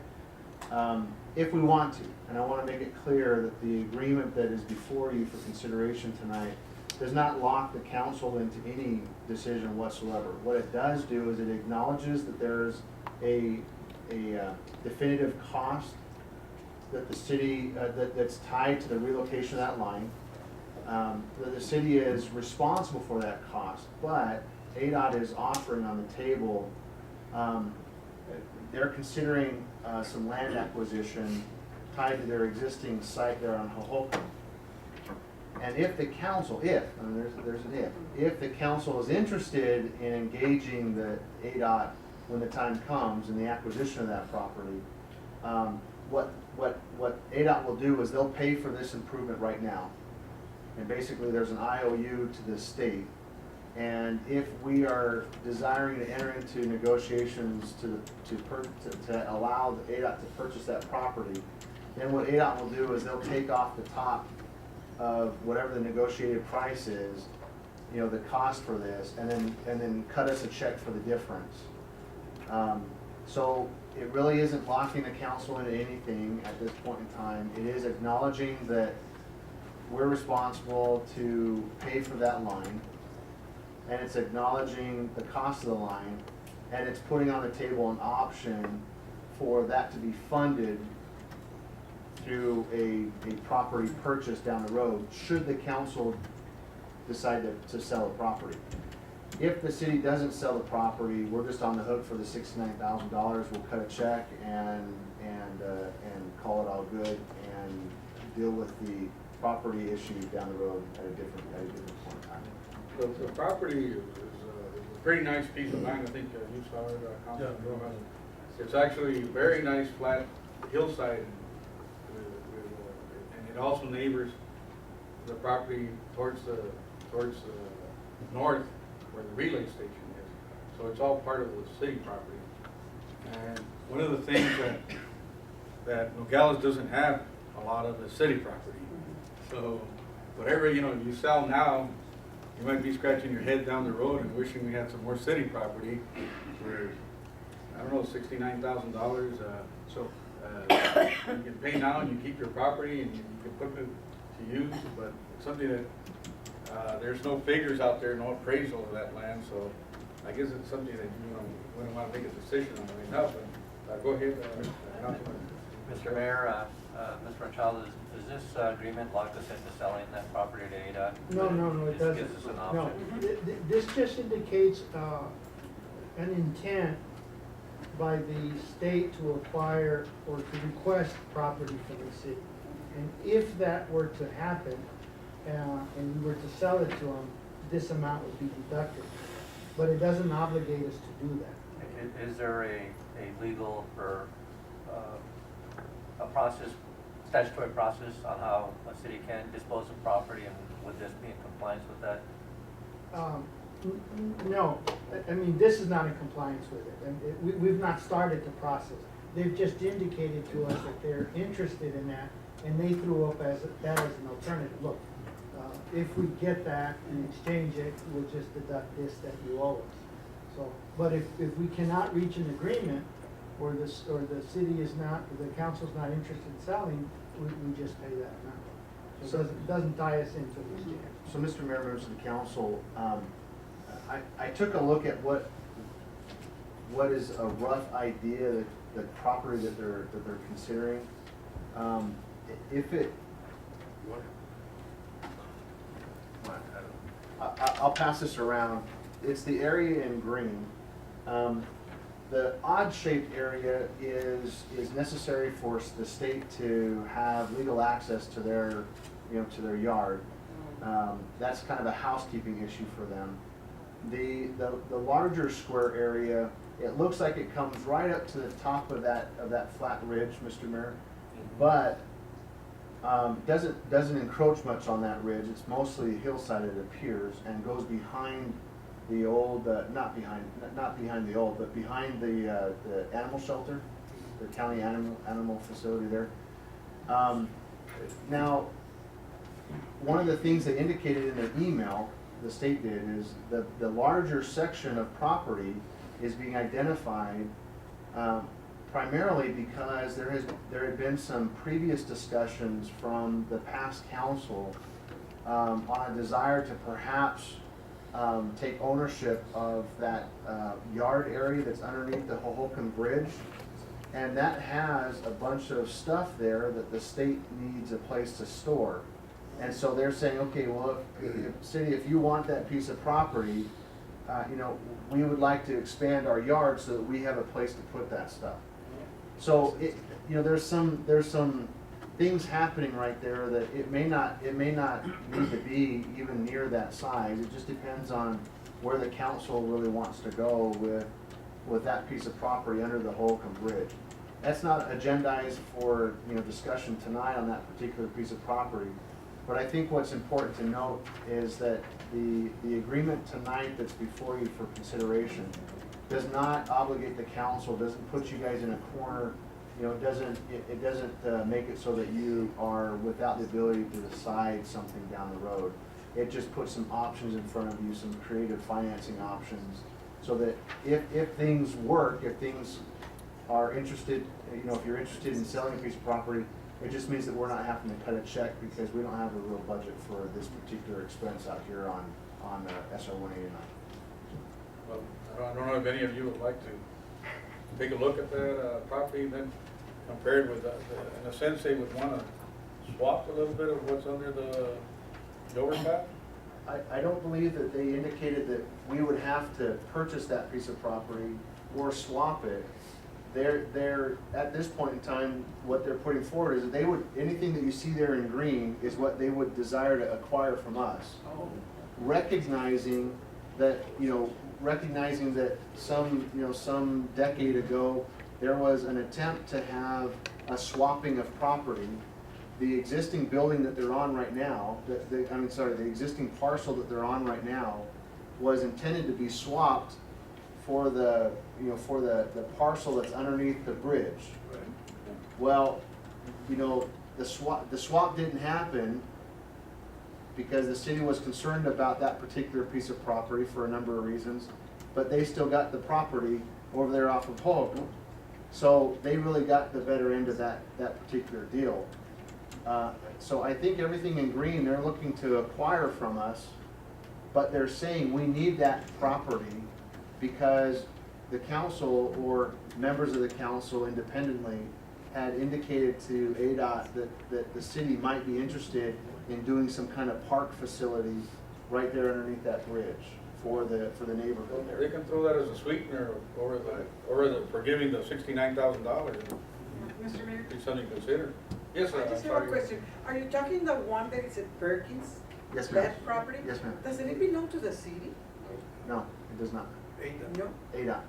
Speaker 2: if we want to. And I want to make it clear that the agreement that is before you for consideration tonight does not lock the council into any decision whatsoever. What it does do is it acknowledges that there's a definitive cost that the city, that's tied to the relocation of that line. The city is responsible for that cost, but ADOT is offering on the table, they're considering some land acquisition tied to their existing site there on Hohokum. And if the council, I mean, there's an if the council is interested in engaging the ADOT when the time comes in the acquisition of that property, what ADOT will do is they'll pay for this improvement right now. And basically there's an IOU to the state. And if we are desiring to enter into negotiations to allow the ADOT to purchase that property, then what ADOT will do is they'll take off the top of whatever the negotiated price is, you know, the cost for this, and then cut us a check for the difference. So it really isn't locking the council into anything at this point in time. It is acknowledging that we're responsible to pay for that line, and it's acknowledging the cost of the line, and it's putting on the table an option for that to be funded through a property purchase down the road, should the council decide to sell the property. If the city doesn't sell the property, we're just on the hook for the $69,000. We'll cut a check and call it all good and deal with the property issue down the road at a different point in time.
Speaker 1: The property is a pretty nice piece of land. I think you saw it, Councilman Rojas. It's actually a very nice flat hillside, and it also neighbors the property towards the north where the relay station is. So it's all part of the city property. And one of the things that Nogales doesn't have a lot of is city property. So whatever, you know, you sell now, you might be scratching your head down the road and wishing we had some more city property for, I don't know, $69,000. So you can pay now and you keep your property and you can put it to use, but it's something that there's no figures out there, no appraisal of that land, so I guess it's something that you wouldn't want to make a decision on right now, but go ahead, Councilman.
Speaker 9: Mr. Mayor, Mr. Machado, does this agreement lock us into selling that property to ADOT?
Speaker 16: No, it doesn't.
Speaker 9: Gives us an
Speaker 16: No,
Speaker 9: option.
Speaker 16: this just indicates an intent by the state to acquire or to request property from the city. And if that were to happen, and you were to sell it to them, this amount would be deducted. But it doesn't obligate us to do that.
Speaker 9: Is there a legal or a process, statutory process on how a city can dispose of property, and would this be in compliance with that?
Speaker 16: No, I mean, this is not in compliance with it, and we've not started the process. They've just indicated to us that they're interested in that, and they threw up that as an alternative. Look, if we get that and exchange it, we'll just deduct this that you owe us. So, but if we cannot reach an agreement, or the city is not, the council's not interested in selling, we just pay that amount. So it doesn't tie us into the exchange.
Speaker 2: So, Mr. Mayor, members of the council, I took a look at what is a rough idea that the property that they're considering. I'll pass this around. It's the area in green. The odd-shaped area is necessary for the state to have legal access to their, to their yard. That's kind of a housekeeping issue for them. The larger square area, it looks like it comes right up to the top of that flat ridge, Mr. Mayor, but doesn't encroach much on that ridge. It's mostly hillside, it appears, and goes behind the old, not behind the old, but behind the animal shelter, the county animal facility there. Now, one of the things they indicated in their email, the state did, is the larger section of property is being identified primarily because there had been some previous discussions from the past council on a desire to perhaps take ownership of that yard area that's underneath the Hohokam Bridge. And that has a bunch of stuff there that the state needs a place to store. And so they're saying, okay, well, city, if you want that piece of property, you know, we would like to expand our yard so that we have a place to put that stuff. So you know, there's some things happening right there that it may not need to be even near that size. It just depends on where the council really wants to go with that piece of property under the Holcomb Bridge. That's not agendized for, you know, discussion tonight on that particular piece of property. But I think what's important to note is that the agreement tonight that's before you for consideration does not obligate the council, doesn't put you guys in a corner. You know, it doesn't make it so that you are without the ability to decide something down the road. It just puts some options in front of you, some creative financing options, so that if things work, if things are interested, you know, if you're interested in selling a piece of property, it just means that we're not having to cut a check because we don't have a real budget for this particular expense out here on SR 189.
Speaker 1: Well, I don't know if any of you would like to take a look at that property, then compared with, in a sense, they would want to swap a little bit of what's under the overpass?
Speaker 2: I don't believe that they indicated that we would have to purchase that piece of property or swap it. They're at this point in time, what they're putting forward is that they would, anything that you see there in green is what they would desire to acquire from us. Recognizing that, you know, some decade ago, there was an attempt to have a swapping of property. The existing building that they're on right now, the existing parcel that they're on right now was intended to be swapped for the parcel that's underneath the bridge.
Speaker 1: Right.
Speaker 2: Well, you know, the swap didn't happen because the city was concerned about that particular piece of property for a number of reasons, but they still got the property over there off of Hope. So they really got the better end of that particular deal. So I think everything in green they're looking to acquire from us, but they're saying we need that property because the council or members of the council independently had indicated to ADOT that the city might be interested in doing some kind of park facility right there underneath that bridge for the neighborhood there.
Speaker 1: They can throw that as a sweetener or for giving the $69,000.
Speaker 14: Mr. Mayor?
Speaker 1: Be something to consider. Yes, sir.
Speaker 14: I just have a question. Are you talking the one that is at Perkins?
Speaker 2: Yes, ma'am.
Speaker 14: That property?
Speaker 2: Yes, ma'am.
Speaker 14: Does it belong to the city?
Speaker 2: No, it does not.
Speaker 14: No.
Speaker 2: ADOT.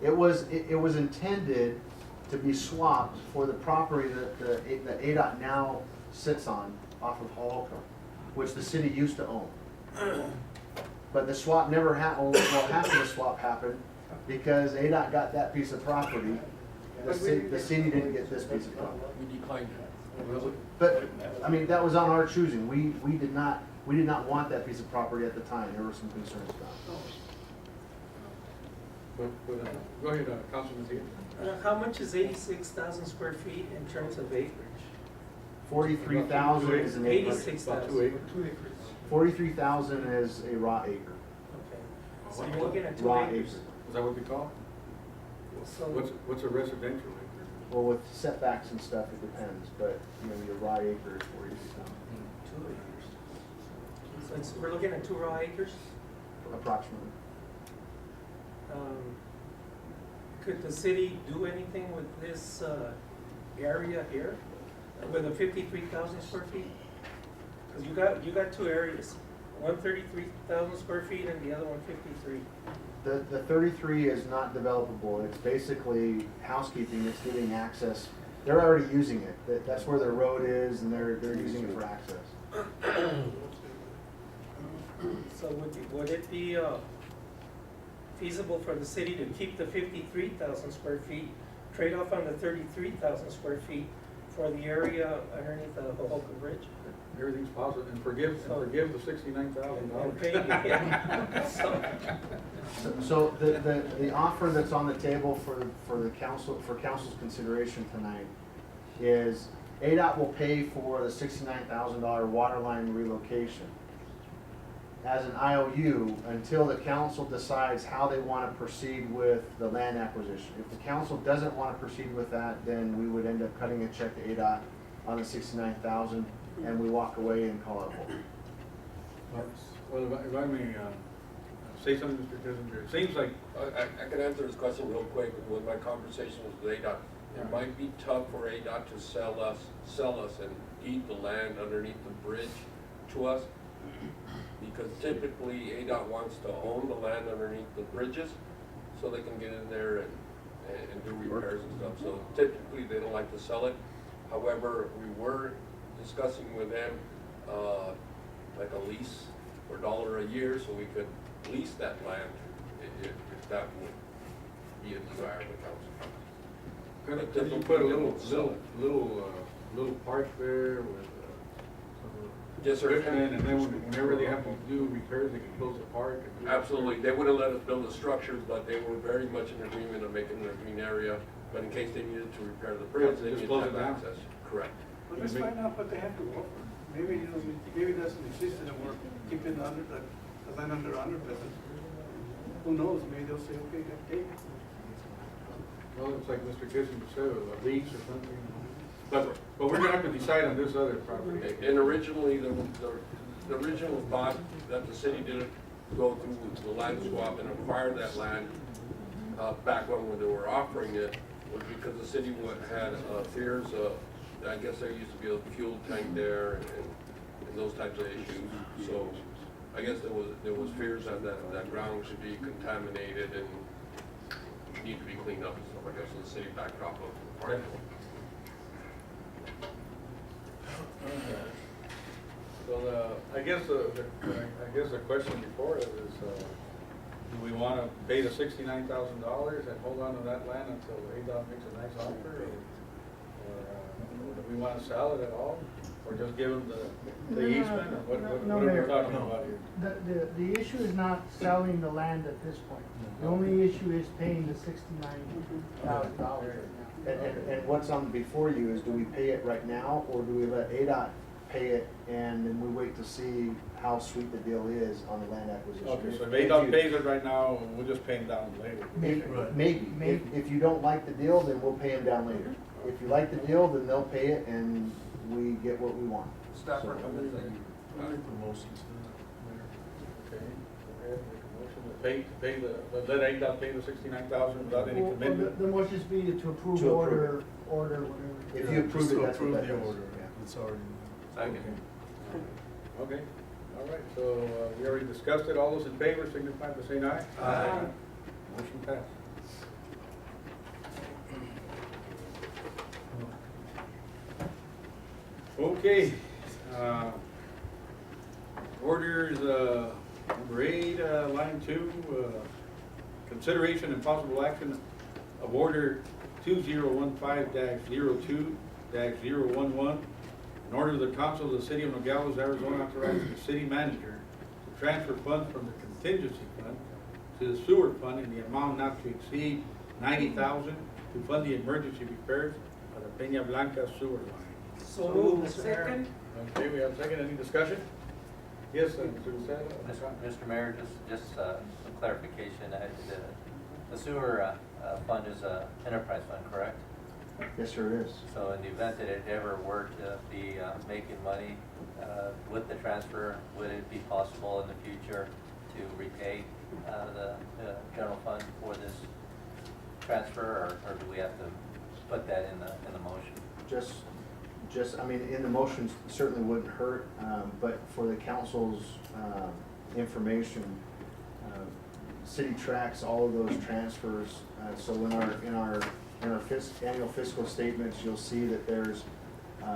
Speaker 2: It was intended to be swapped for the property that ADOT now sits on off of Holcomb, which the city used to own. But the swap never happened. Well, half of the swap happened because ADOT got that piece of property. The city didn't get this piece of property.
Speaker 11: We declined it.
Speaker 2: But I mean, that was on our choosing. We did not want that piece of property at the time. There were some concerns about it.
Speaker 1: Go ahead, Councilman Zia.
Speaker 10: How much is 86,000 square feet in terms of acreage?
Speaker 2: 43,000 is an acre.
Speaker 10: 86,000.
Speaker 1: 2 acres.
Speaker 10: 2 acres.
Speaker 2: 43,000 is a raw acre.
Speaker 10: Okay. So you're looking at 2
Speaker 2: Raw
Speaker 10: acres.
Speaker 1: Is that what they call it?
Speaker 10: So
Speaker 1: What's a residential acre?
Speaker 2: Well, with setbacks and stuff, it depends, but you know, your raw acre is 43,000
Speaker 10: 2 acres. So we're looking at 2 raw acres?
Speaker 2: approximately.
Speaker 10: Could the city do anything with this area here, with the 53,000 square feet? Because you got 2 areas, one 33,000 square feet and the other one 53.
Speaker 2: The 33 is not developable. It's basically housekeeping. It's giving access. They're already using it. That's where their road is, and they're using it for access.
Speaker 10: So would it be feasible for the city to keep the 53,000 square feet trade off on the 33,000 square feet for the area underneath the Hoboken Bridge.
Speaker 1: Everything's positive, and forgive the $69,000.
Speaker 16: So the offer that's on the table for the council, for council's consideration tonight is ADOT will pay for the $69,000 water line relocation as an IOU until the council decides how they want to proceed with the land acquisition. If the council doesn't want to proceed with that, then we would end up cutting a check to ADOT on the $69,000 and we walk away and call it whole.
Speaker 1: Well, if I may say something, Mr. Kissinger, it seems like
Speaker 11: I can answer this question real quick with my conversation with ADOT. It might be tough for ADOT to sell us and deed the land underneath the bridge to us, because typically ADOT wants to own the land underneath the bridges so they can get in there and do repairs and stuff. So typically they don't like to sell it. However, we were discussing with them like a lease for $1 a year, so we could lease that land if that would be a desire of the council.
Speaker 1: Could you put a little park there with
Speaker 11: yes, sir.
Speaker 1: And then whenever they have to do repairs, they can close the park? And do
Speaker 11: Absolutely. They wouldn't let us build the structures, but they were very much in agreement of making it a green area. But in case they needed to repair the bridge, they needed to have access. Correct.
Speaker 12: Well, let's find out what they have to offer. Maybe, maybe it doesn't exist and we're keeping the land under business. Who knows? Maybe they'll say, okay, take it.
Speaker 1: Well, it's like Mr. Kissinger said, a lease or something. But we're gonna have to decide on this other property.
Speaker 11: And originally, the original thought that the city didn't go through the land swap and acquire that land back when they were offering it was because the city had fears of, I guess there used to be a fuel tank there and those types of issues. So I guess there was fears that ground should be contaminated and need to be cleaned up and stuff like that. So the city backed off of the park.
Speaker 1: So I guess the question before it is, do we want to pay the $69,000 and hold on to that land until ADOT makes a nice offer, or do we want to sell it at all, or just give them the easement, or what are we talking about here?
Speaker 16: The issue is not selling the land at this point. The only issue is paying the $69,000. And what's on before you is, do we pay it right now, or do we let ADOT pay it and then we wait to see how sweet the deal is on the land acquisition?
Speaker 1: Okay, so if ADOT pays it right now, we'll just pay them down later.
Speaker 16: Maybe. If you don't like the deal, then we'll pay them down later. If you like the deal, then they'll pay it and we get what we want.
Speaker 11: Staff
Speaker 16: So-
Speaker 11: recommendation.
Speaker 1: Okay, let ADOT pay the $69,000 without any commitment?
Speaker 16: The motion is be to approve
Speaker 1: To
Speaker 16: order, whatever. If you approve it, that's what that is.
Speaker 12: It's already.
Speaker 1: Okay, all right, so we already discussed it. All those in favor signify by saying aye.
Speaker 12: Aye.
Speaker 1: Motion passed. Okay, orders, number 8, line 2, consideration and possible action of order 2015-02-011, in order of the council of the city of Nogales, Arizona, authorizing the city manager to transfer funds from the contingency fund to the sewer fund in the amount not to exceed $90,000 to fund the emergency repairs of the Peña Blanca sewer line.
Speaker 14: So moved, Mr. Mayor.
Speaker 6: Second.
Speaker 1: Okay, we have a second. Any discussion? Yes, Mr. Lucero.
Speaker 9: Mr. Mayor, just some clarification. The sewer fund is an enterprise fund, correct?
Speaker 16: Yes, sir, it is.
Speaker 9: So in the event that it ever were to be making money with the transfer, would it be possible in the future to repay the general fund for this transfer, or do we have to put that in the motion?
Speaker 16: I mean, in the motion certainly wouldn't hurt, but for the council's information, city tracks all of those transfers. So in our annual fiscal statements, you'll see that there's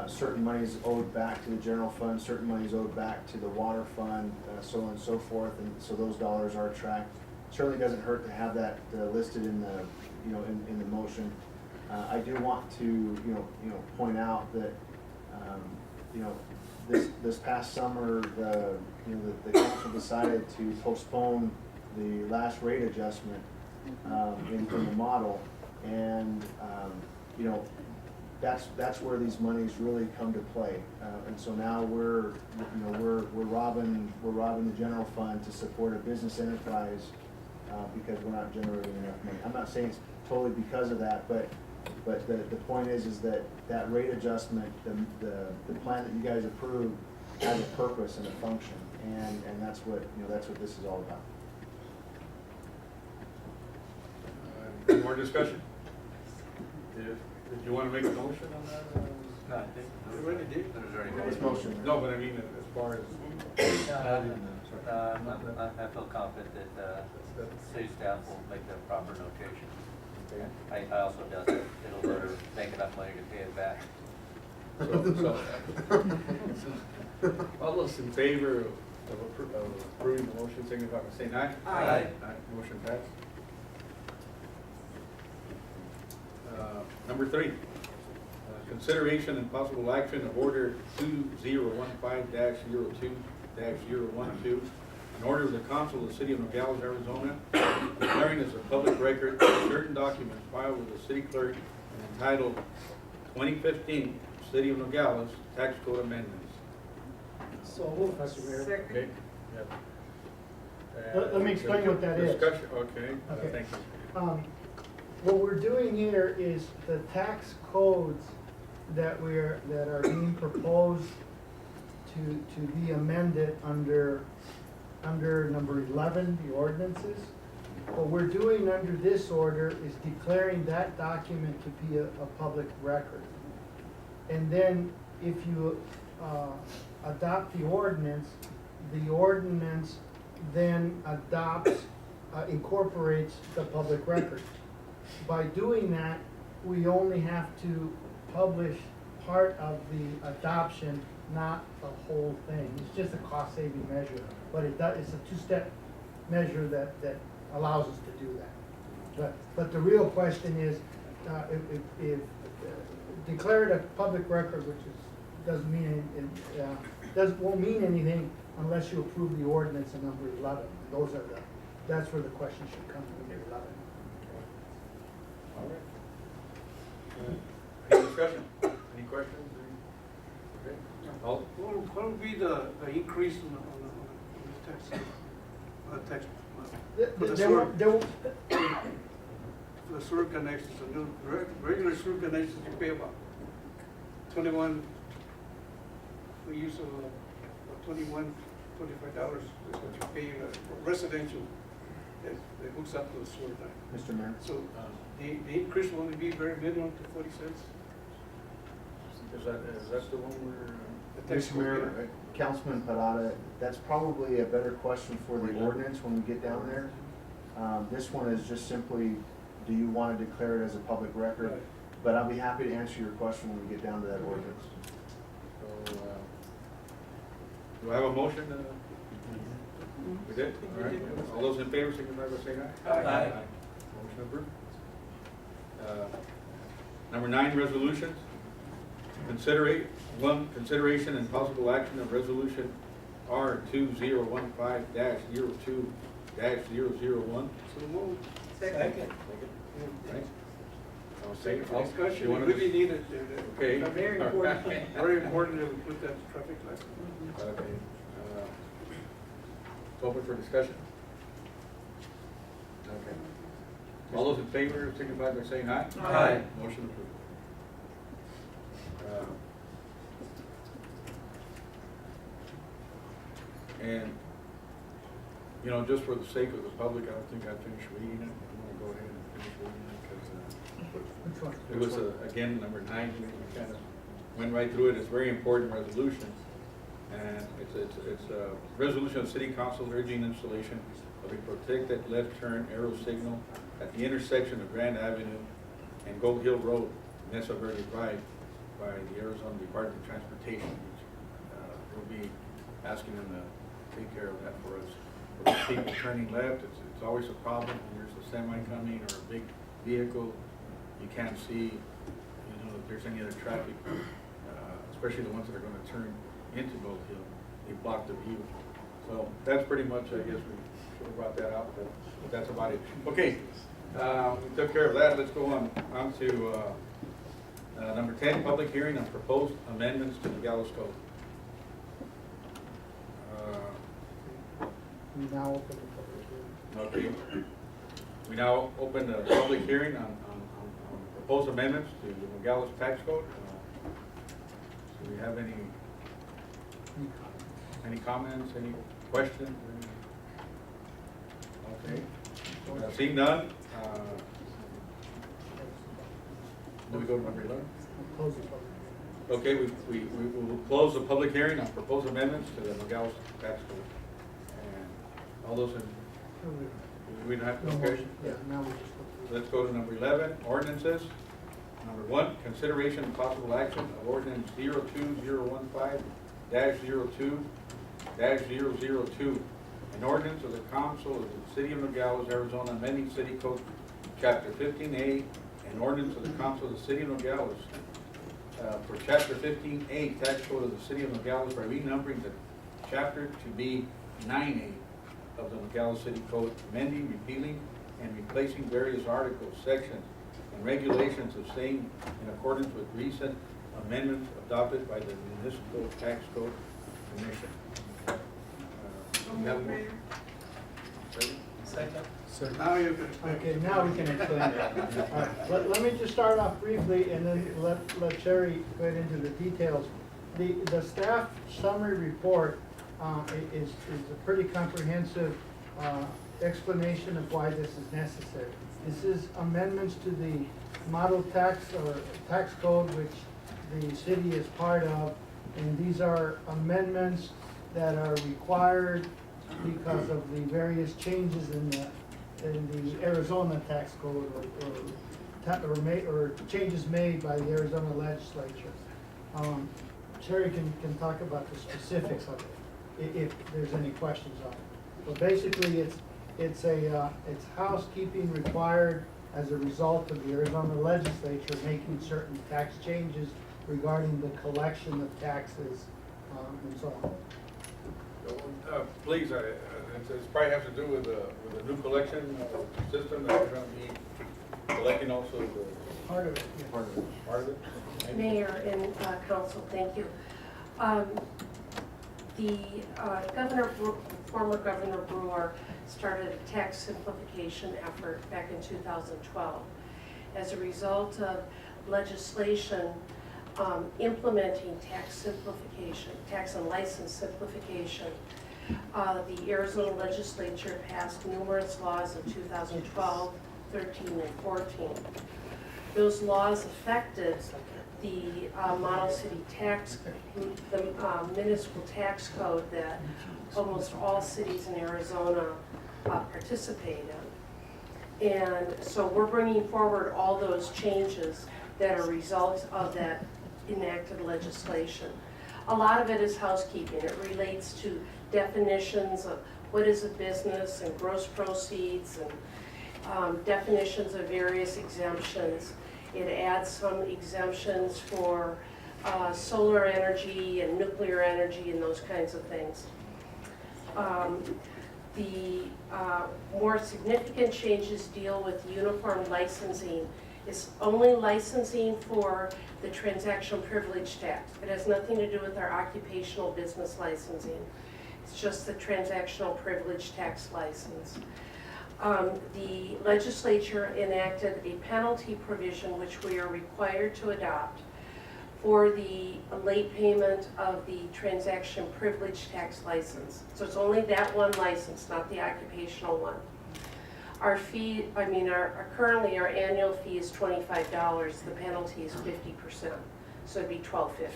Speaker 16: certain monies owed back to the general fund, certain monies owed back to the water fund, so on and so forth, and so those dollars are tracked. Certainly doesn't hurt to have that listed in the, in the motion.
Speaker 2: I do want to, point out that, this past summer, the council decided to postpone the last rate adjustment, in the model. And, that's where these monies really come to play. And so now we're robbing the general fund to support a business enterprise, because we're not generating enough money. I'm not saying it's totally because of that, but the point is that rate adjustment, the plan that you guys approved has a purpose and a function, and that's what this is all about.
Speaker 1: Any more discussion? Did you want to make a motion on that?
Speaker 9: No, I think.
Speaker 12: You already did.
Speaker 9: There's already.
Speaker 2: This motion.
Speaker 1: No, but I mean, as far as,
Speaker 9: I feel confident that city staff will make the proper notation. I also doubt that it'll let her make enough money to pay it back.
Speaker 1: all those in favor of approving the motion, signify by saying aye.
Speaker 14: Aye.
Speaker 1: Motion passed. Number 3, consideration and possible action of order 2015-02-012, an order of the council of the city of Nogales, Arizona, declaring as a public record certain documents filed with the city clerk and entitled 2015 City of Nogales Tax Code Amendments.
Speaker 6: So moved, Mr. Mayor.
Speaker 1: Okay. Yep.
Speaker 16: Let me explain what that is.
Speaker 1: Discussion, okay,
Speaker 16: Okay.
Speaker 1: thank you.
Speaker 16: What we're doing here is the tax codes that are being proposed to be amended under number 11, the ordinances. What we're doing under this order is declaring that document to be a public record. And then if you adopt the ordinance then incorporates the public record. By doing that, we only have to publish part of the adoption, not the whole thing. It's just a cost-saving measure, but it's a two-step measure that allows us to do that. But the real question is, if declare it a public record, which won't mean anything unless you approve the ordinance in number 11. That's where the question should come, number 11.
Speaker 1: All right. Any discussion? Any questions? Okay. All,
Speaker 12: What would be the increase on the tax? For the sewer? For the sewer connections, the regular sewer connections, you pay about 21, we use $25 is what you pay residential that hooks up to the sewer line.
Speaker 2: Mr. Mayor?
Speaker 12: So the increase will only be very minimum to 40 cents.
Speaker 1: is that the one where?
Speaker 12: The tax
Speaker 2: Mr. Mayor, Councilman Parada, that's probably a better question for the ordinance when we get down there. This one is just simply, do you want to declare it as a public record?
Speaker 12: Right.
Speaker 2: But I'll be happy to answer your question when we get down to that ordinance.
Speaker 1: So, do I have a motion? We did? All right. All those in favor, signify by saying aye.
Speaker 14: Aye.
Speaker 1: Motion approved. Number 9, resolutions. Consideration and possible action of resolution R2015-02-001.
Speaker 12: So move.
Speaker 14: Second.
Speaker 1: Right.
Speaker 12: Discussion,
Speaker 1: You
Speaker 12: we
Speaker 1: wanna
Speaker 12: really need it.
Speaker 1: Okay.
Speaker 12: Very important. Very important that we put that traffic light.
Speaker 1: Okay. Open for discussion. Okay. All those in favor, signify by saying aye.
Speaker 14: Aye.
Speaker 1: Motion approved. And, just for the sake of the public, I don't think I finished reading it. I'm gonna go ahead and finish reading it
Speaker 16: Which one?
Speaker 1: because it was, again, number 9, we kind of went right through it. It's a very important resolution. And it's a resolution of City Council urging installation of a protected left turn arrow signal at the intersection of Grand Avenue and Gold Hill Road, Mesa Verde Drive, by the Arizona Department of Transportation. We'll be asking them to take care of that for us. For the people turning left, it's always a problem when there's a semi coming or a big vehicle. you can't see, if there's any other traffic, especially the ones that are gonna turn into Gold Hill, they block the view. So that's pretty much, I guess we should have brought that out, but that's about it. Okay, we took care of that. Let's go on to number 10, public hearing on proposed amendments to the Nogales Code.
Speaker 16: We now open the public hearing.
Speaker 1: Okay. We now open the public hearing on proposed amendments to the Nogales tax code. Do we have any comments, any questions? Okay. Seeing none, do we go to number 11?
Speaker 16: Close the public
Speaker 1: Okay, we will close the public hearing on proposed amendments to the Nogales tax code. And all those in,
Speaker 16: hearing.
Speaker 1: we don't have to,
Speaker 16: No
Speaker 1: okay?
Speaker 16: motion. Yeah, now we just go through.
Speaker 1: Let's go to number 11, ordinances. Number 1, consideration and possible action of ordinance 02015-02-002, an ordinance of the Council of the City of Nogales, Arizona, amending City Code Chapter 15A, an ordinance of the Council of the City of Nogales for Chapter 15A, Tax Code of the City of Nogales, by renumbering the chapter to be 9A of the Nogales City Code, amending, repealing, and replacing various articles, sections, and regulations of same in accordance with recent amendments adopted by the Municipal Tax Code Commission. You have one?
Speaker 10: Second.
Speaker 12: So now you can.
Speaker 16: Okay, now we can explain it. All right, let me just start off briefly and then let Sherry get into the details. The staff summary report is a pretty comprehensive explanation of why this is necessary. This is amendments to the model tax or tax code which the city is part of, and these are amendments that are required because of the various changes in the Arizona tax code or changes made by the Arizona legislature. Sherry can talk about the specifics of it, if there's any questions on it. But basically, it's housekeeping required as a result of the Arizona legislature making certain tax changes regarding the collection of taxes and so on.
Speaker 1: Please, it probably has to do with the new collection system that we're going to be collecting also the.
Speaker 16: Part of it, yeah.
Speaker 1: Part of it?
Speaker 20: Mayor and council, thank you. Former Governor Brewer started a tax simplification effort back in 2012. As a result of legislation implementing tax simplification, tax and license simplification, the Arizona legislature passed numerous laws in 2012, 13, and 14. Those laws affected the model city tax, the municipal tax code that almost all cities in Arizona participate in. And so we're bringing forward all those changes that are a result of that enacted legislation. A lot of it is housekeeping. It relates to definitions of what is a business and gross proceeds and definitions of various exemptions. It adds some exemptions for solar energy and nuclear energy and those kinds of things. The more significant changes deal with uniform licensing. It's only licensing for the transaction privilege tax. It has nothing to do with our occupational business licensing. It's just the transactional privilege tax license. The legislature enacted a penalty provision which we are required to adopt for the late payment of the transaction privilege tax license. So it's only that one license, not the occupational one. Our fee, currently our annual fee is $25. The penalty is 50%, so it'd be $12.50.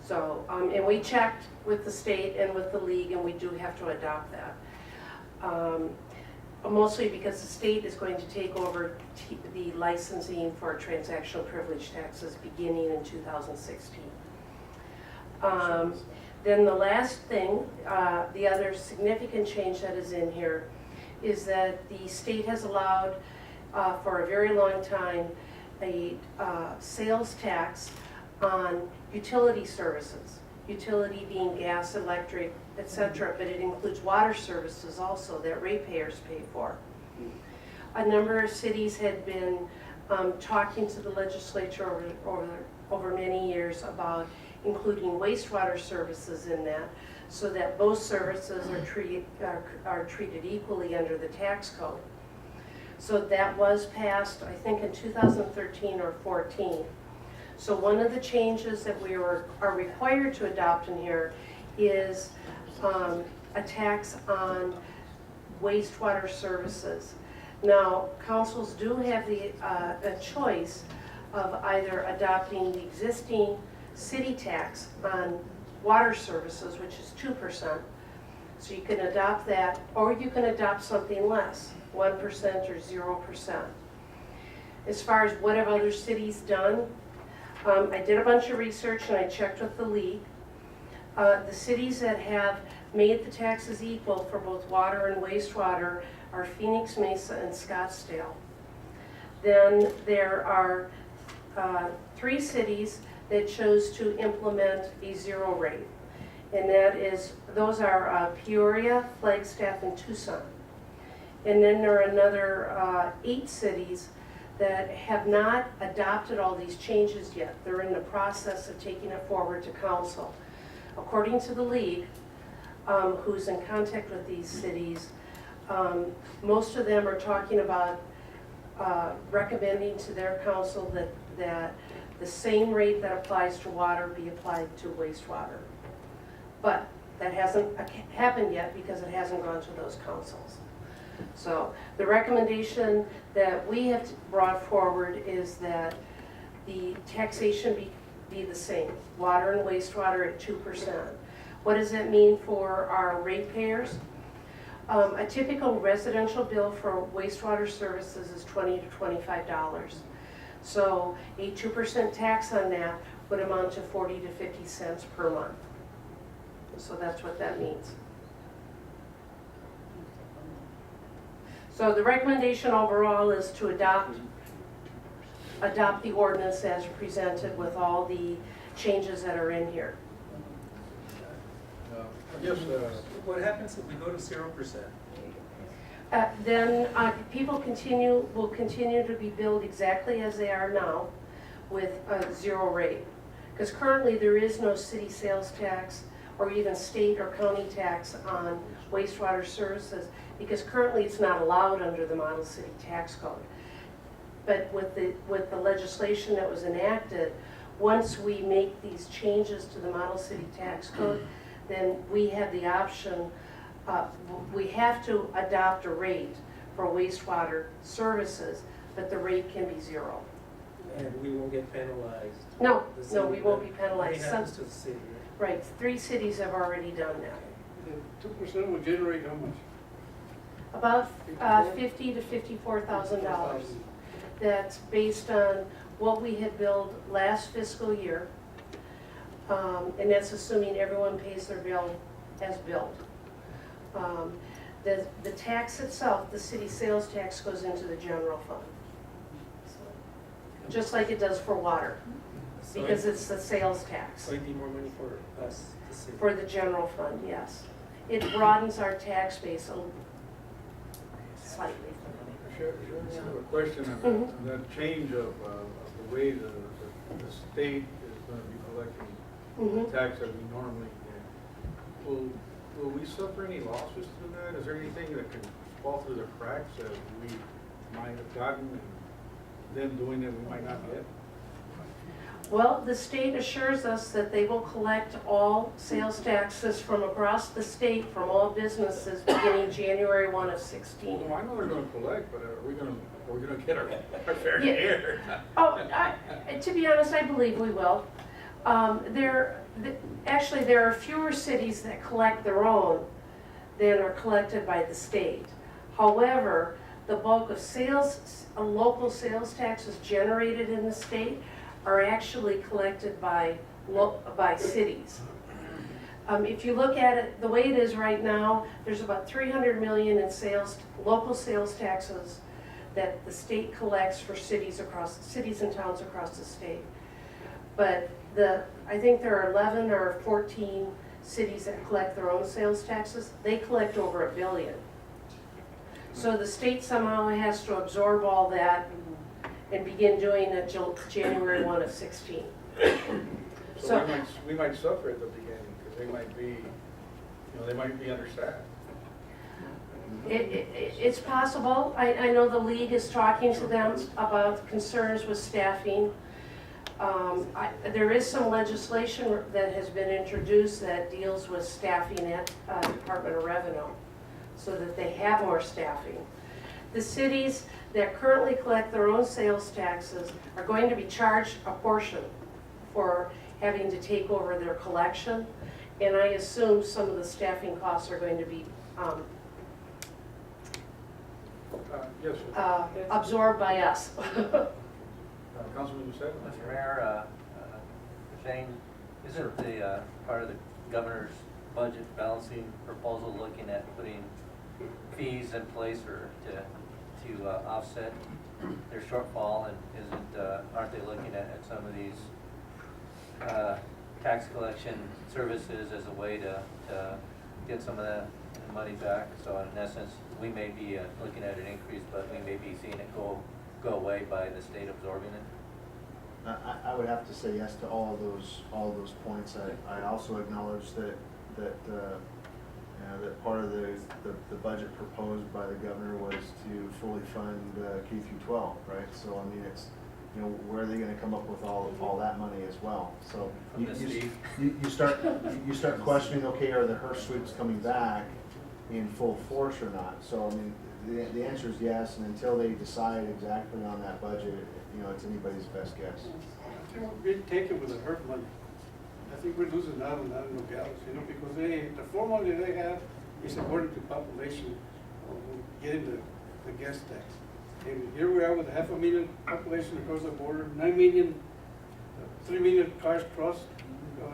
Speaker 20: So, and we checked with the state and with the league, and we do have to adopt that. Mostly because the state is going to take over the licensing for transactional privilege taxes beginning in 2016. Then the last thing, the other significant change that is in here is that the state has allowed for a very long time a sales tax on utility services. Utility being gas, electric, etc., but it includes water services also that ratepayers pay for. A number of cities had been talking to the legislature over many years about including wastewater services in that, so that both services are treated equally under the tax code. So that was passed, I think, in 2013 or 14. So one of the changes that we are required to adopt in here is a tax on wastewater services. Now, councils do have a choice of either adopting the existing city tax on water services, which is 2%. So you can adopt that, or you can adopt something less, 1% or 0%. As far as what have other cities done, I did a bunch of research and I checked with the league. The cities that have made the taxes equal for both water and wastewater are Phoenix, Mesa, and Scottsdale. Then there are 3 cities that chose to implement a 0 rate. And those are Peoria, Flagstaff, and Tucson. And then there are another 8 cities that have not adopted all these changes yet. They're in the process of taking it forward to council. According to the league, who's in contact with these cities, most of them are talking about recommending to their council that the same rate that applies to water be applied to wastewater. But that hasn't happened yet because it hasn't gone to those councils. So the recommendation that we have brought forward is that the taxation be the same, water and wastewater at 2%. What does that mean for our ratepayers? A typical residential bill for wastewater services is $20 to $25. So a 2% tax on that would amount to 40 to 50 cents per month. So that's what that means. So the recommendation overall is to adopt the ordinance as presented with all the changes that are in here.
Speaker 1: Yes.
Speaker 10: What happens if we go to 0%?
Speaker 20: Then people will continue to be billed exactly as they are now with a 0 rate. Because currently there is no city sales tax or even state or county tax on wastewater services, because currently it's not allowed under the Model City Tax Code. But with the legislation that was enacted, once we make these changes to the Model City Tax Code, then we have the option, we have to adopt a rate for wastewater services, but the rate can be 0.
Speaker 10: And we won't get penalized?
Speaker 20: No, we won't be penalized.
Speaker 10: What happens to the city?
Speaker 20: Right, 3 cities have already done that.
Speaker 12: 2% will generate how much?
Speaker 20: About $50,000 to $54,000. That's based on what we had billed last fiscal year, and that's assuming everyone pays their bill as billed. The tax itself, the city sales tax, goes into the general fund, just like it does for water, because it's the sales tax.
Speaker 10: So it'd be more money for us, the city?
Speaker 20: For the general fund, yes. It broadens our tax base slightly.
Speaker 1: Sure, I have a question on that change of the way the state is going to be collecting the tax that we normally get. Will we suffer any losses through that? Is there anything that can fall through the cracks that we might have gotten and them doing it we might not get?
Speaker 20: Well, the state assures us that they will collect all sales taxes from across the state from all businesses beginning January 1 of 16.
Speaker 1: Well, I know they're going to collect, but are we going to get our fair share?
Speaker 20: To be honest, I believe we will. Actually, there are fewer cities that collect their own than are collected by the state. However, the bulk of local sales taxes generated in the state are actually collected by cities. If you look at it the way it is right now, there's about $300 million in local sales taxes that the state collects for cities and towns across the state. But I think there are 11 or 14 cities that collect their own sales taxes. They collect over $1 billion. So the state somehow has to absorb all that and begin doing it till January 1 of 16.
Speaker 1: So we might suffer at the beginning, because they might be, they might be understaffed.
Speaker 20: It's possible. I know the league is talking to them about concerns with staffing. There is some legislation that has been introduced that deals with staffing at Department of Revenue, so that they have more staffing. The cities that currently collect their own sales taxes are going to be charged a portion for having to take over their collection, and I assume some of the staffing costs are going to be
Speaker 1: Yes,
Speaker 20: absorbed by us.
Speaker 1: Councilman Lucero?
Speaker 9: Mr. Mayor, Shane, isn't the part of the governor's budget balancing proposal looking at putting fees in place or to offset their shortfall, and aren't they looking at some of these tax collection services as a way to get some of that money back? So in essence, we may be looking at an increase, but we may be seeing it go away by the state absorbing it.
Speaker 2: I would have to say yes to all of those points. I also acknowledge that that part of the budget proposed by the governor was to fully fund K through 12, right? So I mean, it's, where are they going to come up with all that money as well? So you start questioning, okay, are the HERF sweeps coming back in full force or not? So I mean, the answer is yes, and until they decide exactly on that budget, it's anybody's best guess.
Speaker 12: We take it with the HERF money. I think we're losing out on that in Nogales, because the formula they have is according to population, getting the gas tax. And here we are with 500,000 population across the border, 9 million, 3 million cars cross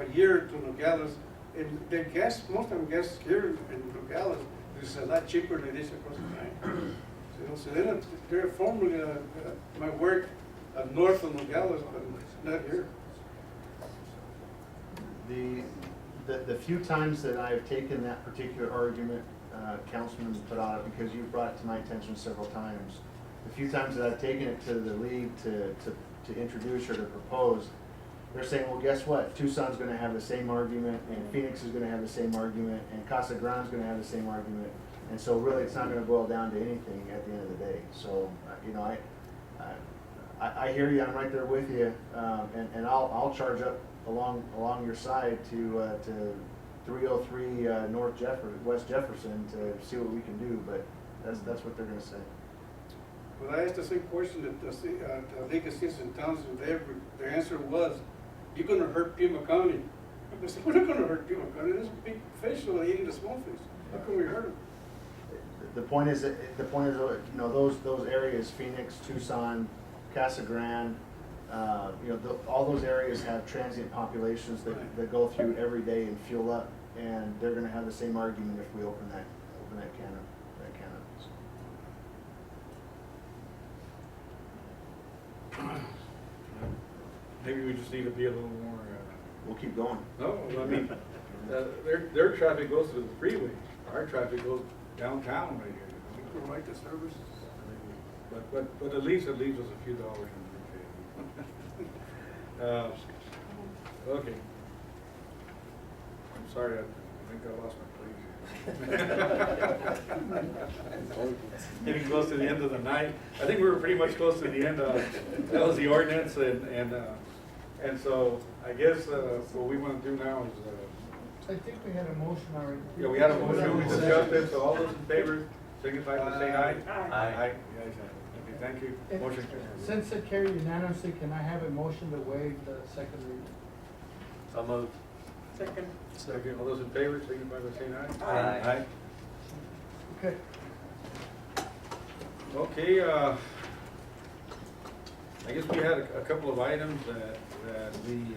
Speaker 12: a year to Nogales. And the gas, most of the gas here in Nogales is a lot cheaper than it is across the line. So their formula might work north of Nogales, but not here.
Speaker 2: The few times that I've taken that particular argument, Councilman put on it, because you've brought it to my attention several times, the few times that I've taken it to the league to introduce or to propose, they're saying, well, guess what? Tucson's going to have the same argument, and Phoenix is going to have the same argument, and Casa Grande's going to have the same argument, and so really it's not going to boil down to anything at the end of the day. So, I hear you. I'm right there with you, and I'll charge up along your side to 303 West Jefferson to see what we can do, but that's what they're going to say.
Speaker 12: Well, I asked the same question that the League of Cities and Towns, and their answer was, you're going to hurt Pima County. I said, we're not going to hurt Pima County. There's big fish eating the small fish. How can we hurt them?
Speaker 2: The point is, those areas, Phoenix, Tucson, Casa Grande, all those areas have transient populations that go through every day and fuel up, and they're going to have the same argument if we open that can of.
Speaker 1: Maybe we just need to be a little more.
Speaker 2: We'll keep going.
Speaker 1: No, I mean, their traffic goes to the freeway. Our traffic goes downtown right here.
Speaker 12: We provide the service.
Speaker 1: But at least it leaves us a few dollars in the okay. I'm sorry, I think I lost my place. Getting close to the end of the night. I think we were pretty much close to the end of, that was the ordinance, and so I guess what we want to do now is
Speaker 16: I think we had a motion already.
Speaker 1: yeah, we had a motion, we discussed it, so all those in favor, signify by saying aye.
Speaker 9: Aye.
Speaker 1: Okay, thank you.
Speaker 16: And
Speaker 1: Motion carries.
Speaker 16: since it carried unanimously, can I have a motion to waive the second reading?
Speaker 9: So moved.
Speaker 14: Second.
Speaker 1: Second, all those in favor, signify by saying aye.
Speaker 9: Aye.
Speaker 16: Okay.
Speaker 1: Okay, I guess we had a couple of items that we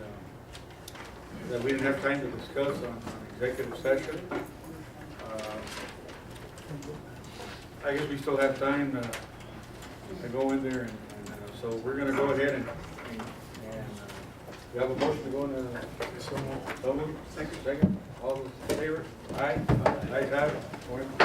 Speaker 1: didn't have time to discuss on executive session. I guess we still have time to go in there, and so we're gonna go ahead and we have a motion to go into. So moved. Second. All those in favor? Aye. Ayes have it.